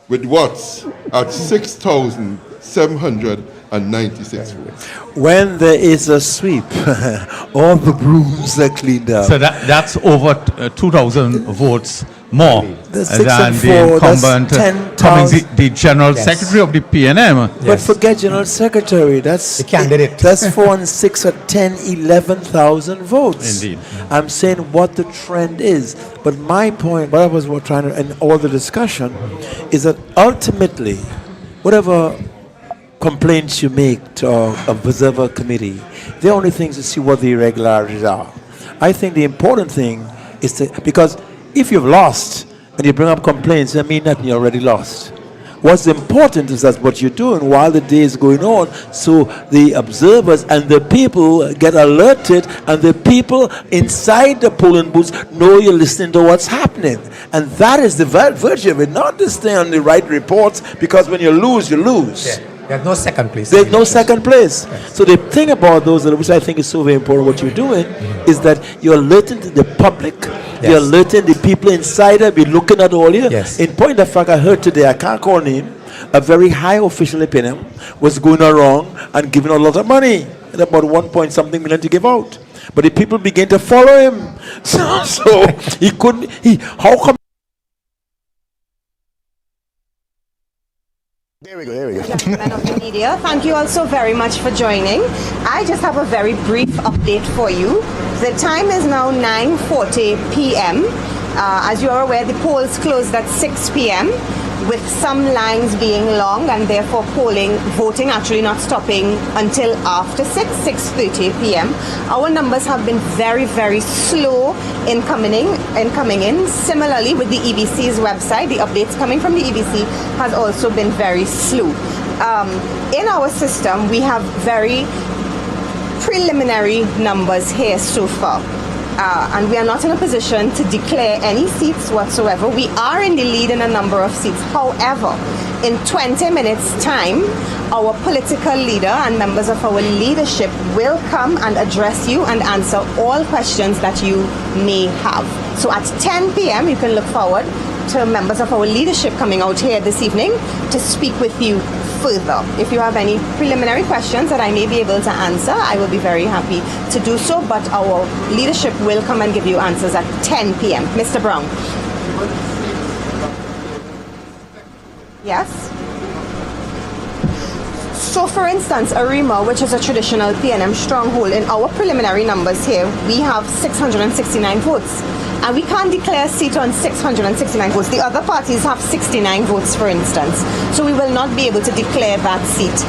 With Watts at 6,796 votes. When there is a sweep, all the brooms are cleaned up. So that's over 2,000 votes more The 6 than and 4, the incumbent that's 10,000. The general secretary of the PNM. But forget general secretary. That's the candidate. That's 4 and 6 are 10, 11,000 votes. Indeed. I'm saying what the trend is. But my point, what I was trying to, in all the discussion, is that ultimately, whatever complaints you make to an observer committee, the only things to see what the irregularities are. I think the important thing is to, because if you've lost and you bring up complaints, that means that you already lost. What's important is that what you're doing while the day is going on, so the observers and the people get alerted, and the people inside the polling booths know you're listening to what's happening. And that is the virtue of it, not to stay on the right reports, because when you lose, you lose. Yeah. There's no second place. There's no second place. Yes. So the thing about those, which I think is so very important, what you're doing, is that you're alerting the public, you're alerting the people inside there, be looking at all here. Yes. In point of fact, I heard today, I can't call name, a very high official in PNM was going around and giving a lot of money, and about 1 point something million to give out. But the people began to follow him. So he couldn't, how come? There we go. Gentlemen of the media, thank you all so very much for joining. I just have a very brief update for you. The time is now 9:40 p.m. As you are aware, the polls closed at 6 p.m. with some lines being long and therefore voting actually not stopping until after 6:30 p.m. Our numbers have been very, very slow in coming in. Similarly, with the EBC's website, the updates coming from the EBC has also been very slow. In our system, we have very preliminary numbers here so far. And we are not in a position to declare any seats whatsoever. We are in the lead in a number of seats. However, in 20 minutes' time, our political leader and members of our leadership will come and address you and answer all questions that you may have. So at 10 p.m., you can look forward to members of our leadership coming out here this evening to speak with you further. If you have any preliminary questions that I may be able to answer, I will be very happy to do so, but our leadership will come and give you answers at 10 p.m. Mr. Brown. Yes? So for instance, Arima, which is a traditional PNM stronghold, in our preliminary numbers here, we have 669 votes. And we can't declare a seat on 669 votes. The other parties have 69 votes, for instance. So we will not be able to declare that seat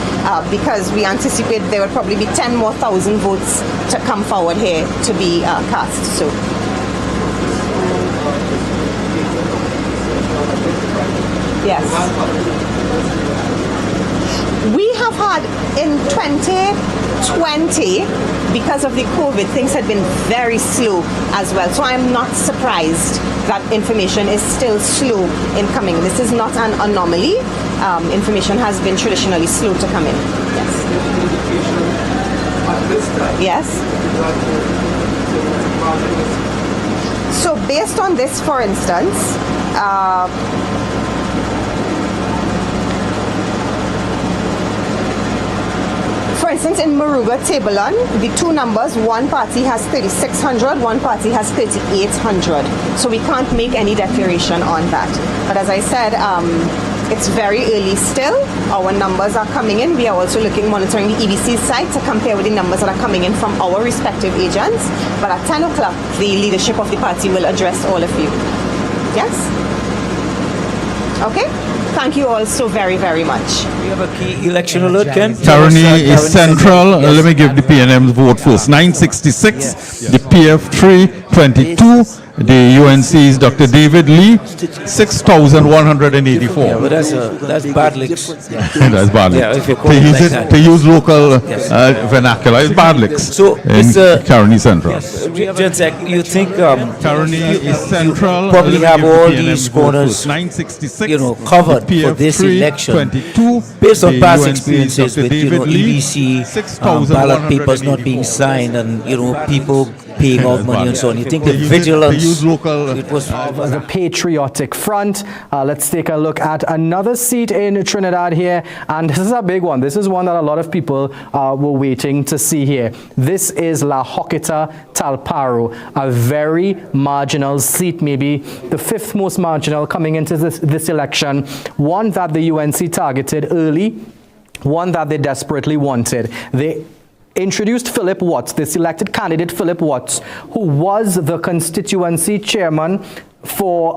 because we anticipate there will probably be 10,000 more votes to come forward here to be cast. So. Yes. We have had in 2020, because of the COVID, things had been very slow as well. So I'm not surprised that information is still slow in coming. This is not an anomaly. Information has been traditionally slow to come in. Yes. Yes. So based on this, for instance, in Muruga Tabelon, the two numbers, one party has 3,600, one party has 3,800. So we can't make any declaration on that. But as I said, it's very early still. Our numbers are coming in. We are also monitoring the EBC site to compare with the numbers that are coming in from our respective agents. But at 10 o'clock, the leadership of the party will address all of you. Yes? Okay? Thank you all so very, very much. We have a key election alert, Ken. Tyranny is central. Let me give the PNM's vote first. 966, the PF 322. The UNC's Dr. David Lee, 6,184. Yeah, but that's bad licks. That's bad licks. Yeah, if you call it like that. To use local vernacular, it's bad licks. So in Tyranny Central. Jensek, you think Tyranny is central? Probably have all these corners, 966, covered for this election, based on past experiences with EBC, ballot papers not being signed, and people paying out money and so on. You think the vigilance? It was the Patriotic Front. Let's take a look at another seat in Trinidad here, and this is a big one. This is one that a lot of people were waiting to see here. This is La Hoquita Talparo, a very marginal seat, maybe the fifth most marginal coming into this election, one that the UNC targeted early, one that they desperately wanted. They introduced Philip Watts, the selected candidate Philip Watts, who was the constituency chairman for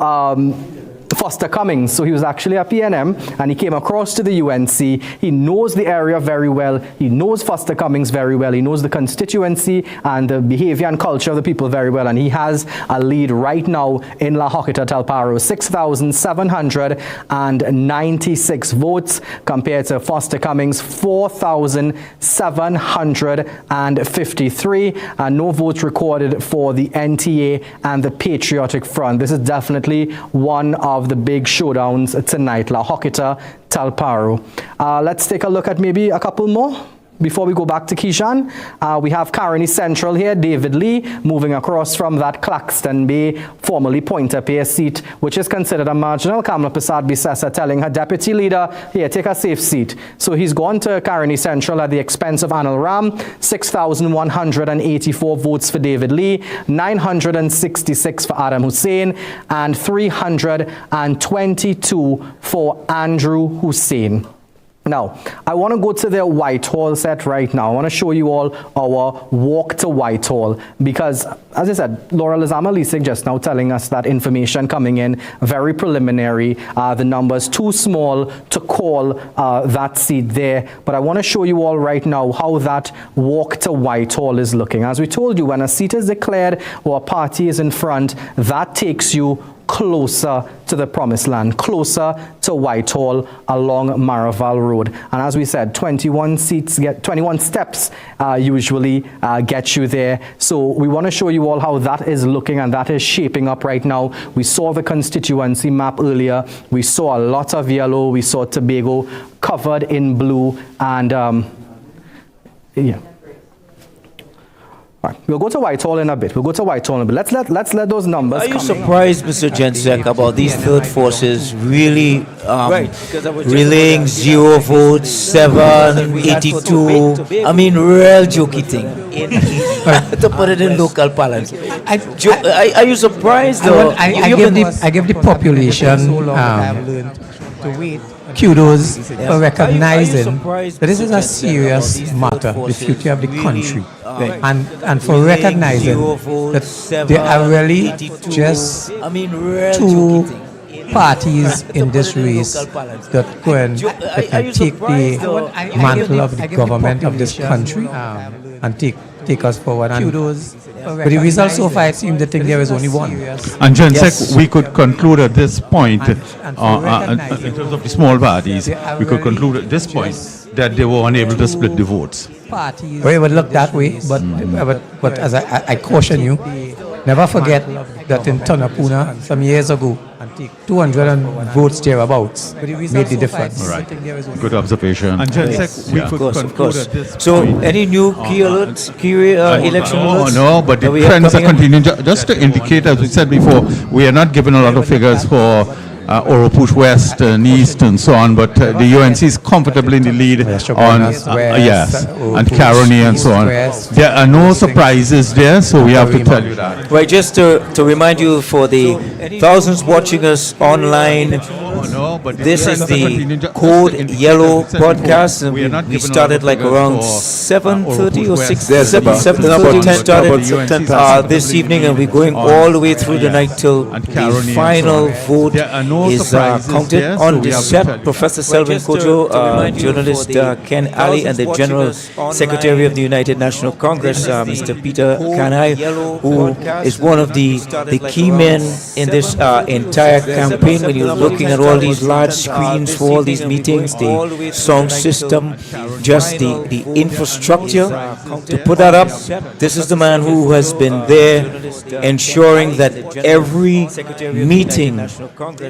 Foster Cummings. So he was actually a PNM, and he came across to the UNC. He knows the area very well. He knows Foster Cummings very well. He knows the constituency and the behavior and culture of the people very well. And he has a lead right now in La Hoquita Talparo, 6,796 votes compared to Foster Cummings, 4,753, and no votes recorded for the NTA and the Patriotic Front. This is definitely one of the big showdowns tonight, La Hoquita Talparo. Let's take a look at maybe a couple more before we go back to Kishan. We have Caroni Central here, David Lee, moving across from that Claxton Bay, formerly Pointe-a-Pierre seat, which is considered a marginal. Kamala Prasad Bisesa telling her deputy leader, here, take a safe seat. So he's gone to Caroni Central at the expense of Anil Ram, 6,184 votes for David Lee, 966 for Adam Hussein, and 322 for Andrew Hussein. Now, I want to go to the Whitehall set right now. I want to show you all our walk to Whitehall because, as I said, Laura Lizama Lisik just now telling us that information coming in, very preliminary. The number's too small to call that seat there. But I want to show you all right now how that walk to Whitehall is looking. As we told you, when a seat is declared or a party is in front, that takes you closer to the promised land, closer to Whitehall along Maraval Road. And as we said, 21 steps usually get you there. So we want to show you all how that is looking, and that is shaping up right now. We saw the constituency map earlier. We saw a lot of yellow. We saw Tobago covered in blue, and yeah. All right, we'll go to Whitehall in a bit. Let's let those numbers come. Are you surprised, Mr. Jensek, about these third forces really relaying 0 votes, 7, 82? I mean, real jokey thing. To put it in local parlance. Are you surprised? I give the population kudos for recognizing that this is a serious matter, the future of the country, and for recognizing that there are really just two parties in this race that can take the mantle of the government of this country and take us forward. And but the result so far, it seems that there is only one. And Jensek, we could conclude at this point, in terms of the small parties, we could conclude at this point that they were unable to split the votes. Well, it would look that way, but as I caution you, Never forget that in Tonapuna, some years ago, 200 votes thereabouts made the difference. Right. Good observation. And Jensek, we could conclude at this So, point. any new key alerts, key election alerts? No, but the that we have trends are coming in? continuing. Just to indicate, as we said before, we are not giving a lot of figures for Oropush West and East and so on, but the UNC is comfortably in the lead on, and Caroni and so on. There are no surprises there, so we have to tell you that. Right, just to remind you, for the thousands watching us online, this is the Code Yellow podcast, and we started like around 7:30 or 7:30, 10 started this evening, and we're going all the way through the night till the final vote is counted on the set. Professor Selvin Kojo, journalist Ken Alley, and the General Secretary of the United National Congress, Mr. Peter Kanai, who is one of the key men in this entire campaign. When you're looking at all these large screens for all these meetings, the sound system, just the infrastructure to put that up, this is the man who has been there ensuring that every meeting,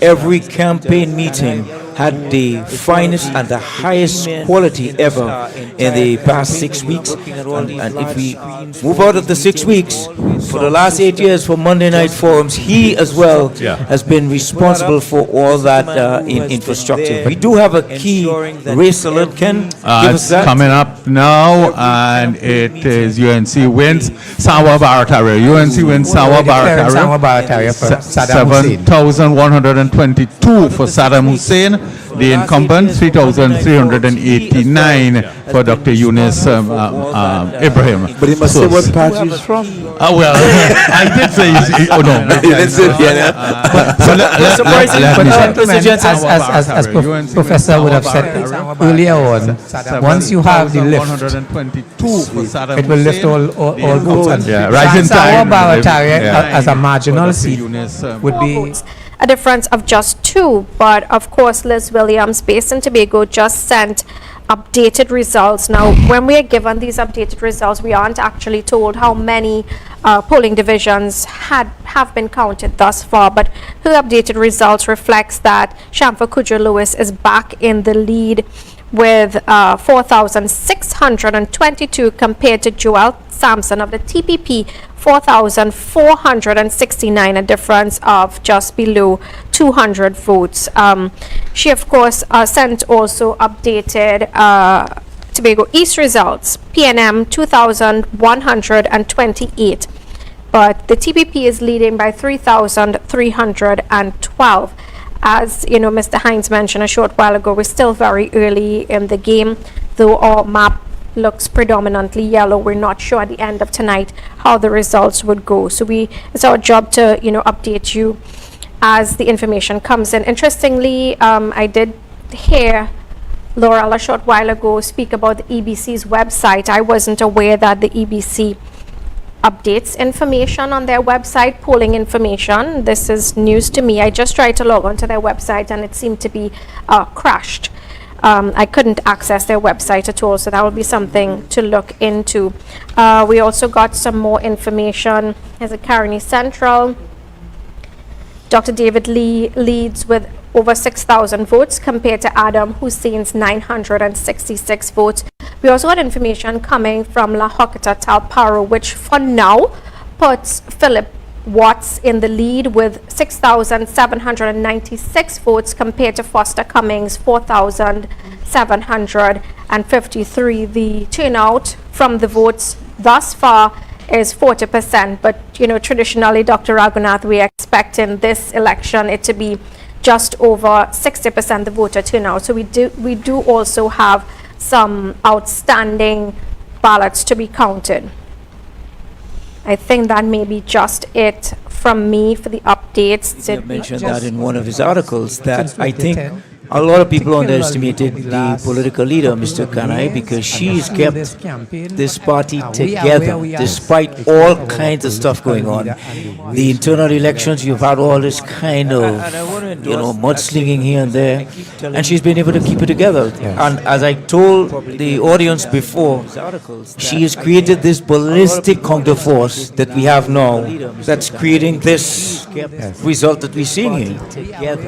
every campaign meeting had the finest and the highest quality ever in the past 6 weeks. And if we move out of the 6 weeks, for the last 8 years for Monday night forums, he as well has been responsible for all that infrastructure. We do have a key race alert, Ken. Give us It's that. coming up now, and it is UNC wins Sawa Barataria. UNC wins Sawa Declaring Sawa Barataria. Barataria for Saddam Hussein. 7,122 for Saddam Hussein. The incumbent, 3,389 for Dr. Yunus Ibrahim. But he must say what party he's from. Well, I did say, oh no. As Professor would have said earlier on, once you have the lift, it will lift all votes. Rising Sawa tide. Barataria as a marginal seat would be a difference of just 2, but of course Liz Williams, based in Tobago, just sent updated results. Now, when we are given these updated results, we aren't actually told how many polling divisions have been counted thus far, but her updated results reflects that Shamfa Kudjo Lewis is back in the lead with 4,622 compared to Joel Sampson of the TPP, 4,469, a difference of just below 200 votes. She, of course, sent also updated Tobago East results, PNM 2,128, but the TPP is leading by 3,312. As you know, Mr. Hines mentioned a short while ago, we're still very early in the game, though our map looks predominantly yellow. We're not sure at the end of tonight how the results would go. So it's our job to, update you as the information comes in. Interestingly, I did hear Laurel a short while ago speak about the EBC's website. I wasn't aware that the EBC updates information on their website, polling information. This is news to me. I just tried to log on to their website and it seemed to be crashed. I couldn't access their website at all, so that will be something to look into. We also got some more information as a Caroni Central. Dr. David Lee leads with over 6,000 votes compared to Adam Hussein's 966 votes. We also had information coming from La Hokata Talparo, which for now puts Philip Watts in the lead with 6,796 votes compared to Foster Cummings 4,753. The turnout from the votes thus far is 40%, but traditionally, Dr. Raghunath, we are expecting this election it to be just over 60% the voter turnout. So we do also have some outstanding ballots to be counted. I think that may be just it from me for the updates. He mentioned that in one of his articles, that I think A lot of people underestimated the political leader, Mr. Kanai, because she's kept this party together despite all kinds of stuff going on. The internal elections, you've had all this kind of, mudslinging here and there, and she's been able to keep it together. And as I told the audience before, she has created this ballistic counterforce that we have now that's creating this result that we're seeing here.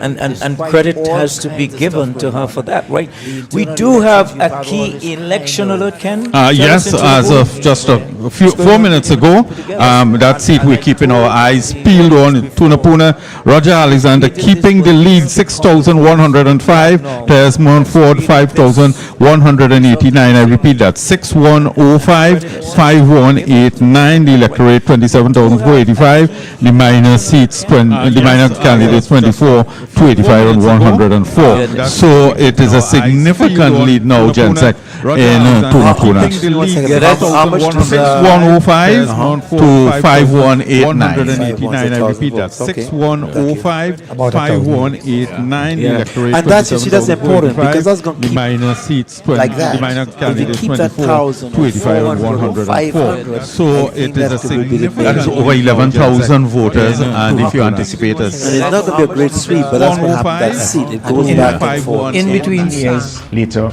And credit has to be given to her for that, right? We do have a key election alert, Ken? Yes, as of just a few 4 minutes ago, that seat we're keeping our eyes peeled on, Tunapuna. Roger Alexander keeping the lead, 6,105. Desmond Ford, 5,189. I repeat that, 6,105, 5,189. The electorate, 27,485. The minor seats, the minor candidates, 24, 285 and 104. So it is a significant lead now, Jensek, in Tunapuna. 6,105 to 5,189. I repeat that, 6,105, 5,189. And that's important because that's going to keep minor seats, like that. The minor candidates, 24, 285 and 104. So it is a significant, that is over 11,000 voters, and if you anticipate us. And it's not going to be a great sweep, but that's what happened. That seat, it goes back and forth. In between years later,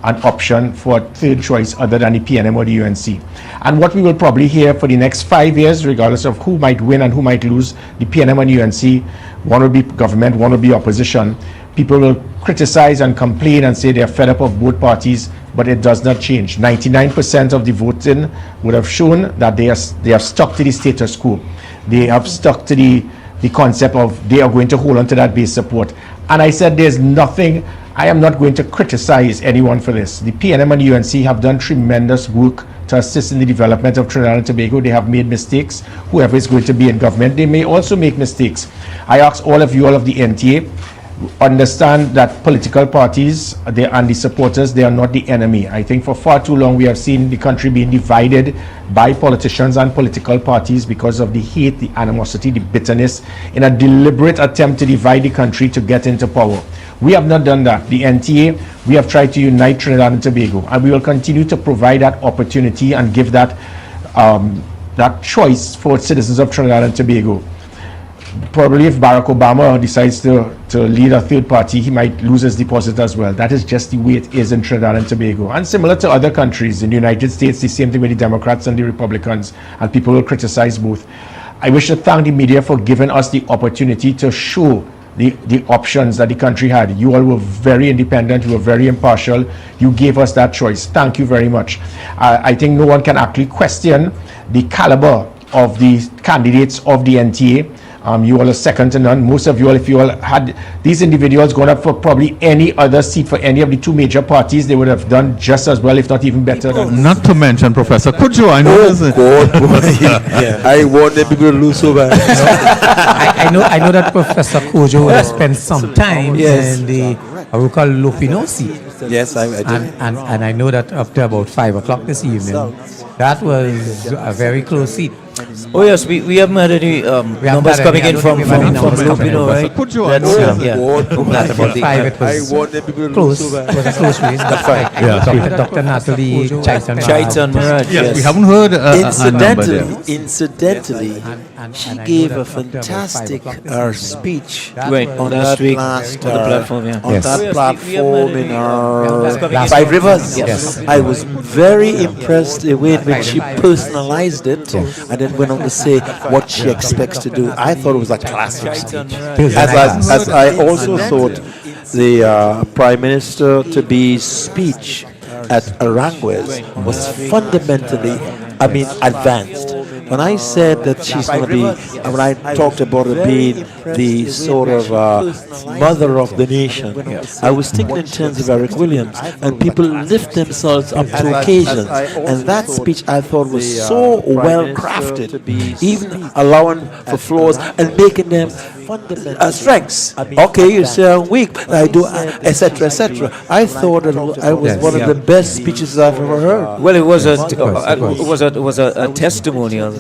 an option for a third choice other than the PNM or the UNC. And what we will probably hear for the next 5 years, regardless of who might win and who might lose, the PNM and UNC, one will be government, one will be opposition. People will criticize and complain and say they are fed up of both parties, but it does not change. 99% of the voting would have shown that they have stuck to the status quo. They have stuck to the concept of they are going to hold on to that base support. And I said there's nothing, I am not going to criticize anyone for this. The PNM and UNC have done tremendous work to assist in the development of Trinidad and Tobago. They have made mistakes. Whoever is going to be in government, they may also make mistakes. I ask all of you, all of the NTA, understand that political parties and the supporters, they are not the enemy. I think for far too long we have seen the country being divided by politicians and political parties because of the hate, the animosity, the bitterness, in a deliberate attempt to divide the country to get into power. We have not done that. The NTA, we have tried to unite Trinidad and Tobago, and we will continue to provide that opportunity and give that that choice for citizens of Trinidad and Tobago. Probably if Barack Obama decides to lead a third party, he might lose his deposit as well. That is just the way it is in Trinidad and Tobago. And similar to other countries, in the United States, the same thing with the Democrats and the Republicans, and people will criticize both. I wish to thank the media for giving us the opportunity to show the options that the country had. You all were very independent, you were very impartial, you gave us that choice. Thank you very much. I think no one can actually question the caliber of the candidates of the NTA. You all are second to none. Most of you all, if you all had these individuals gone up for probably any other seat for any of the two major parties, they would have done just as well, if not even better. Not to mention Professor Kujo, I know. I want them people to lose so bad. I know that Professor Kujo would have spent some time in the Aruka Lupino seat. Yes, I did. And I know that up to about 5 o'clock this evening, that was a very close seat. Oh yes, we haven't had any numbers coming in from Lupino, right? That's about the 5. It was close. It was a close race. That's right. Dr. Natalie Chaitan Maharaj. Yes, we haven't heard Incidentally, she gave a fantastic speech on that platform in our Five Rivers. Yes. I was very impressed the way in which she personalized it and then went on to say what she expects to do. I thought it was a classic speech. As I also thought the Prime Minister to be's speech at Aranguez was fundamentally, advanced. When I said that she's going to be, when I talked about her being the sort of mother of the nation, I was thinking in terms of Eric Williams, and people lift themselves up to occasions. And that speech I thought was so well crafted, even allowing for flaws and making them strengths. Okay, you say I'm weak, but I do, etc., etc. I thought that I was one of the best speeches I've ever heard. Well, it was a testimonial,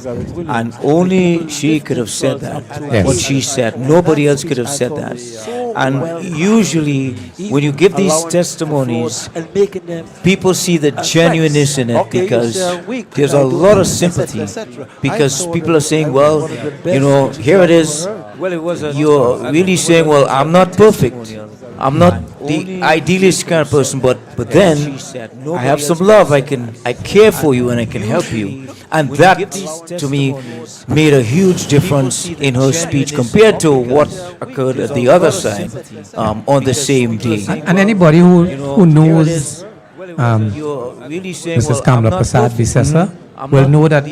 and only she could have said that. What she said, nobody else could have said that. And usually, when you give these testimonies, people see the genuineness in it, because there's a lot of sympathy. Because people are saying, well, you know, here it is. You're really saying, well, I'm not perfect. I'm not the idealist kind of person, but then I have some love. I care for you and I can help you. And that, to me, made a huge difference in her speech compared to what occurred at the other side on the same day. And anybody who knows Mrs. Kamla Prasad Visesa will know that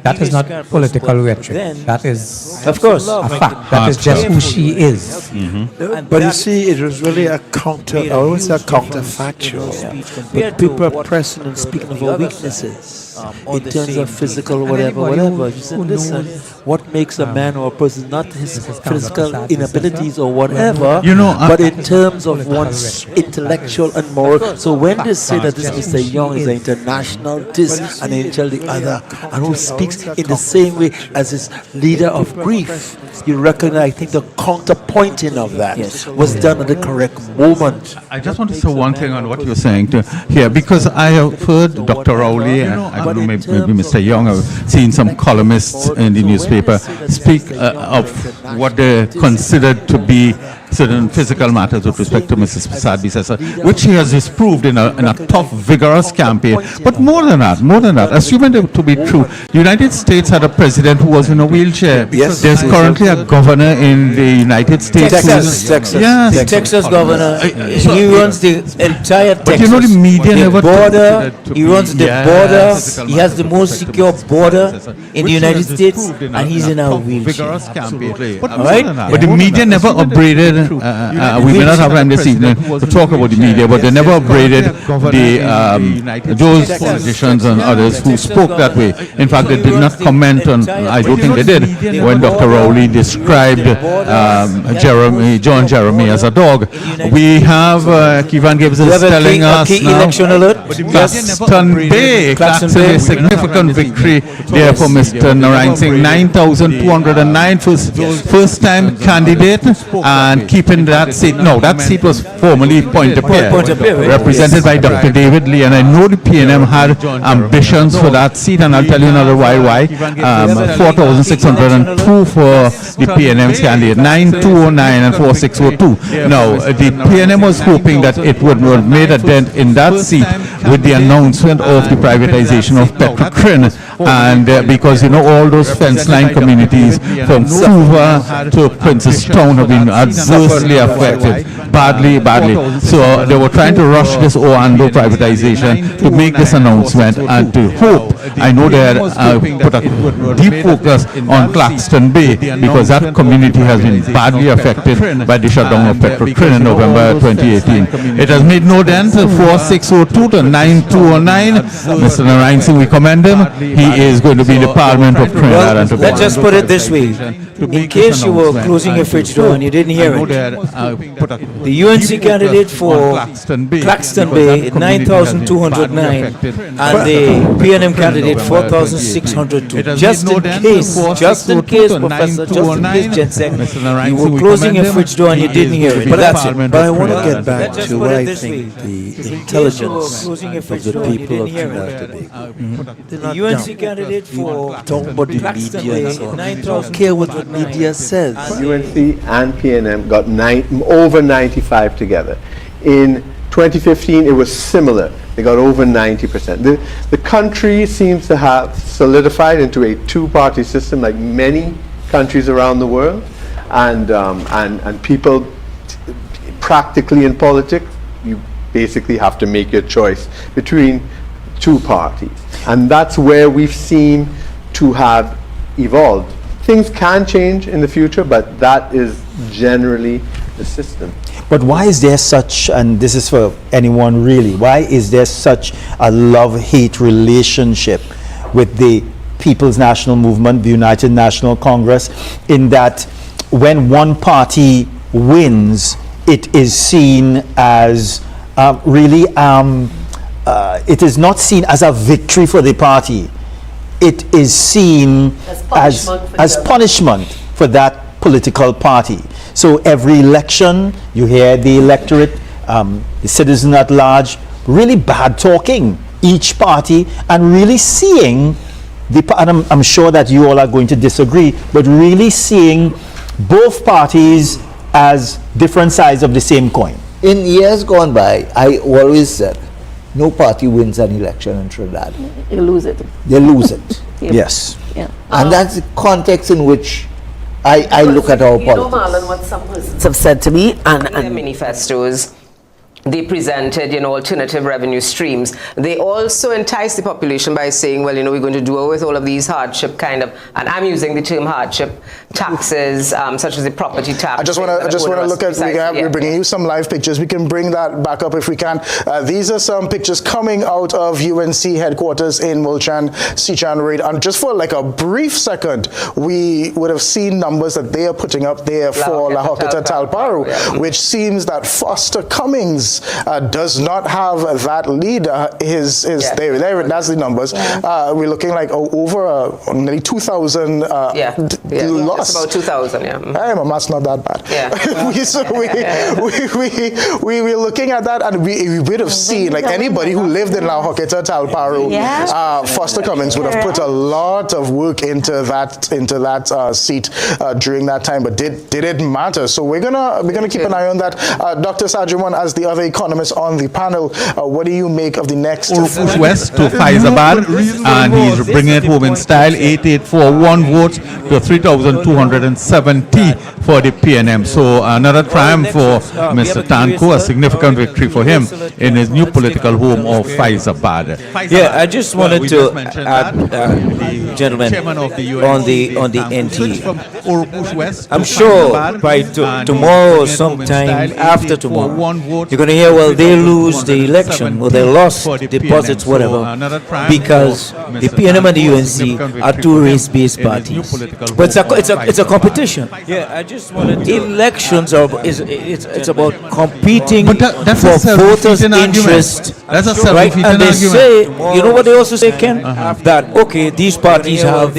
that is not political rhetoric. That is, of course, a fact. That is just who she is. But you see, it was really a I always say counterfactual. But people are pressing and speaking of our weaknesses in terms of physical, whatever. You said, listen, what makes a man or a person, not his physical inabilities or whatever, but in terms of one's intellectual and moral. So when they say that this Mr. Young is an international this and they tell the other, and who speaks in the same way as his leader of grief, you recognize, I think, the counterpointing of that was done at the correct moment. I just want to say one thing on what you're saying here, because I have heard Dr. Rowley, I don't know, maybe Mr. Young, I've seen some columnists in the newspaper speak of what they considered to be certain physical matters with respect to Mrs. Prasad Visesa, which she has disproved in a tough, vigorous campaign. But more than that, assuming it to be true, the United States had a president who was in a wheelchair. Yes. There's currently a governor in the United States. Texas. Yes. The Texas governor. He runs the entire Texas. But you know, the media never border. He runs the border. He has the most secure border in the United States, and he's in a wheelchair. But the media never upbraided. We may not have time this evening to talk about the media, but they never upbraided those politicians and others who spoke that way. In fact, they did not comment on, I don't think they did, when Dr. Rowley described John Jeremy as a dog. We have, Kevin Gibbs is telling us now, election alert. Claxton Bay, a significant victory there for Mr. Narayan Singh, 9,209 first-time candidate, and keeping that seat. No, that seat was formerly Point-de-Pierre, represented by Dr. David Lee, and I know the PNM had ambitions for that seat, and I'll tell you another why. 4,602 for the PNM's candidate, 9,209 and 4,602. Now, the PNM was hoping that it would have made a dent in that seat with the announcement of the privatization of Petrotrin, and because, all those fence line communities from Suva to Princestown have been adversely affected, badly. So they were trying to rush this Oando privatization to make this announcement and to hope. I know they had put a deep focus on Claxton Bay, because that community has been badly affected by the shutdown of Petrotrin in November 2018. It has made no dent, 4,602 to 9,209. Mr. Narayan Singh, we commend him. He is going to be the Parliament of Trinidad and Tobago. Let's just put it this way. In case you were closing your fridge door and you didn't hear it, the UNC candidate for Claxton Bay, 9,209, and the PNM candidate, 4,602. Just in case, Professor, Jensen, you were closing your fridge door and you didn't hear it. But that's it. But I want to get back to what I think the intelligence of the people of Trinidad. The UNC candidate for talking about the media and so on. I don't care what the media says. UNC and PNM got over 95 together. In 2015, it was similar. They got over 90%. The country seems to have solidified into a two-party system, like many countries around the world, and people practically in politics, you basically have to make your choice between two parties, and that's where we've seen to have evolved. Things can change in the future, but that is generally the system. But why is there such, and this is for anyone really, why is there such a love-hate relationship with the People's National Movement, the United National Congress, in that when one party wins, it is seen as it is not seen as a victory for the party. It is seen as punishment for that political party. So every election, you hear the electorate, the citizen at large, really bad talking each party and really seeing and I'm sure that you all are going to disagree, but really seeing both parties as different sides of the same coin. In years gone by, I always said, no party wins an election in Trinidad. You lose it. They lose it. Yes. Yeah. And that's the context in which I look at our politics. You know, Marlon, what some persons have said to me, and their manifestos, they presented, alternative revenue streams. They also entice the population by saying, well, we're going to do away with all of these hardship and I'm using the term hardship taxes, such as the property tax. I just want to look at, we're bringing you some live pictures. We can bring that back up if we can. These are some pictures coming out of UNC headquarters in Mulchan, Sichan Raid. And just for like a brief second, we would have seen numbers that they are putting up there for La Joqueta Talparo, which seems that Foster Cummings does not have that lead. There, that's the numbers. We're looking like over nearly 2,000 loss. It's about 2,000, Hey, my math's not that bad. Yeah. We're looking at that, and we would have seen, like anybody who lived in La Joqueta, Talparo, Foster Cummings would have put a lot of work into that seat during that time, but did it matter? So we're gonna keep an eye on that. Dr. Sajuman, as the other economist on the panel, what do you make of the next push west to Faizabad, and he's bringing it home in style. 8841 votes to 3,270 for the PNM. So another triumph for Mr. Tanko, a significant victory for him in his new political home of Faizabad. Yeah, I just wanted to add, gentlemen, on the NT. I'm sure by tomorrow or sometime after tomorrow, you're going to hear, well, they lose the election, or they lost deposits, whatever, because the PNM and the UNC are two race-based parties. But it's a competition. Yeah, I just wanted to. Elections it's about competing for voters' interest. That's a right? And they argument. say, you know what they also say, Ken? That okay, these parties have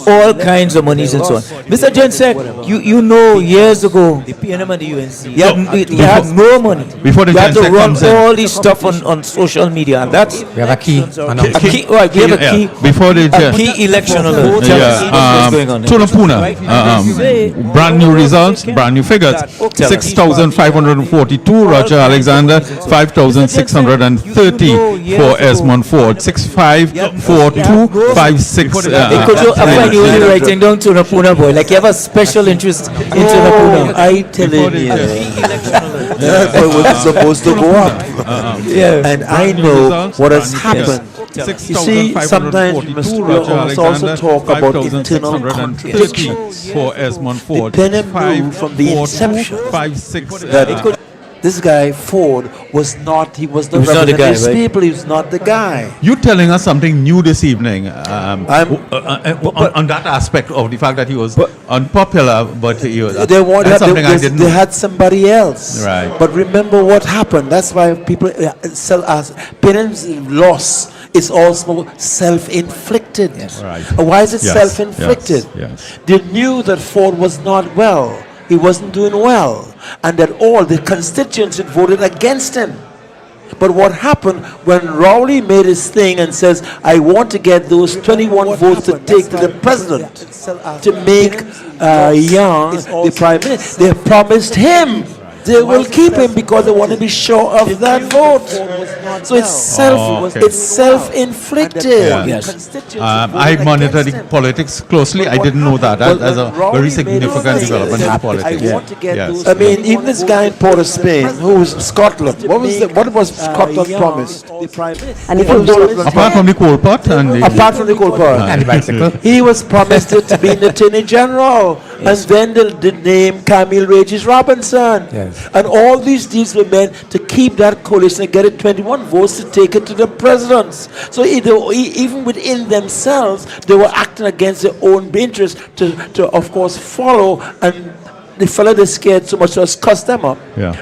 all kinds of monies and so on. Mr. Jen said, you know, years ago, the PNM and the UNC, you had no money. Before the you had to run comes in. all this stuff on social media, and that's we have a key. Right, we have a key. Before the a key election alert. What's going on there? Tunapuna, brand new results, brand new figures. 6,542, Roger Alexander, 5,630 for Esmond Ford. 6,542, 56. Could you find you only writing down Tunapuna, boy? Like you have a special interest in Tunapuna. I tell you, that was supposed to go up. And I know what has happened. You see, sometimes we must also talk about internal contradictions. For Esmond Ford. The PNM knew from the inception that this guy Ford was not. He was not representing his people. He was not the guy. You're telling us something new this evening on that aspect of the fact that he was unpopular, but he was. They had somebody else. Right. But remember what happened. That's why people sell us. PNM's loss is also self-inflicted. Yes. Right. Why is it self-inflicted? Yes. They knew that Ford was not well. He wasn't doing well, and that all the constituents had voted against him. But what happened when Rowley made his thing and says, I want to get those 21 votes to take to the president to make Young the prime minister, they promised him they will keep him because they want to be sure of that vote. So it's self-inflicted. Yes. I monitor the politics closely. I didn't know that. That's a very significant development in politics. I mean, even this guy in Port of Spain, who was Scotland, what was Scotland promised? Apart from the coal pot and the bicycle, he was promised it to be the Attorney General, and then the name Camille Regis Robinson. Yes. And all these deals were meant to keep that coalition and get it 21 votes to take it to the presidents. So even within themselves, they were acting against their own interests to of course, follow and the fella they scared so much just cuss them up. Yeah.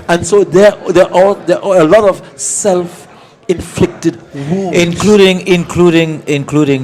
And so there are a lot of self-inflicted wounds, including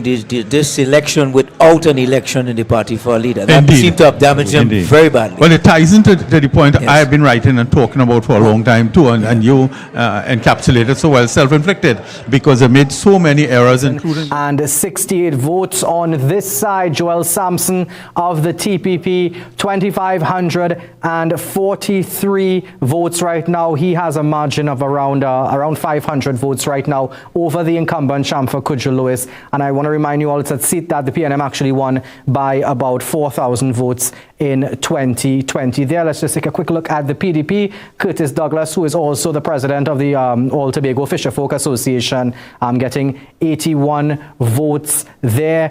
this election without an election in the party for a leader. That Indeed. seemed to have damaged them Indeed. very badly. Well, it ties into the point I have been writing and talking about for a long time too, and you encapsulated so well, self-inflicted, because they made so many errors, including... And 68 votes on this side. Joel Sampson of the TPP, 2,543 votes right now. He has a margin of around 500 votes right now over the incumbent Shamfa Kudjo Lewis. And I want to remind you all, it's a seat that the PNM actually won by about 4,000 votes in 2020. There, let's just take a quick look at the PDP. Curtis Douglas, who is also the president of the All Tobago Fisherfolk Association, getting 81 votes there.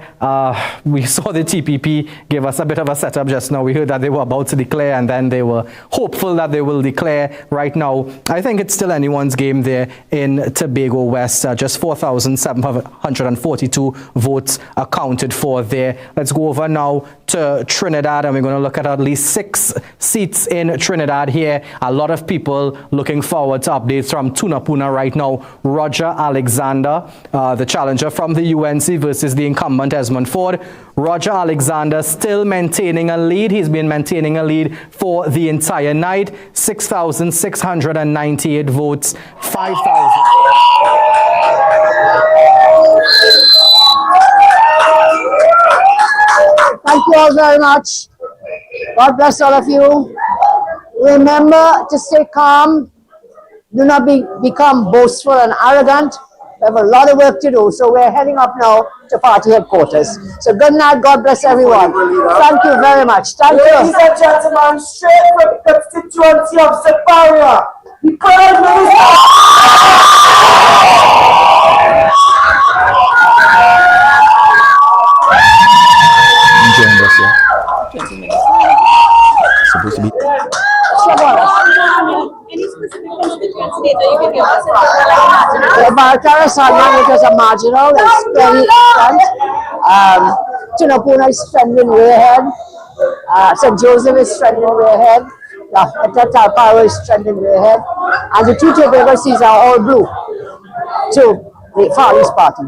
We saw the TPP give us a bit of a setup just now. We heard that they were about to declare, and then they were hopeful that they will declare. Right now, I think it's still anyone's game there in Tobago West. Just 4,742 votes accounted for there. Let's go over now to Trinidad, and we're going to look at least 6 seats in Trinidad here. A lot of people looking forward to updates from Tunapuna right now. Roger Alexander, the challenger from the UNC versus the incumbent Esmond Ford. Roger Alexander still maintaining a lead. He's been maintaining a lead for the entire night. 6,698 votes, 5,000. Thank you all very much. God bless all of you. Remember to stay calm. Do not become boastful and arrogant. We have a lot of work to do, so we're heading up now to party headquarters. So good night. God bless everyone. Thank you very much. Thank you. Ladies and gentlemen, straight from the constituency of Zaparia, the Prime Minister. Joined us, yeah. 20 minutes. Supposed to be. Any specific constituency data you can give us? Baratara Salman, which is a marginal, is very front. Tunapuna is trending way ahead. St. Joseph is trending way ahead. Talparo is trending way ahead. And the 2 Tobago seats are all blue to the Far East Party.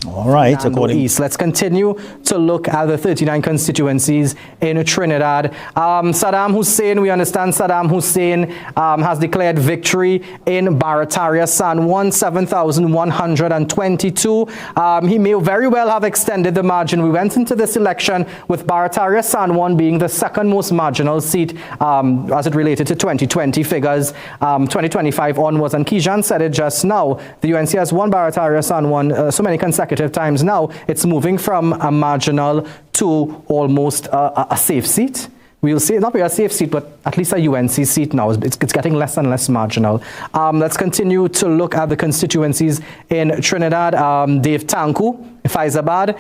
All right, East. Let's continue to look at the 39 constituencies in Trinidad. Saddam Hussein, we understand Saddam Hussein has declared victory in Barataria San Juan, 7,122. He may very well have extended the margin. We went into this election with Barataria San Juan being the second most marginal seat as it related to 2020 figures. 2025 onwards, and Kijan said it just now. The UNC has won Barataria San Juan so many consecutive times now. It's moving from a marginal to almost a safe seat. We'll say not really a safe seat, but at least a UNC seat now. It's getting less and less marginal. Let's continue to look at the constituencies in Trinidad. Dave Tanku, Faizabad,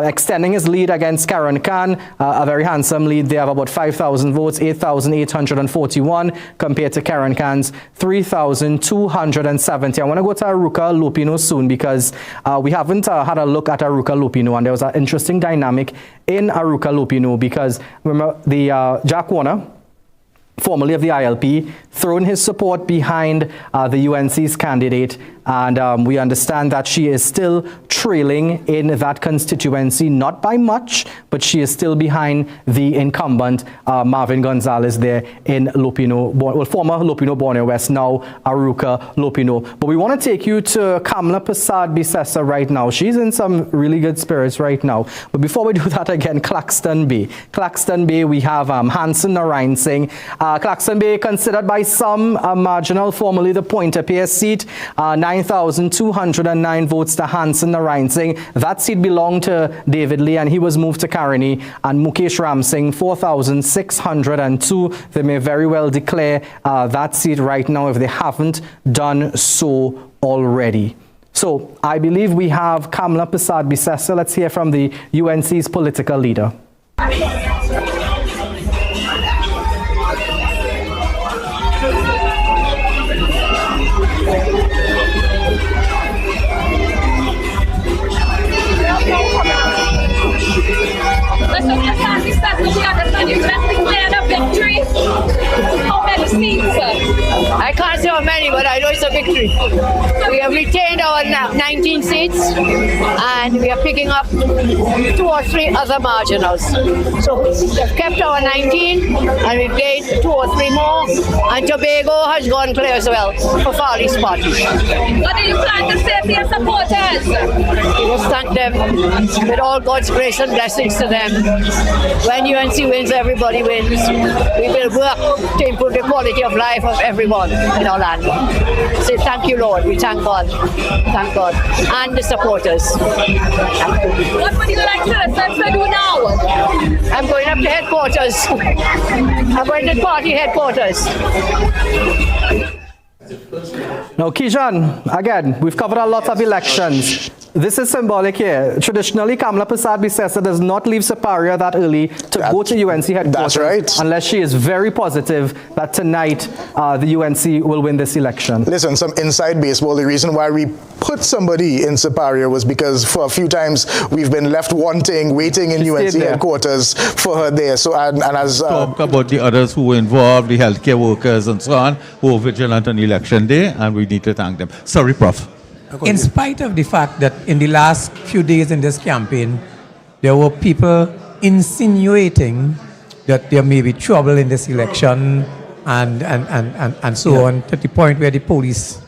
extending his lead against Karan Khan, a very handsome lead. They have about 5,000 votes, 8,841 compared to Karan Khan's 3,270. I want to go to Aruka Lupino soon because we haven't had a look at Aruka Lupino, and there was an interesting dynamic in Aruka Lupino because remember the Jack Warner, formerly of the ILP, thrown his support behind the UNC's candidate, and we understand that she is still trailing in that constituency, not by much, but she is still behind the incumbent Marvin Gonzalez there in Lupino, well, former Lupino Borneo West, now Aruka Lupino. But we want to take you to Kamla Prasad Bisesa right now. She's in some really good spirits right now. But before we do that again, Claxton Bay. Claxton Bay, we have Hansen Narayan Singh. Claxton Bay considered by some marginal, formerly the Pointe-a-Pierre seat, 9,209 votes to Hansen Narayan Singh. That seat belonged to David Lee, and he was moved to Karani. And Mukesh Ram Singh, 4,602. They may very well declare that seat right now if they haven't done so already. So I believe we have Kamla Prasad Bisesa. Let's hear from the UNC's political leader. Let's say how many, but I know it's a victory. We have retained our 19 seats, and we are picking up 2 or 3 other marginals. So we've kept our 19, and we've gained 2 or 3 more, and Tobago has gone clear as well for Far East Party. What do you plan to say to your supporters? We must thank them with all God's grace and blessings to them. When UNC wins, everybody wins. We will work to improve the quality of life of everyone in our land. Say thank you, Lord. We thank God. Thank God. And the supporters. What would you like to do now? I'm going up to headquarters. I'm going to party headquarters. Now, Kijan, again, we've covered a lot of elections. This is symbolic here. Traditionally, Kamala Prasad-Bissessar does not leave Siparia that early to go to UNC headquarters. That's right. Unless she is very positive that tonight the UNC will win this election. Listen, some inside baseball. The reason why we put somebody in Siparia was because for a few times we've been left wanting, waiting in UNC headquarters for her there. So and as talk about the others who were involved, the healthcare workers and so on, who were vigilant on election day, and we need to thank them. Sorry, Prof. In spite of the fact that in the last few days in this campaign, there were people insinuating that there may be trouble in this election and so on, to the point where the police...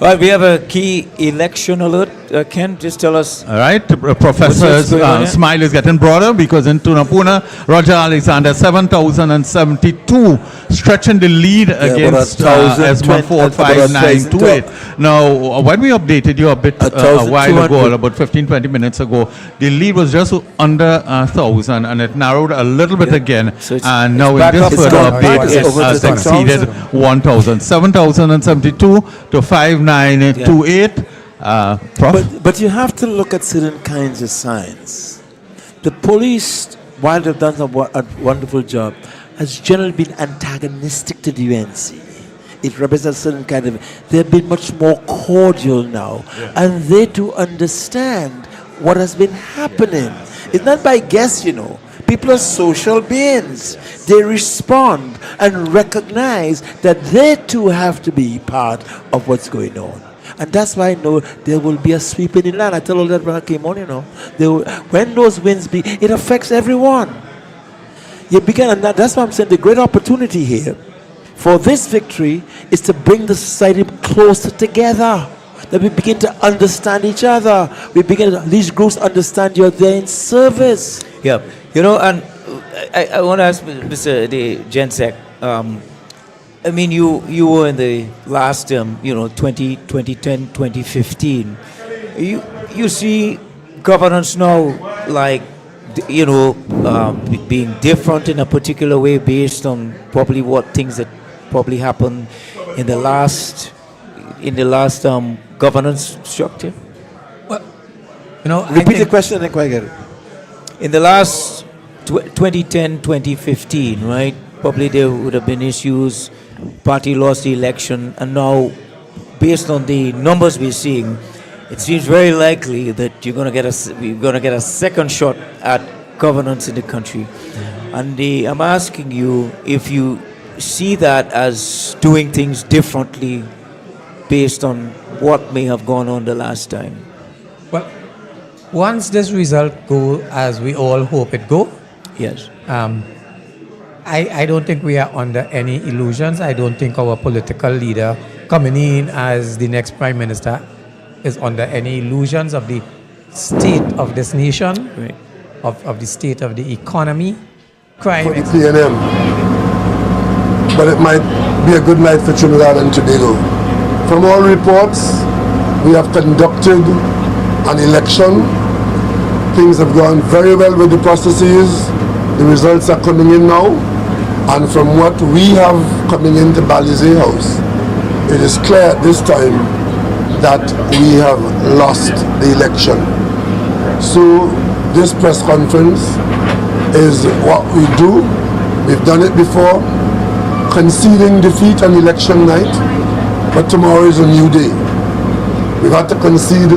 Well, we have a key election alert. Ken, just tell us. All right, Professor's smile is getting broader because in Tunapuna, Roger Alexander 7,072, stretching the lead against S145,928. Now, when we updated you a bit a while ago, about 15-20 minutes ago, the lead was just under 1,000, and it narrowed a little bit again. So and now in this further update, it has exceeded 1,000. 7,072 to 5,928. Prof? But you have to look at certain kinds of signs. The police, while they've done a wonderful job, has generally been antagonistic to the UNC. It represents a certain kind of... They've been much more cordial now. Yeah. And they do understand what has been happening. It's not by guess, you know. People are social beings. They respond and recognize that they too have to be part of what's going on. And that's why I know there will be a sweep in the land. I tell all that when I came on, you know. When those winds be, it affects everyone. You begin, and that's why I'm saying the great opportunity here for this victory is to bring the society closer together. That we begin to understand each other. We begin, these groups understand you're there in service. Yeah. You know, and I want to ask Mr. Jensek, I mean, you were in the last term, 2010, 2015. You see governance now, like, being different in a particular way based on probably what things that probably happened in the last governance structure. Well, repeat the question. I didn't quite get it. In the last 2010, 2015, right? Probably there would have been issues. Party lost the election, and now, based on the numbers we're seeing, it seems very likely that we're going to get a second shot at governance in the country. And I'm asking you if you see that as doing things differently based on what may have gone on the last time. Well, once this result go as we all hope it go, yes. I don't think we are under any illusions. I don't think our political leader coming in as the next prime minister is under any illusions of the state of this nation, right. of the state of the economy, crime. For the PNM, but it might be a good night for Trinidad and Tobago. From all reports, we have conducted an election. Things have gone very well with the processes. The results are coming in now. And from what we have coming into Balize House, it is clear at this time that we have lost the election. So this press conference is what we do. We've done it before, conceding defeat on election night, but tomorrow is a new day. We've had to concede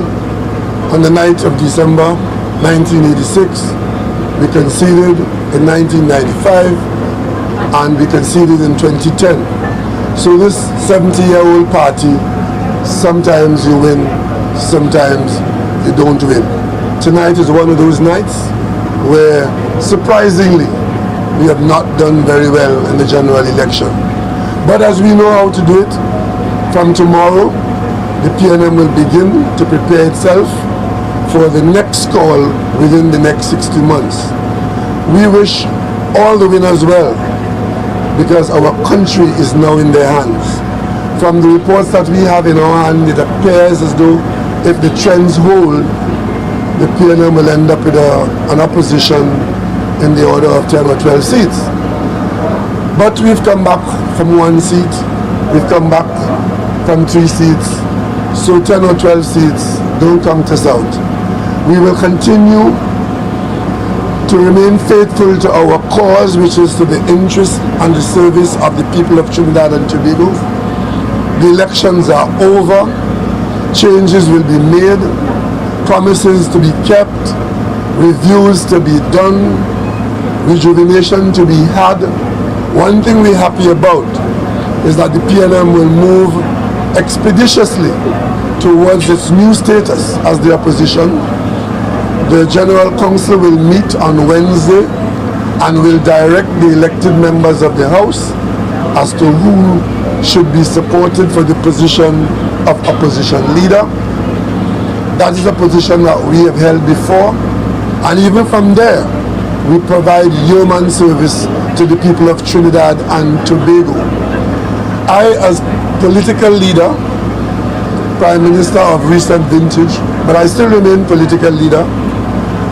on the night of December 1986. We conceded in 1995. And we conceded in 2010. So this 70-year-old party, sometimes you win, sometimes you don't win. Tonight is one of those nights where, surprisingly, we have not done very well in the general election. But as we know how to do it, from tomorrow, the PNM will begin to prepare itself for the next call within the next 60 months. We wish all the winners well, because our country is now in their hands. From the reports that we have in our hand, it appears as though if the trends hold, the PNM will end up with an opposition in the order of 10 or 12 seats. But we've come back from 1 seat, we've come back from 3 seats, so 10 or 12 seats don't count us out. We will continue to remain faithful to our cause, which is to the interest and the service of the people of Trinidad and Tobago. The elections are over, changes will be made, promises to be kept, reviews to be done, rejuvenation to be had. One thing we're happy about is that the PNM will move expeditiously towards its new status as the opposition. The General Council will meet on Wednesday and will direct the elected members of the House as to who should be supported for the position of opposition leader. That is a position that we have held before, and even from there, we provide yeoman service to the people of Trinidad and Tobago. I, as political leader, Prime Minister of recent vintage, but I still remain political leader,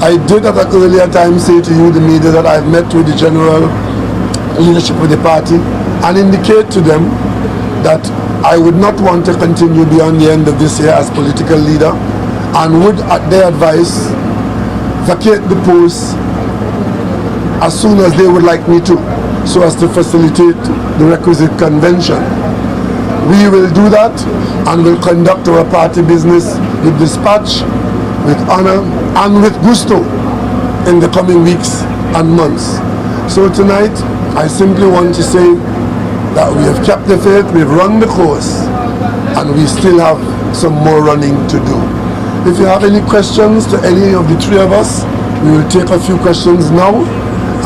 I did at an earlier time say to you, the media, that I've met with the general leadership of the party and indicate to them that I would not want to continue beyond the end of this year as political leader, and would, at their advice, vacate the post as soon as they would like me to, so as to facilitate the requisite convention. We will do that and will conduct our party business with dispatch, with honor, and with gusto in the coming weeks and months. So tonight, I simply want to say that we have kept the faith, we've run the course, and we still have some more running to do. If you have any questions to any of the three of us, we will take a few questions now,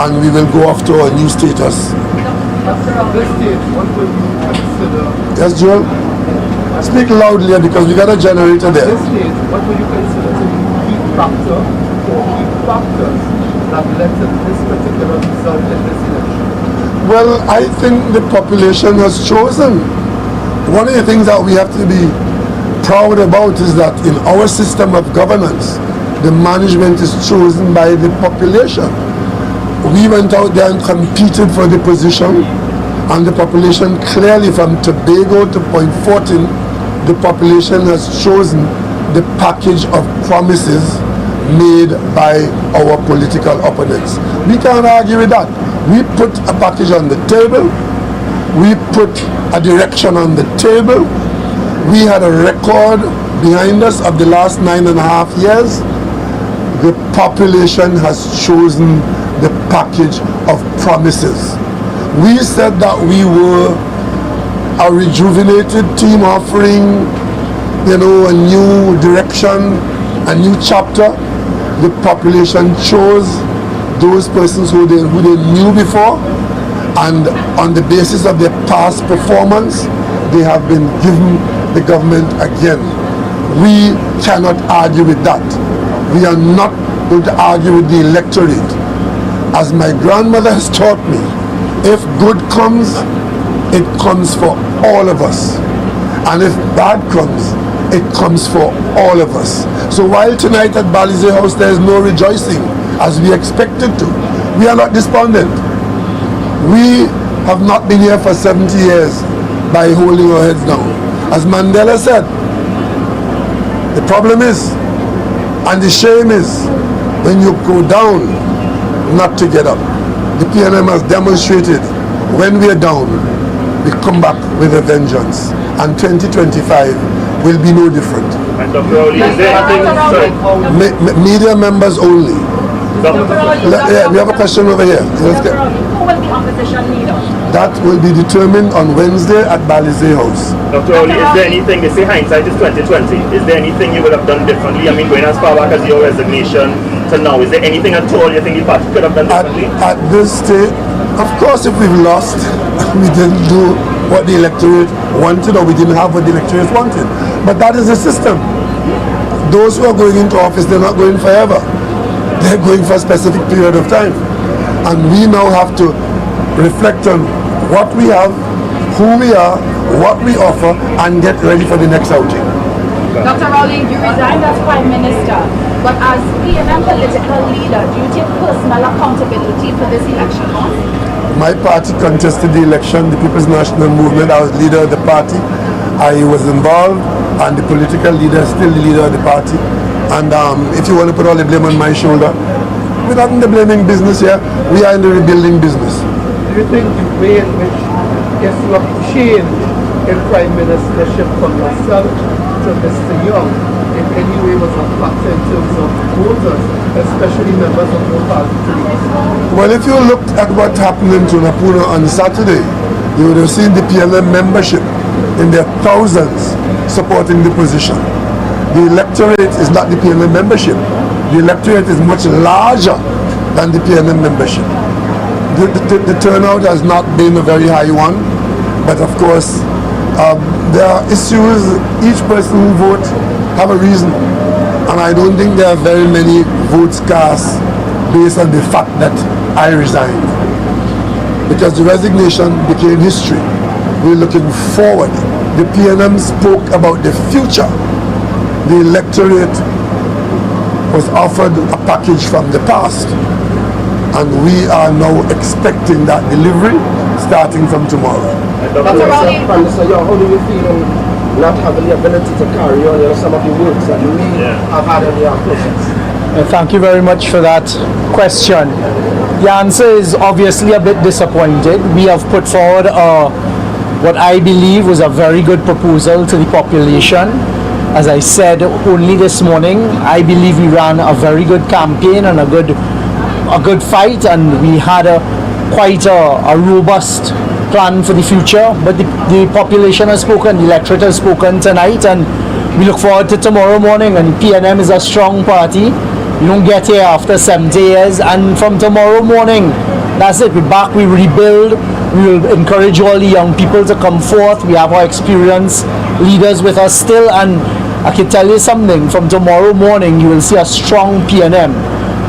and we will go off to our new status. At this stage, what will you consider? Yes, Joel? Speak loudly because we got a generator there. At this stage, what will you consider to be key factor or key factors that led to this particular result in this election? Well, I think the population has chosen. One of the things that we have to be proud about is that in our system of governance, the management is chosen by the population. We went out there and competed for the position, and the population clearly, from Tobago to Point 14, the population has chosen the package of promises made by our political opponents. We can't argue with that. We put a package on the table, we put a direction on the table, we had a record behind us of the last 9.5 years. The population has chosen the package of promises. We said that we were a rejuvenated team offering, a new direction, a new chapter. The population chose those persons who they knew before, and on the basis of their past performance, they have been given the government again. We cannot argue with that. We are not going to argue with the electorate. As my grandmother has taught me, if good comes, it comes for all of us. And if bad comes, it comes for all of us. So while tonight at Balize House there is no rejoicing as we expected to, we are not despondent. We have not been here for 70 years by holding our heads down. As Mandela said, the problem is, and the shame is, when you go down, not to get up. The PNM has demonstrated when we are down, we come back with a vengeance. And 2025 will be no different. And Dr. Rowley, is there anything, Media members only. We have a question over here. Let's get, Who will be opposition leader? that will be determined on Wednesday at Balizé House. Dr. Rowley, is there anything, they say hindsight is 2020, is there anything you would have done differently? I mean, going as far back as your resignation to now, is there anything at all you think the party could have done differently? At this stage, of course, if we've lost, we didn't do what the electorate wanted, or we didn't have what the electorate wanted. But that is the system. Those who are going into office, they're not going forever. They're going for a specific period of time. And we now have to reflect on what we have, who we are, what we offer, and get ready for the next outing. Dr. Rowley, you resigned as Prime Minister, but as PNM political leader, do you take personal accountability for this election? My party contested the election, the People's National Movement. I was leader of the party. I was involved, and the political leader is still the leader of the party. And if you want to put all the blame on my shoulder, we're not in the blaming business here. We are in the rebuilding business. Do you think the way in which if you have changed in Prime Ministership from yourself to Mr. Young in any way was a factor in terms of voters, especially members of your party? Well, if you looked at what happened in Tunapuna on Saturday, you would have seen the PLM membership in their thousands supporting the position. The electorate is not the PLM membership. The electorate is much larger than the PLM membership. The turnout has not been a very high one, but of course there are issues. Each person who votes have a reason, and I don't think there are very many votes cast based on the fact that I resigned, because the resignation became history. We're looking forward. The PNM spoke about the future. The electorate was offered a package from the past, and we are now expecting that delivery starting from tomorrow. Dr. Rowley, how do you feel not having the ability to carry on some of the works that you have had in your process? Thank you very much for that question. The answer is obviously a bit disappointed. We have put forward what I believe was a very good proposal to the population. As I said only this morning, I believe we ran a very good campaign and a good fight, and we had quite a robust plan for the future. But the population has spoken, the electorate has spoken tonight, and we look forward to tomorrow morning. And PNM is a strong party. We don't get here after 70 years, and from tomorrow morning, that's it. We're back, we rebuild. We will encourage all the young people to come forth. We have our experienced leaders with us still, and I can tell you something, from tomorrow morning you will see a strong PNM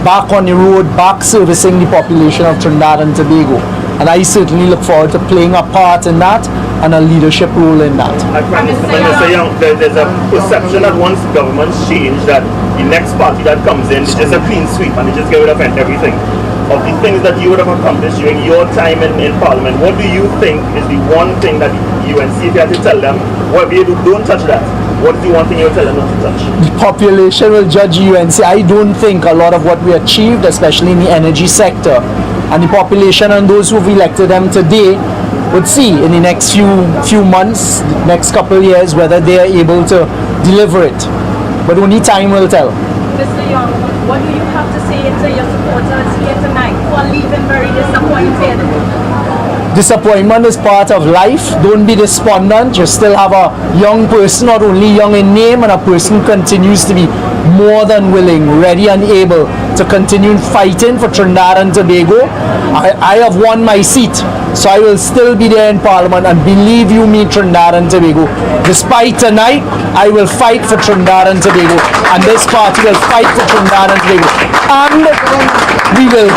back on the road, back servicing the population of Trinidad and Tobago. And I certainly look forward to playing a part in that and a leadership role in that. Mr. Young, there's a perception that once governments change, that the next party that comes in is just a clean sweep and they just get rid of everything. Of the things that you would have accomplished during your time in Parliament, what do you think is the one thing that the UNC, if you had to tell them, well, don't touch that, what is the one thing you would tell them not to touch? The population will judge UNC. I don't think a lot of what we achieved, especially in the energy sector, and the population and those who've elected them today would see in the next few months, next couple of years, whether they are able to deliver it. But only time will tell. Mr. Young, what do you have to say to your supporters here tonight who are leaving very disappointed? Disappointment is part of life. Don't be despondent. You still have a young person, not only young in name, and a person who continues to be more than willing, ready and able to continue fighting for Trinidad and Tobago. I have won my seat, so I will still be there in Parliament, and believe you me, Trinidad and Tobago, despite tonight, I will fight for Trinidad and Tobago, and this party will fight for Trinidad and Tobago. And we will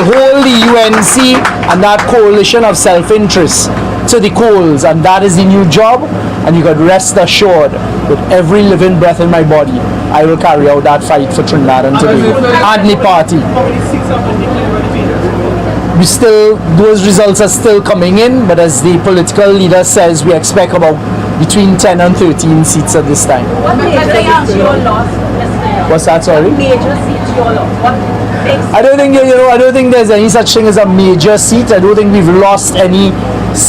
hold the UNC and that coalition of self-interest to the coals, and that is the new job. And you can rest assured, with every living breath in my body, I will carry out that fight for Trinidad and Tobago and the party. Those results are still coming in, but as the political leader says, we expect about between 10 and 13 seats at this time. What major seats you lost? What's that, sorry? What major seats you lost? What I don't think there's any such thing as a major seat. I don't think we've lost any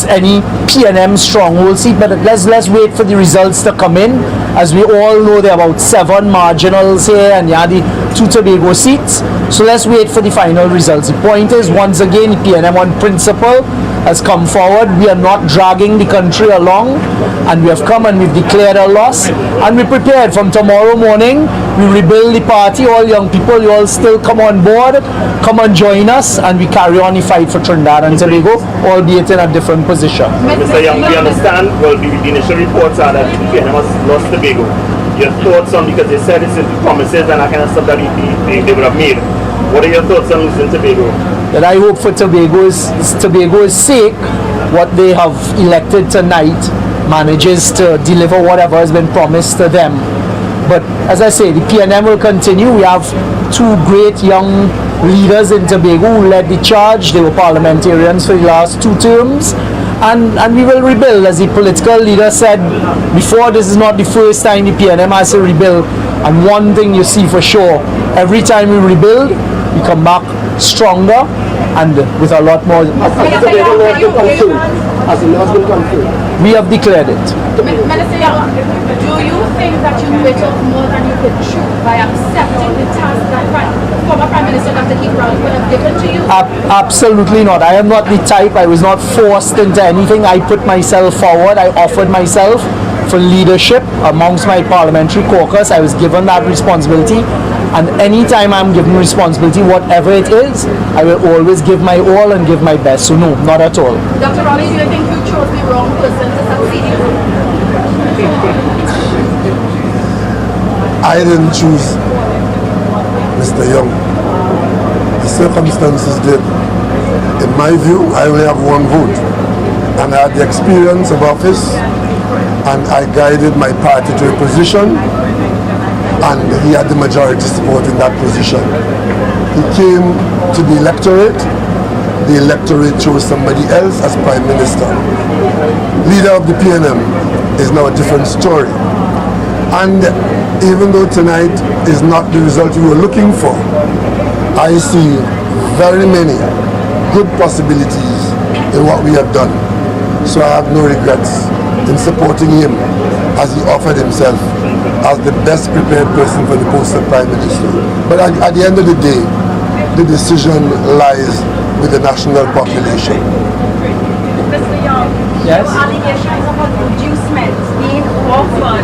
any PNM stronghold seat, but let's wait for the results to come in. As we all know, there are about 7 marginals here, and you have the 2 Tobago seats. So let's wait for the final results. The point is, once again, the PNM on principle has come forward. We are not dragging the country along, and we have come and we've declared a loss, and we're prepared. From tomorrow morning, we rebuild the party. All young people, you all still come on board, come and join us, and we carry on the fight for Trinidad and Tobago, albeit in a different position. Mr. Young, we understand, well, the initial reports are that the PNM has lost Tobago. Your thoughts on, because they said it's in the promises and that kind of stuff that they would have made. What are your thoughts on losing Tobago? That I hope for Tobago's sake, what they have elected tonight manages to deliver whatever has been promised to them. But as I say, the PNM will continue. We have 2 great young leaders in Tobago who led the charge. They were parliamentarians for the last 2 terms. And we will rebuild. As the political leader said before, this is not the first time the PNM has to rebuild. And one thing you see for sure, every time we rebuild, we come back stronger and with a lot more. We have declared it. Minister Young, do you think that you bit off more than you could chew by accepting the task that former Prime Minister Dr. Keith Rowley would have given to you? Absolutely not. I am not the type. I was not forced into anything. I put myself forward. I offered myself for leadership amongst my parliamentary caucus. I was given that responsibility. And anytime I'm given responsibility, whatever it is, I will always give my all and give my best. So no, not at all. Dr. Rowley, do you think you chose the wrong person to succeed you? I didn't choose Mr. Young. The circumstances did. In my view, I only have 1 vote. And I had the experience of office, and I guided my party to a position, and he had the majority support in that position. He came to the electorate chose somebody else as Prime Minister. Leader of the PNM is now a different story. And even though tonight is not the result we were looking for, I see very many good possibilities in what we have done. So I have no regrets in supporting him as he offered himself as the best prepared person for the post of Prime Minister. But at the end of the day, the decision lies with the national population. Mr. Young, yes? Allegations of inducement being offered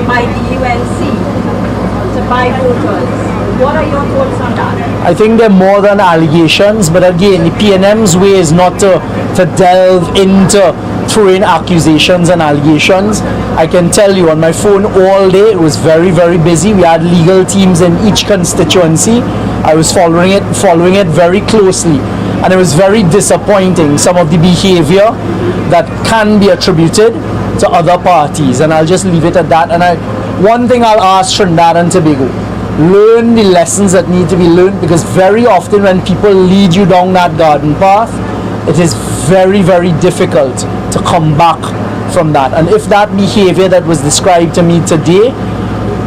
by the UNC to buy voters. What are your thoughts on that? I think they're more than allegations, but again, the PNM's way is not to delve into throwing accusations and allegations. I can tell you on my phone all day, it was very, very busy. We had legal teams in each constituency. I was following it very closely, and it was very disappointing, some of the behavior that can be attributed to other parties, and I'll just leave it at that. And one thing I'll ask Trinidad and Tobago, learn the lessons that need to be learned, because very often when people lead you down that garden path, it is very, very difficult to come back from that. And if that behavior that was described to me today,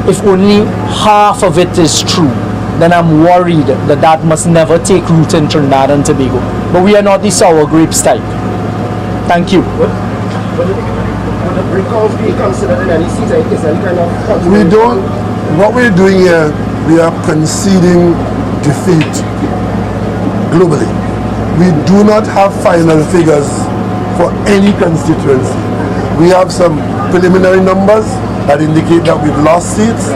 if only half of it is true, then I'm worried that must never take root in Trinidad and Tobago. But we are not the sour grapes type. Thank you. Would recalls be considered in any seat? Is any kind of... We don't. What we're doing here, we are conceding defeat globally. We do not have final figures for any constituency. We have some preliminary numbers that indicate that we've lost seats.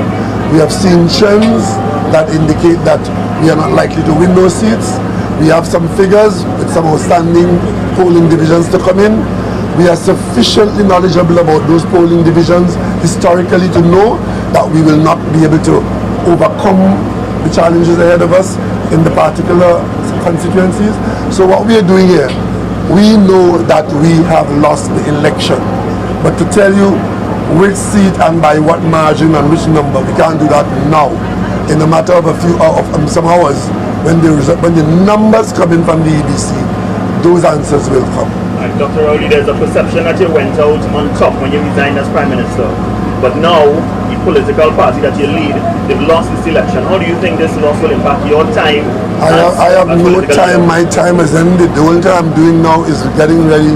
We have seen trends that indicate that we are not likely to win those seats. We have some figures with some outstanding polling divisions to come in. We are sufficiently knowledgeable about those polling divisions historically to know that we will not be able to overcome the challenges ahead of us in the particular constituencies. So what we are doing here, we know that we have lost the election. But to tell you which seat and by what margin and which number, we can't do that now. In a matter of some hours, when the numbers come in from the EBC, those answers will come. Dr. Rowley, there's a perception that you went out on top when you resigned as Prime Minister. But now, the political party that you lead, they've lost this election. How do you think this loss will impact your time? I have no time. My time has ended. The only thing I'm doing now is getting ready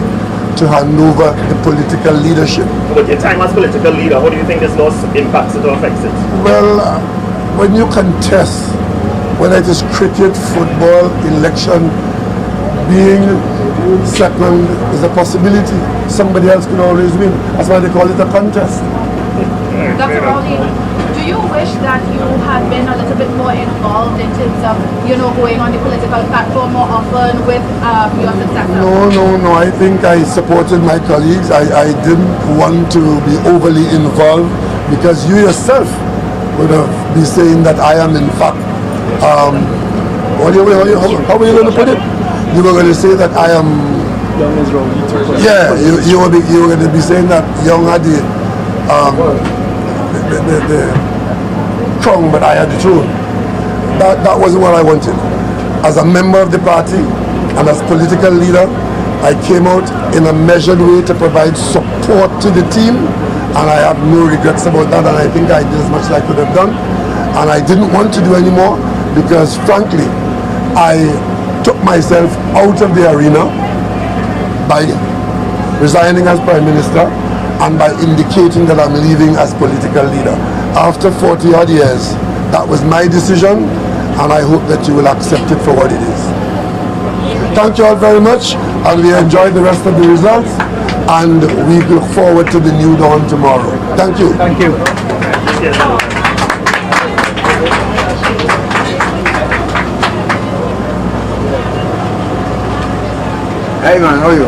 to hand over the political leadership. But your time as political leader, how do you think this loss impacts it or affects it? Well, when you contest, whether it is cricket, football, election, being second is a possibility. Somebody else could always win. That's why they call it a contest. Dr. Rowley, do you wish that you had been a little bit more involved in terms of, going on the political platform more often with your successor? No. I think I supported my colleagues. I didn't want to be overly involved because you yourself would have been saying that I am in fact, how are you going to put it? You were going to say that I am young as Rowley. Yeah, you were going to be saying that young had the crown, but I had the throne. That wasn't what I wanted. As a member of the party and as political leader, I came out in a measured way to provide support to the team, and I have no regrets about that, and I think I did as much as I could have done. And I didn't want to do anymore because, frankly, I took myself out of the arena by resigning as Prime Minister and by indicating that I'm leaving as political leader. After 40 odd years, that was my decision, and I hope that you will accept it for what it is. Thank you all very much, and we enjoy the rest of the results, and we look forward to the new dawn tomorrow. Thank you. Thank you. Hey man, how are you?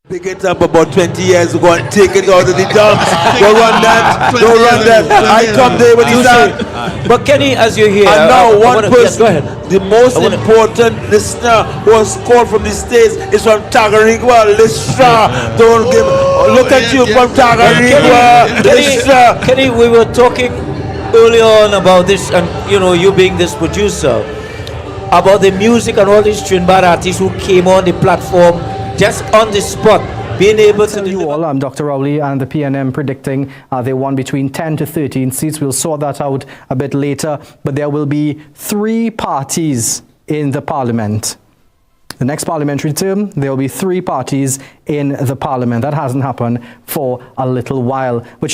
Pick it up about 20 years ago and take it out of the dumps. Don't run that. Don't run that. I come there with his hand. But Kenny, as you're here, And now one person, go ahead. the most important listener who was called from the States is from Tagarigua, Listra. Don't give, look at you from Tagarigua, Listra. Kenny, we were talking earlier on about this, and you being this producer, about the music and all these Trinidad artists who came on the platform just on the spot, being able to you all, I'm Dr. Rowley and the PNM predicting they won between 10 to 13 seats. We'll sort that out a bit later, but there will be 3 parties in the parliament. The next parliamentary term, there will be 3 parties in the parliament. That hasn't happened for a little while. But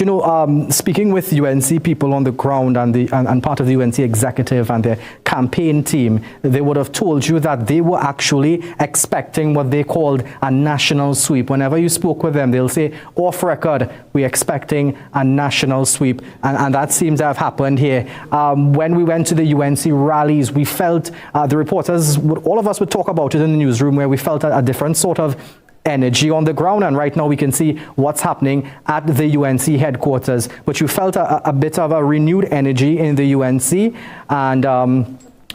speaking with UNC people on the ground and part of the UNC executive and their campaign team, they would have told you that they were actually expecting what they called a national sweep. Whenever you spoke with them, they'll say, off record, we're expecting a national sweep. And that seems to have happened here. When we went to the UNC rallies, we felt, the reporters, all of us would talk about it in the newsroom, where we felt a different sort of energy on the ground, and right now we can see what's happening at the UNC headquarters. But you felt a bit of a renewed energy in the UNC, and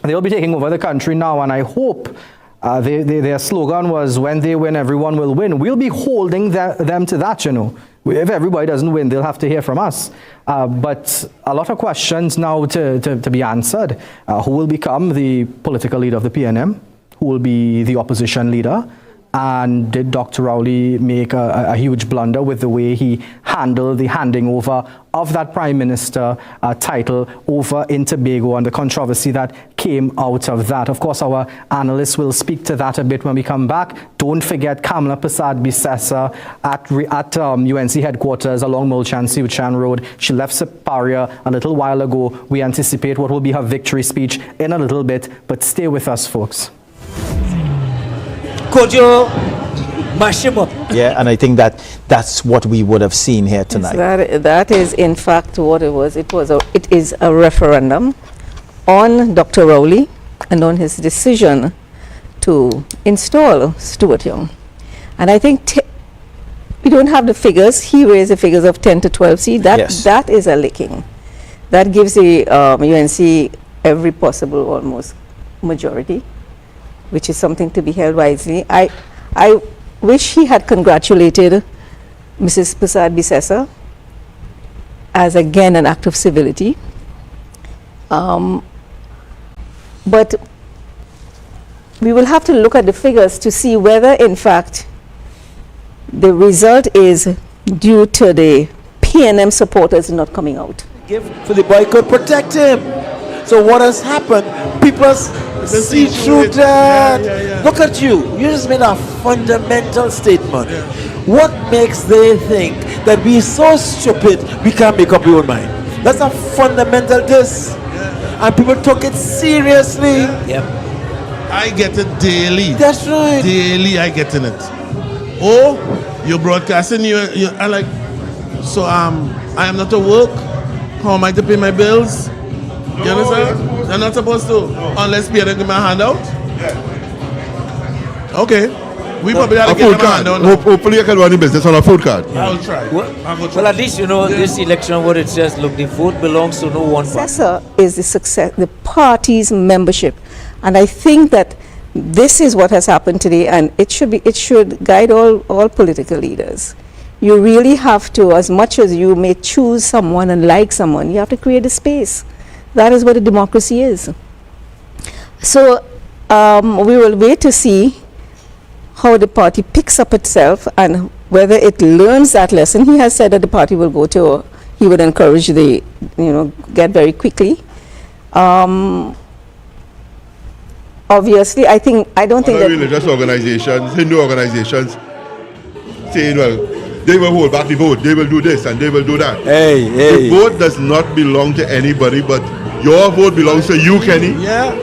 they'll be taking over the country now, and I hope their slogan was, when they win, everyone will win. We'll be holding them to that, If everybody doesn't win, they'll have to hear from us. But a lot of questions now to be answered. Who will become the political leader of the PNM? Who will be the opposition leader? And did Dr. Rowley make a huge blunder with the way he handled the handing over of that Prime Minister title over in Tobago and the controversy that came out of that? Of course, our analysts will speak to that a bit when we come back. Don't forget Kamla Prasad-Bissessar at UNC headquarters along Mulchan-Siuchan Road. She left Siparia a little while ago. We anticipate what will be her victory speech in a little bit, but stay with us, folks. Could you mash him up? Yeah, and I think that's what we would have seen here tonight. That is in fact what it was. It is a referendum on Dr. Rowley and on his decision to install Stuart Young. And I think we don't have the figures. He raised the figures of 10 to 12 seats. That is a licking. That gives the UNC every possible almost majority, which is something to be held wisely. I wish he had congratulated Mrs. Prasad-Bissessar as again an act of civility. But we will have to look at the figures to see whether in fact the result is due to the PNM supporters not coming out. Give for the boycott, protect him. So what has happened? People see through that. Look at you. You just made a fundamental statement. What makes they think that we so stupid we can't make up our own mind? That's a fundamental diss. And people took it seriously. Yep. I get it daily. That's right. Daily I get in it. Oh, you're broadcasting, you I like, so I am not to work. How am I to pay my bills? You understand? I'm not supposed to, unless Pierre give me a handout. Okay. We probably have to give them a handout. Hopefully I can run the business on a food card. I'll try. Well, at least you know this election, what it says, look, the vote belongs to no one party. Successor is the success, the party's membership. And I think that this is what has happened today, and it should guide all political leaders. You really have to, as much as you may choose someone and like someone, you have to create a space. That is what a democracy is. So we will wait to see how the party picks up itself and whether it learns that lesson. He has said that the party will go to, he would encourage the, get very quickly. Obviously, I don't think that religious organizations, Hindu organizations, saying, well, they will hold back the vote, they will do this and they will do that. Hey. The vote does not belong to anybody, but your vote belongs to you, Kenny. Yeah.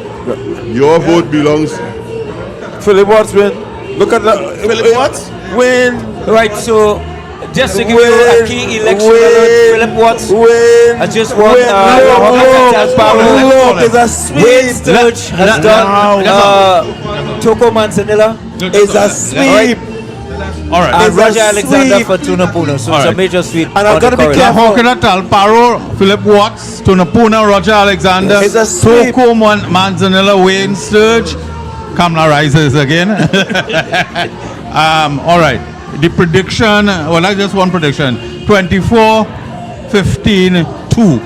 Your vote belongs. Philip Watts win. Look at that. Philip Watts win. Right, so just to give you a key election alert, Philip Watts I just won. Look, it's a sweep. Sturge has done. Toko Manzanilla is a sweep. All right. And Roger Alexander for Tunapuna. So it's a major sweep. And I've got to be careful. How can I tell? Paro, Philip Watts, Tunapuna, Roger Alexander, Toko Manzanilla, Wayne Sturge, Kamala rises again. All right. The prediction, well, not just one prediction, 24, 15, 2.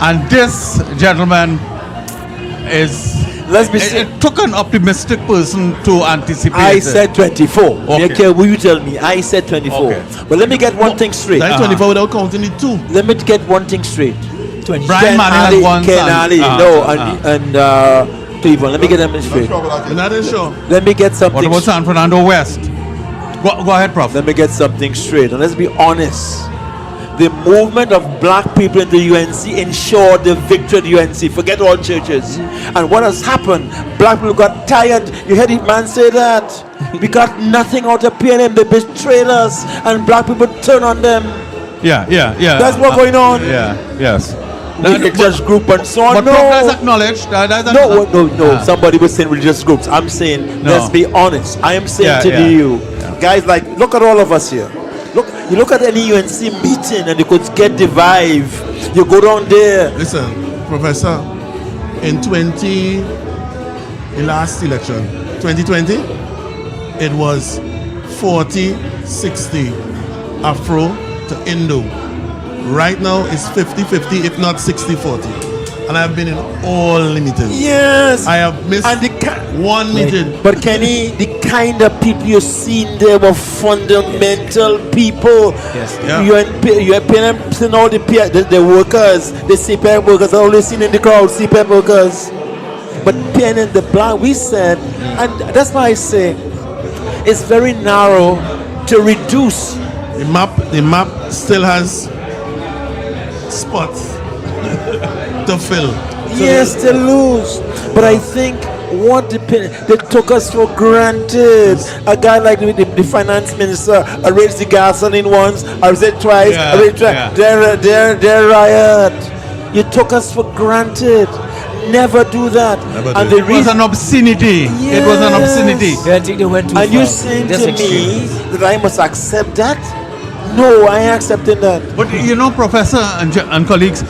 And this, gentlemen, is... It took an optimistic person to anticipate. I said 24. Okay. Okay, will you tell me? I said 24. Okay. But let me get one thing straight. That's 24 without counting the 2. Let me get one thing straight. Brian Manning has one Ken son. Ali, and Cleveland. Let me get them straight. You're not sure. Let me get something. What about San Fernando West? Go ahead, Prof. Let me get something straight. And let's be honest. The movement of black people in the UNC ensured the victory of the UNC. Forget all churches. And what has happened? Black people got tired. You heard the man say that. We got nothing out of PNM. They betrayed us. And black people turn on them. Yeah. That's what's going on. Yes. Religious group and so on. But Prof, that's acknowledged. No. Somebody was saying religious groups. I'm saying, let's be honest. I am saying you, guys, like, look at all of us here. You look at any UNC meeting and you could get the vibe. You go down there. Listen, Professor, in the last election, 2020, it was 40-60 Afro to Indo. Right now it's 50-50, if not 60-40. And I've been in all the meetings. Yes. I have missed one meeting. But Kenny, the kind of people you've seen there were fundamental people. Yes. You're paying all the workers, the CPM workers, are always seen in the crowd, CPM workers. But PNM, the black, we said, and that's why I say it's very narrow to reduce. The map still has spots to fill. Yes, to lose. But I think they took us for granted. A guy like the finance minister raised the gasoline once, I said twice, They're riot. You took us for granted. Never do that. It was an obscenity. Yes. It was an obscenity. Yeah, I think they went too and far. you saying That's to me that I must accept that? No, I ain't accepting that. But Professor and colleagues,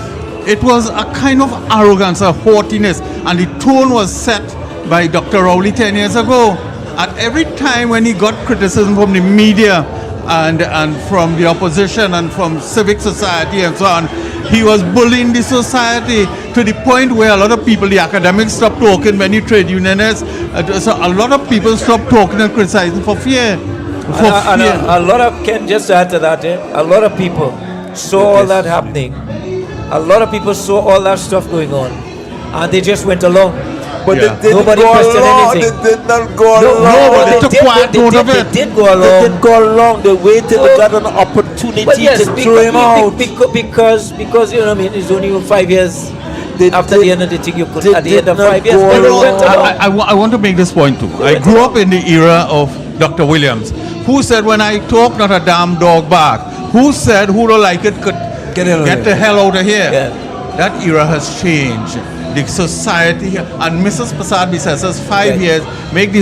it was a kind of arrogance, a haughtiness, and the tone was set by Dr. Rowley 10 years ago. And every time when he got criticism from the media and from the opposition and from civic society and so on, he was bullying the society to the point where a lot of people, the academics, stopped talking, many trade unionists. So a lot of people stopped talking and criticizing for fear. And a lot of, Ken, just to add to that, a lot of people saw all that happening. A lot of people saw all that stuff going on, and they just went along. But Yeah. they didn't Nobody go questioned along. anything. They did not go No, along. but they they took did, quiet they note did, of it. They did go They along. didn't go along. They waited. They got an opportunity But yes, to throw him out. because you know, what I mean, it's only 5 years after the end of the thing. You could they at the did end of not 5 years. go they along. went along. I want to make this point too. I grew up in the era of Dr. Williams, who said, when I talk, not a damn dog bark. Who said, who don't like it could get the hell out of here. Yeah. That era has changed. The society, and Mrs. Prasad says 5 years made the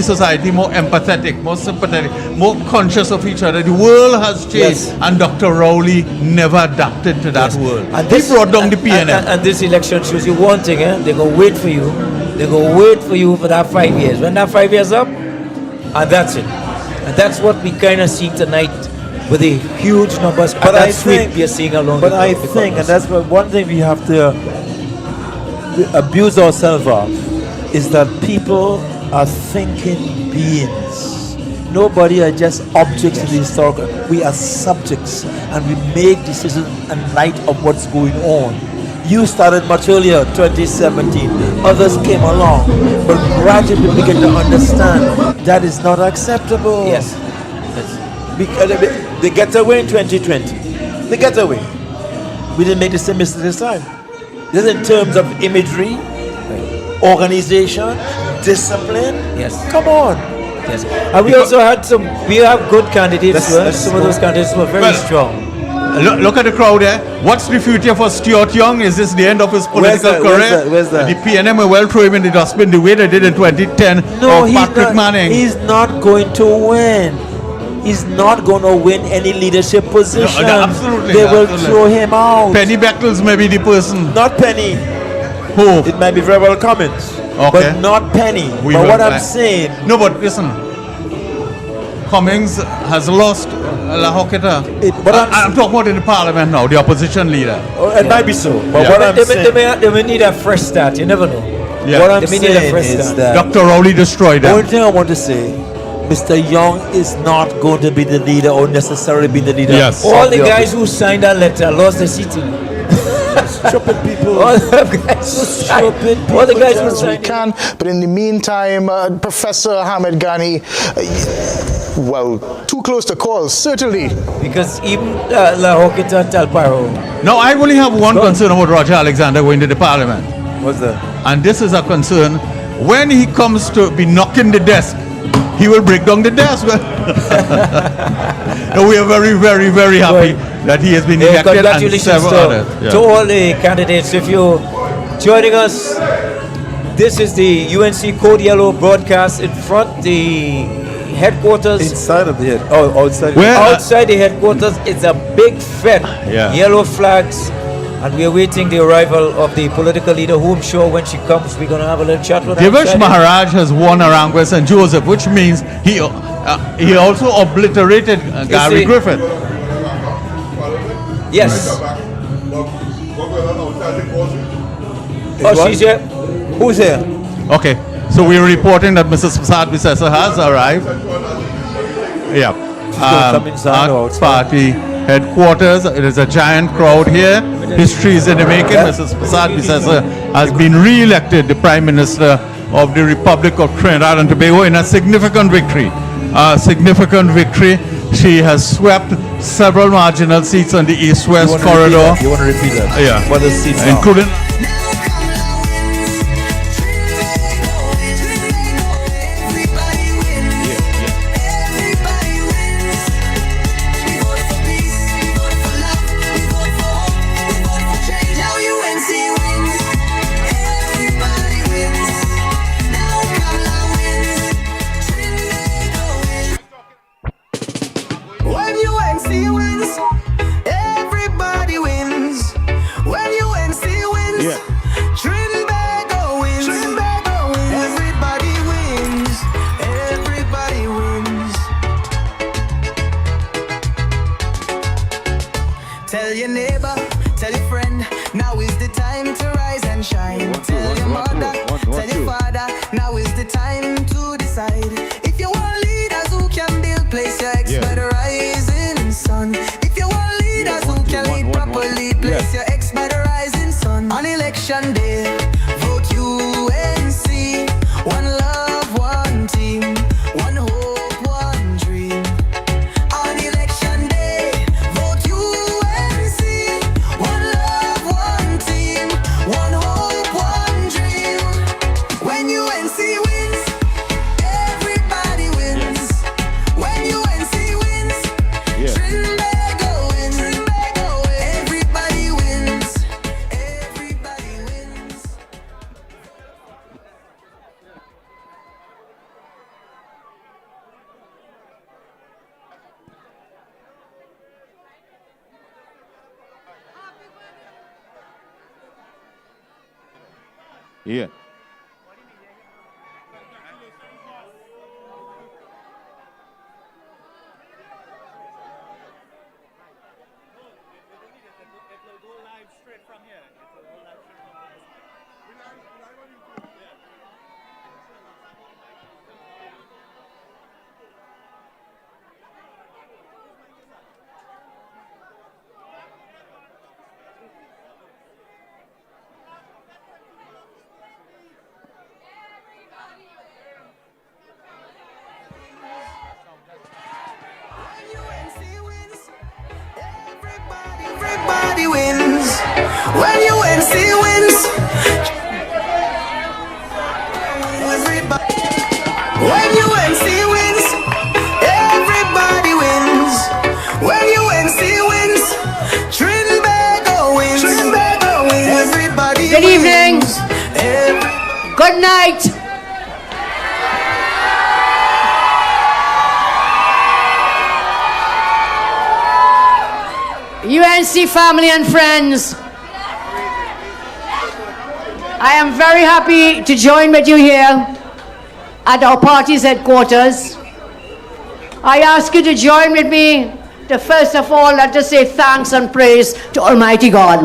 society more empathetic, more sympathetic, more conscious of each other. The world has changed, Yes. and Dr. Rowley never adapted to that world. And He brought down the PNM. And this election shows you one thing, they're going to wait for you. They're going to wait for you for that 5 years. When that 5 years up, and that's it. And that's what we kind of see tonight with the huge numbers. But and I that's what think, we are seeing along but the I the think, and corners. that's what one thing we have to abuse ourselves of, is that people are thinking beings. Nobody are just objects in the historical. We are subjects, and we make decisions in light of what's going on. You started much earlier, 2017. Others came along, but gradually we begin to understand that is not acceptable. Yes. Because they get away in 2020. They get away. We didn't make the same mistake this time. This is in terms of imagery, organization, discipline. Yes. Come on. Yes. And we also had we have good candidates. Some of those candidates were very strong. Look at the crowd there. What's the future for Stuart Young? Is this the end of his political career? Where's that? The PNM will well throw him in the dustbin the way they did in 2010 No, of Patrick Manning. He's not going to win. He's not going to win any leadership position. No, absolutely. They will absolutely. throw him out. Penny Beckles may be the person. Not Penny. Who? It might be very well Cummins. Okay. But not Penny. We But will what I'm find- saying, No, but listen. Cummings has lost La Hoqueta. I'm talking about in the parliament now, the opposition leader. it might be so. But Yeah. what I'm They saying, may need a fresh start. You never know. Yeah. what I'm They may need a saying fresh is start. that Dr. Rowley destroyed the them. only thing I want to say, Mr. Young is not going to be the leader or necessarily be the leader. Yes. All of the guys who signed that letter lost their seat. stupid people. All the guys who signed. All the guys who As we signed. can, but in the meantime, Professor Hamid Ghani, well, too close to call, certainly. Because even La Hoqueta Talparo. Now, I only have one concern about Roger Alexander going to the parliament. What's that? And this is a concern. When he comes to be knocking the desk, he will break down the desk. No, we are very, very, very happy that he has been elected and Congratulations several others. Yeah. to all the candidates. If you're joining us, this is the UNC Code Yellow broadcast in front the headquarters. Inside of the head. Oh, outside. Outside the headquarters, it's a big fed. Yeah. Yellow flags. And we are waiting the arrival of the political leader, who I'm sure when she comes, we're going to have a little chat with her. Devesh outside. Maharaj has won Arangua St. Joseph, which means he also obliterated Gary see- Griffith. Yes. Oh, she's here. Who's here? Okay, so we're reporting that Mrs. Prasad Visesa has arrived. Yeah. come inside or At outside? party headquarters. It is a giant crowd here. History is in the making. Mrs. Prasad Visesa has been re-elected the Prime Minister of the Republic of Trinidad and Tobago in a significant victory. She has swept several marginal seats on the east-west corridor. You want to repeat that? Yeah. What the seats are? Including When UNC wins, everybody wins. When UNC wins, Trinidad wins. Everybody wins. Everybody wins. Tell your neighbor, tell your friend, now is the time to rise and shine. Tell your mother, tell your father, now is the time to decide. If you want leaders who can build, place your ex by the rising sun. If you want leaders who can lead properly, place your ex by the rising sun. On election day, vote UNC. Yeah. Everybody wins when UNC wins. Everybody, when UNC wins, everybody wins. When UNC wins, Trinidad wins. Trinidad wins. Everybody. Good evening. Good night. UNC family and friends, I am very happy to join with you here at our party's headquarters. I ask you to join with me to first of all let us say thanks and praise to Almighty God.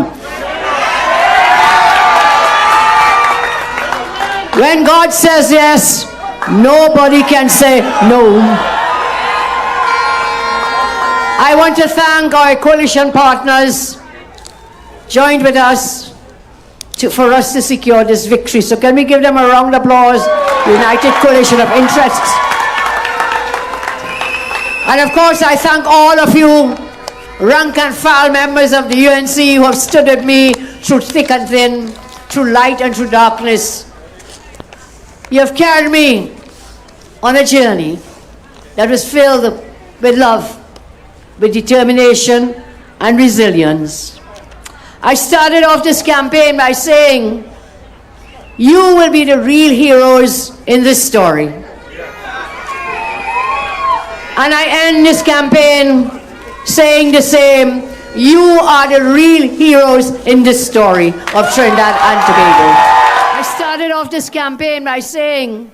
When God says yes, nobody can say no. I want to thank our coalition partners joined with us for us to secure this victory. So can we give them a round of applause? United Coalition of Interests. And of course I thank all of you rank and file members of the UNC who have stood with me through thick and thin, through light and through darkness. You have carried me on a journey that was filled with love, with determination and resilience. I started off this campaign by saying, you will be the real heroes in this story. And I end this campaign saying the same, you are the real heroes in this story of Trinidad and Tobago. I started off this campaign by saying,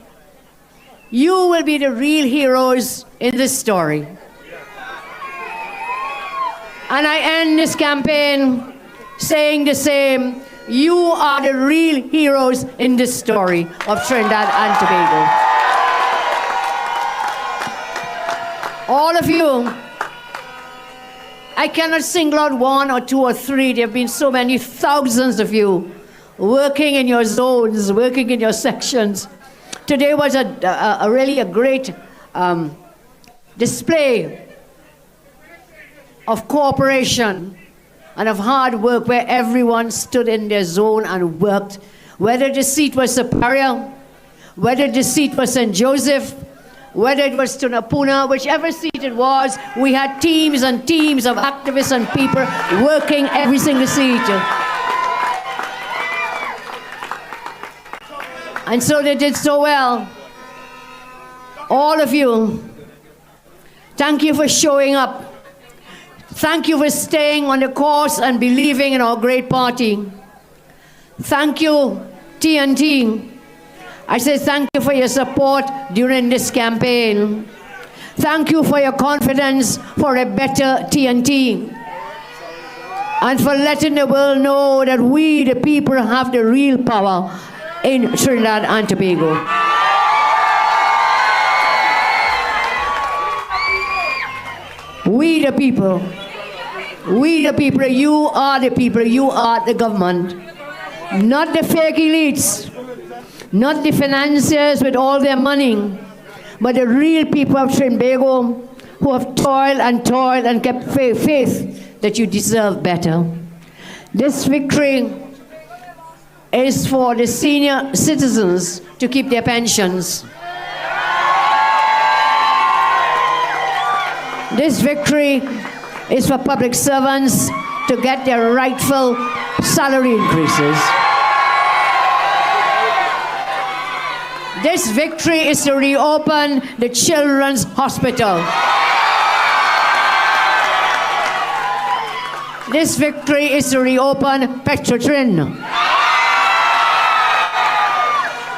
you will be the real heroes in this story. And I end this campaign saying the same, you are the real heroes in this story of Trinidad and Tobago. All of you, I cannot single out one or two or three, there have been so many thousands of you working in your zones, working in your sections. Today was really a great display of cooperation and of hard work where everyone stood in their zone and worked. Whether the seat was Superior, whether the seat was St. Joseph, whether it was Tunapuna, whichever seat it was, we had teams and teams of activists and people working every single seat. And so they did so well. All of you, thank you for showing up. Thank you for staying on the course and believing in our great party. Thank you, TNT. I say thank you for your support during this campaign. Thank you for your confidence for a better TNT. And for letting the world know that we, the people, have the real power in Trinidad and Tobago. We the people, you are the people, you are the government. Not the fake elites, not the financiers with all their money, but the real people of Tobago who have toiled and kept faith that you deserve better. This victory is for the senior citizens to keep their pensions. This victory is for public servants to get their rightful salary increases. This victory is to reopen the Children's Hospital. This victory is to reopen Petrotrin.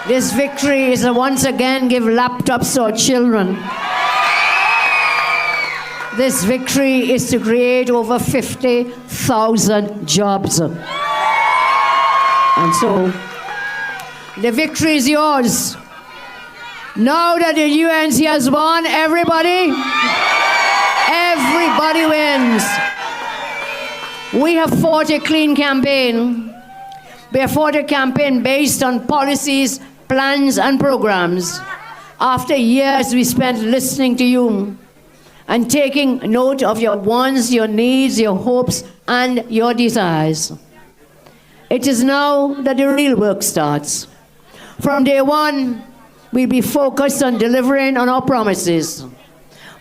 This victory is to once again give laptops to our children. This victory is to create over 50,000 jobs. And so, the victory is yours. Now that the UNC has won, everybody wins. We have fought a clean campaign. We have fought a campaign based on policies, plans, and programs. After years we spent listening to you and taking note of your wants, your needs, your hopes, and your desires. It is now that the real work starts. From day one, we'll be focused on delivering on our promises,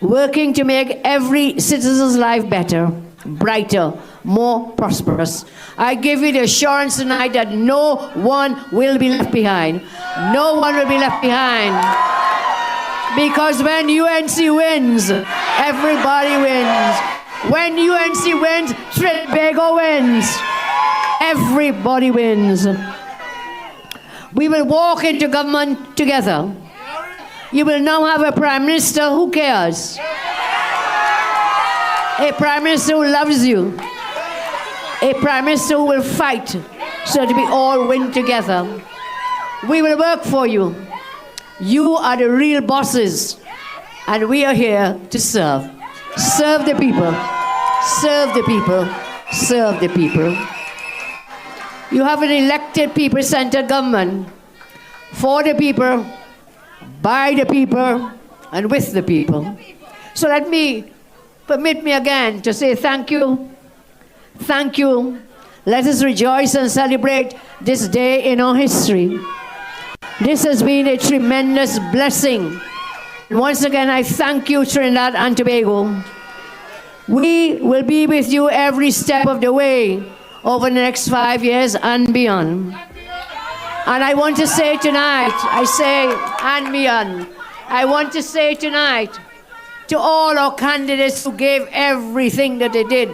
working to make every citizen's life better, brighter, more prosperous. I give you the assurance tonight that no one will be left behind. No one will be left behind. Because when UNC wins, everybody wins. When UNC wins, Tobago wins. Everybody wins. We will walk into government together. You will now have a Prime Minister who cares. A Prime Minister who loves you. A Prime Minister who will fight so that we all win together. We will work for you. You are the real bosses, and we are here to serve. Serve the people. Serve the people. Serve the people. You have an elected people-centered government for the people, by the people, and with the people. So permit me again to say thank you. Thank you. Let us rejoice and celebrate this day in our history. This has been a tremendous blessing. Once again, I thank you, Trinidad and Tobago. We will be with you every step of the way over the next 5 years and beyond. And I want to say tonight, I want to say tonight to all our candidates who gave everything that they did,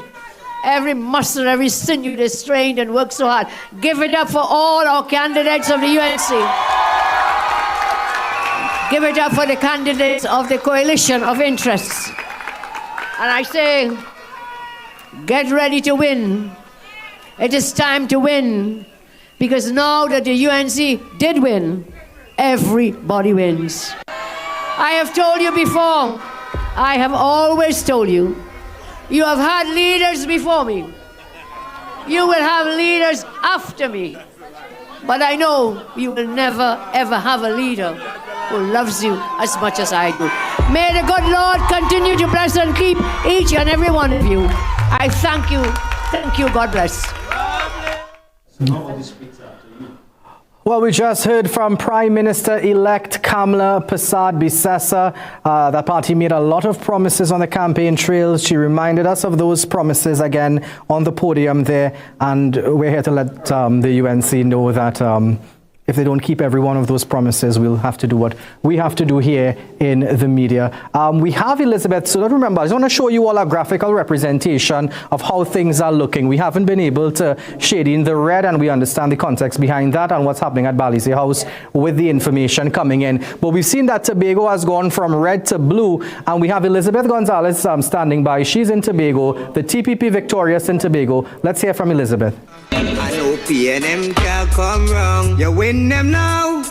every muscle, every sinew they strained and worked so hard. Give it up for all our candidates of the UNC. Give it up for the candidates of the coalition of interests. And I say, get ready to win. It is time to win, because now that the UNC did win, everybody wins. I have told you before, I have always told you, you have had leaders before me. You will have leaders after me. But I know you will never, ever have a leader who loves you as much as I do. May the good Lord continue to bless and keep each and every one of you. I thank you. Thank you. God bless. Well, we just heard from Prime Minister-elect Kamla Persad-Bissessar. The party made a lot of promises on the campaign trail. She reminded us of those promises again on the podium there, and we're here to let the UNC know that if they don't keep every one of those promises, we'll have to do what we have to do here in the media. We have Elizabeth, so remember, I just want to show you all a graphical representation of how things are looking. We haven't been able to shade in the red, and we understand the context behind that and what's happening at Bally's House with the information coming in. But we've seen that Tobago has gone from red to blue, and we have Elizabeth Gonzalez standing by. She's in Tobago, the TPP victorious in Tobago. Let's hear from Elizabeth. I know PNM can't come wrong. You win them now.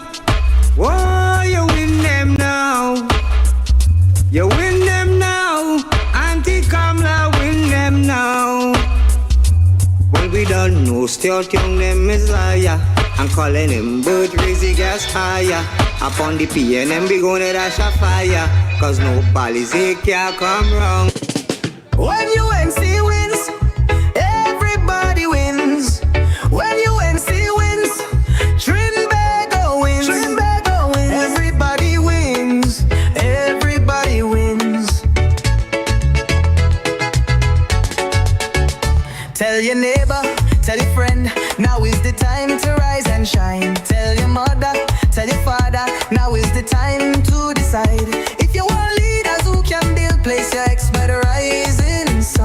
Whoa, you win them now. You win them now. Auntie Kamla win them now. Well, we don't know, still young them is liar. I'm calling him bird, raise the gas higher. Upon the PNM, we gonna dash a fire. Cause no policy can't come wrong. When UNC wins, everybody wins. When UNC wins, Trinidad wins. Trinidad wins. Everybody wins. Everybody wins. Tell your neighbor, tell your friend, now is the time to rise and shine. Tell your mother, tell your father, now is the time to decide. If you want leaders who can build, place your ex by the rising sun.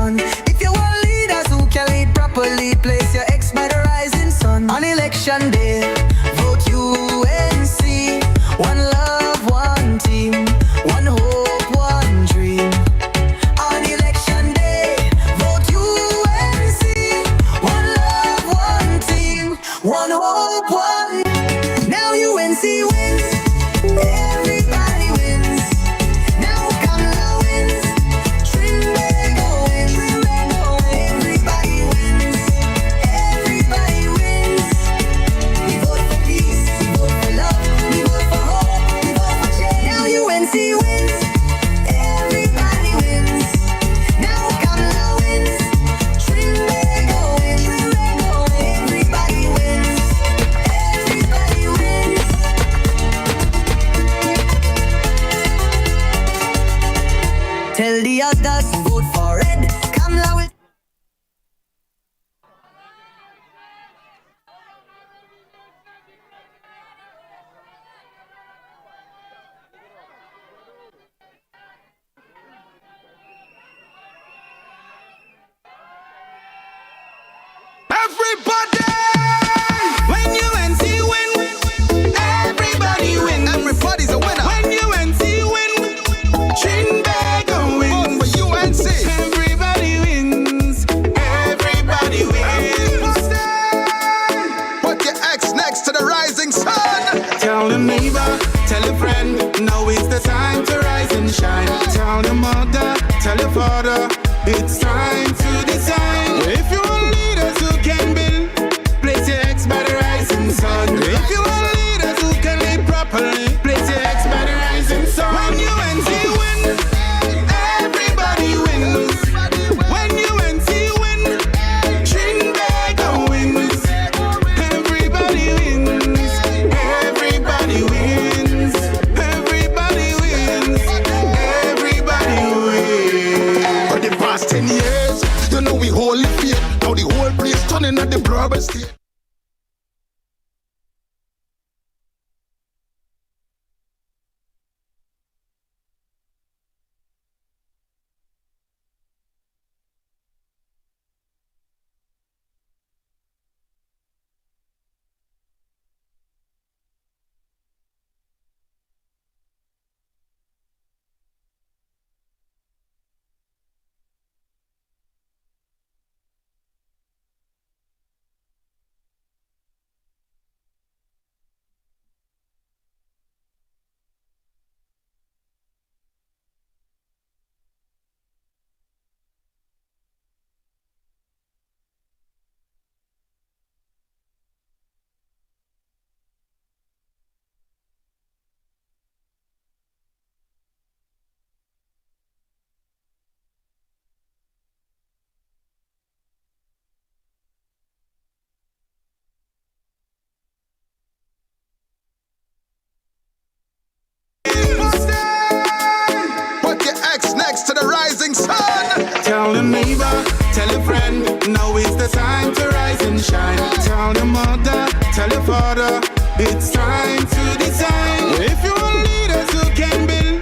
tell a friend, now is the time to rise and shine. Tell your mother, tell your father, it's time to design. If you want leaders who can build,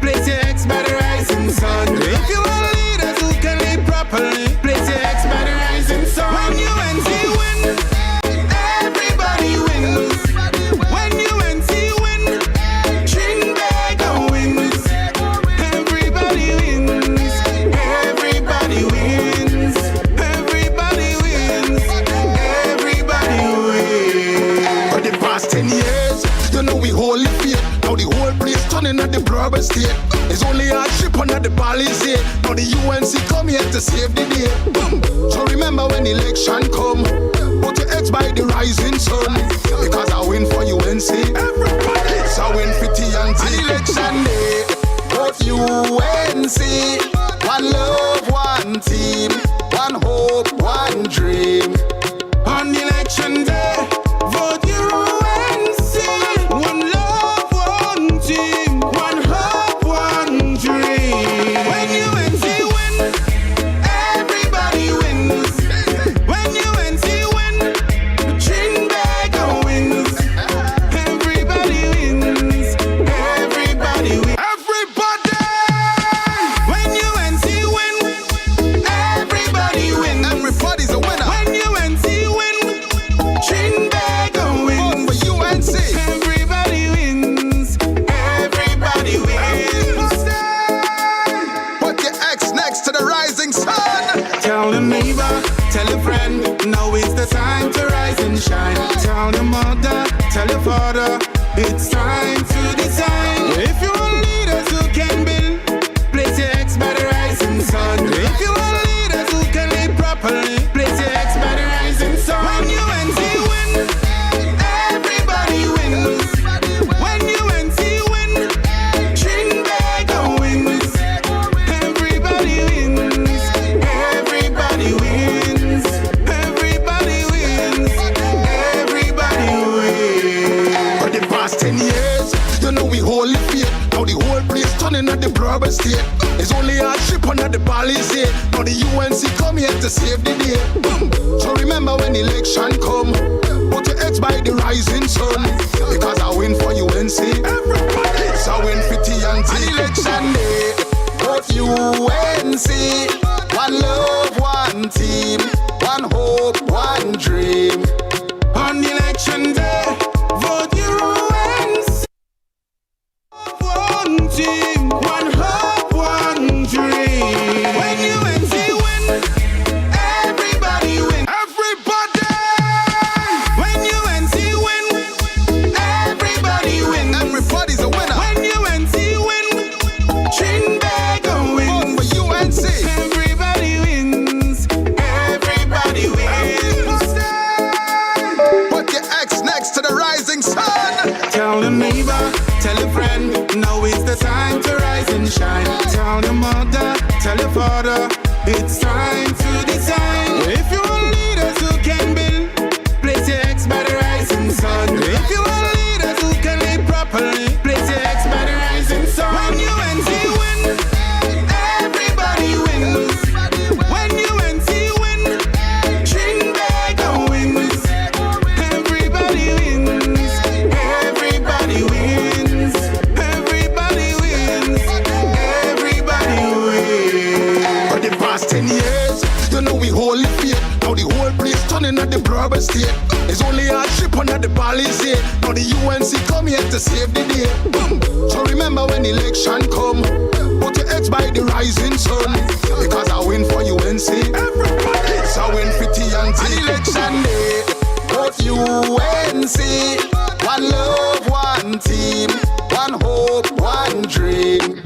place your ex by the rising sun. If you want leaders who can lead properly, place your ex by the rising sun. When you UNC win, everybody wins. When UNC win, Trinidad wins. Everybody wins. Everybody wins. Everybody wins. Everybody wins. For the past 10 years, you know we hold it faith. Now the whole place turning at the Robbery state. It's only a ship under the Palisade. Now the UNC come here to save the day. Boom. So remember when election come, put your eggs by the rising sun. Because I win for UNC. Everybody. So I win for TNT. On election day, vote UNC. One love, one team. One hope, one dream. On election day, vote UNC. One love, one team. One hope, one dream. When UNC win, everybody wins. When UNC win, Trinidad wins. Everybody wins. Everybody wins. Everybody! When UNC win, everybody wins. Everybody's a winner. When UNC win, Trinidad wins. For UNC. Everybody wins. Everybody wins. Put your ex next to the rising sun. Tell the neighbor, tell a friend, now is the time to rise and shine. Tell your mother, tell your father, it's time to design. If you want leaders who can build, place your ex by the rising sun. If you want leaders who can lead properly, place your ex by the rising sun. When UNC win, everybody wins. When UNC win, Trinidad wins. Everybody wins. Everybody wins. Everybody wins. Everybody wins. For the past 10 years, you know we hold it faith. Now the whole place turning at the Robbery state. It's only a ship under the Palisade. Now the UNC come here to save the day. Boom. So remember when election come, put your eggs by the rising sun. Because I win for UNC. Everybody. So I win for TNT. On election day, vote UNC. One love, one team. One hope, one dream. On election day, vote UNC. One team, one hope, one dream. When UNC win, everybody wins. Everybody. When UNC win, everybody wins. Everybody's a winner. When UNC win, Trinidad wins. For UNC. Everybody wins. Everybody wins. Put your ex next to the rising sun. Tell the neighbor, tell a friend, now is the time to rise and shine. Tell your mother, tell your father, it's time to design. If you want leaders who can build, place your ex by the rising sun. If you want leaders who can lead properly, place your ex by the rising sun. When UNC win, everybody wins. When UNC win, Trinidad wins. Everybody wins. Everybody wins. Everybody wins. Everybody wins. For the past 10 years, you know we hold it faith. Now the whole place turning at the Robbery state. It's only a ship under the Palisade. Now the UNC come here to save the day. Boom. So remember when election come, put your eggs by the rising sun. Because I win for UNC. Everybody. So I win for TNT. On election day, vote UNC. One love, one team. One hope, one dream.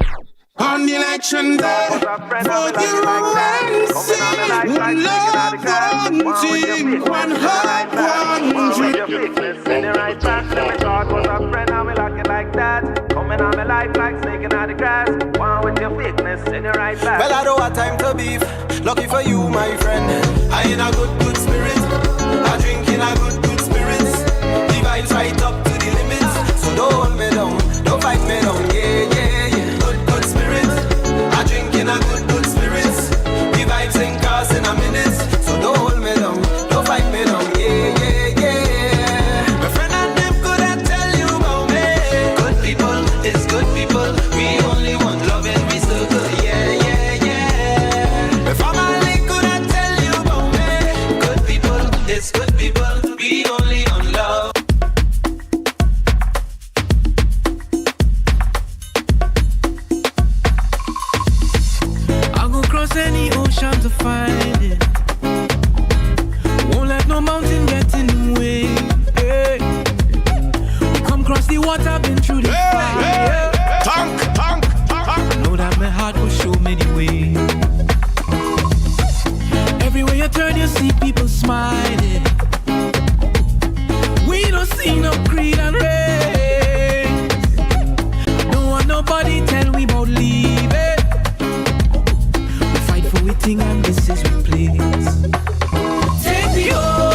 On election day, vote UNC. One love, one team. One hope, one dream. In the right track, let me talk was a friend, and we like it like that. Coming on my life like snake in the grass. One with your fakeness in the right track. Well, I don't have time to beef. Lucky for you, my friend. I in a good spirit. I drink in a good spirits. The vibes right up to the limits. So don't hold me down, don't fight me down. Yeah, yeah, yeah. Good spirit. I drink in a good spirits. The vibes in cars in a what I've been through this fire. Know that my heart will show many ways. Everywhere you turn, you see people smiling. We don't see no greed and race. Don't want nobody tell we about leaving. We fight for we thing and this is we place. Take the oath.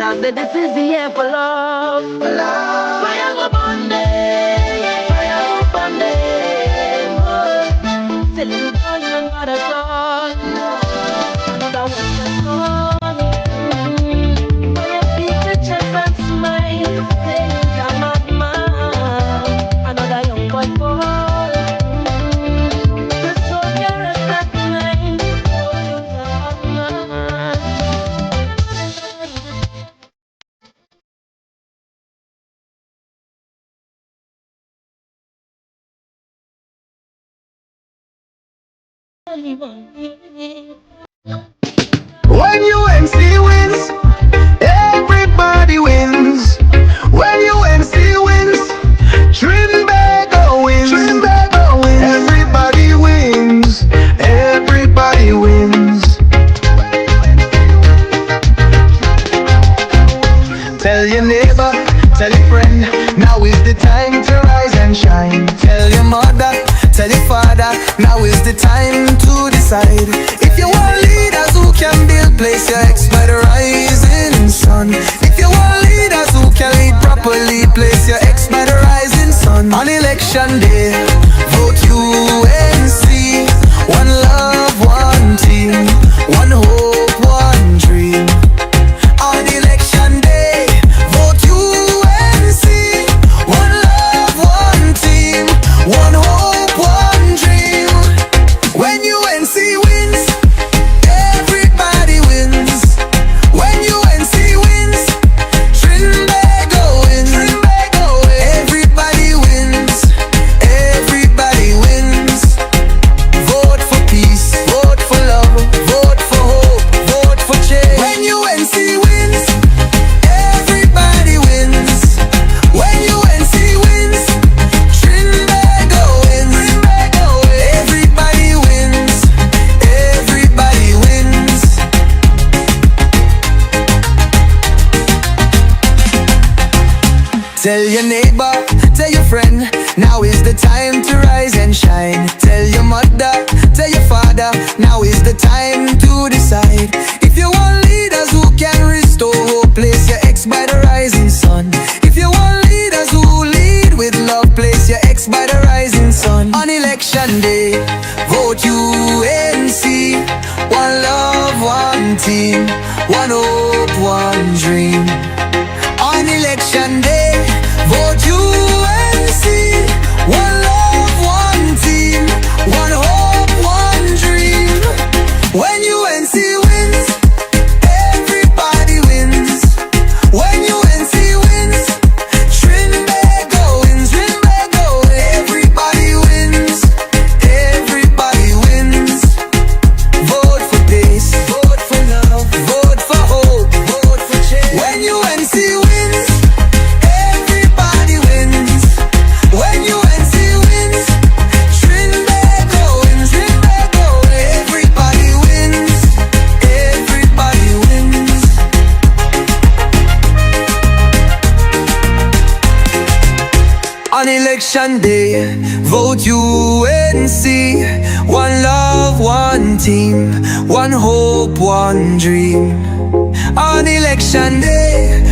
Talk that this is the year for love. Fire up on them, fire up on them. Till the dawn and what a song. That was the song. When you beat your chest and smile, say you're a madman. Another young boy fall. The soldier is that man. Oh, you're a madman. When UNC wins, everybody wins. When UNC wins, Trinidad wins. Everybody wins. Everybody wins. Tell your neighbor, tell your friend, now is the time to rise and shine. Tell your mother, tell your father, now is the time to decide. If you want leaders who can build, place your ex by the rising sun. If you want leaders who can lead properly, place your ex by the rising sun. On election day, vote UNC. One love, one team, one hope, one dream. On election day, vote UNC. One love, one team, one hope, one dream. When UNC wins, everybody wins. When UNC wins, Trinidad wins. Everybody wins. Everybody wins. Vote for peace. Vote for love. Vote for hope. Vote for change. When UNC wins, everybody wins. When UNC wins, Trinidad wins. Everybody wins. Everybody wins. Tell your neighbor, tell your friend, now is the time to rise and shine. Tell your mother, tell your father, now is the time to decide. If you want leaders who can restore hope, place your ex by the rising sun. If you want leaders who lead with love, place your ex by the rising sun. On election day, vote UNC. One love, one team, one hope, one dream. On election day, vote UNC. One love, one team, one hope, one dream. When UNC wins, everybody wins. When UNC wins, Trinidad wins. Everybody wins. Everybody wins. Vote for peace. Vote for love. Vote for hope. Vote for change. When UNC wins, everybody wins. When UNC wins, Trinidad wins. Everybody wins. Everybody wins. On election day, vote UNC. One love, one team, one hope, one dream. On election day,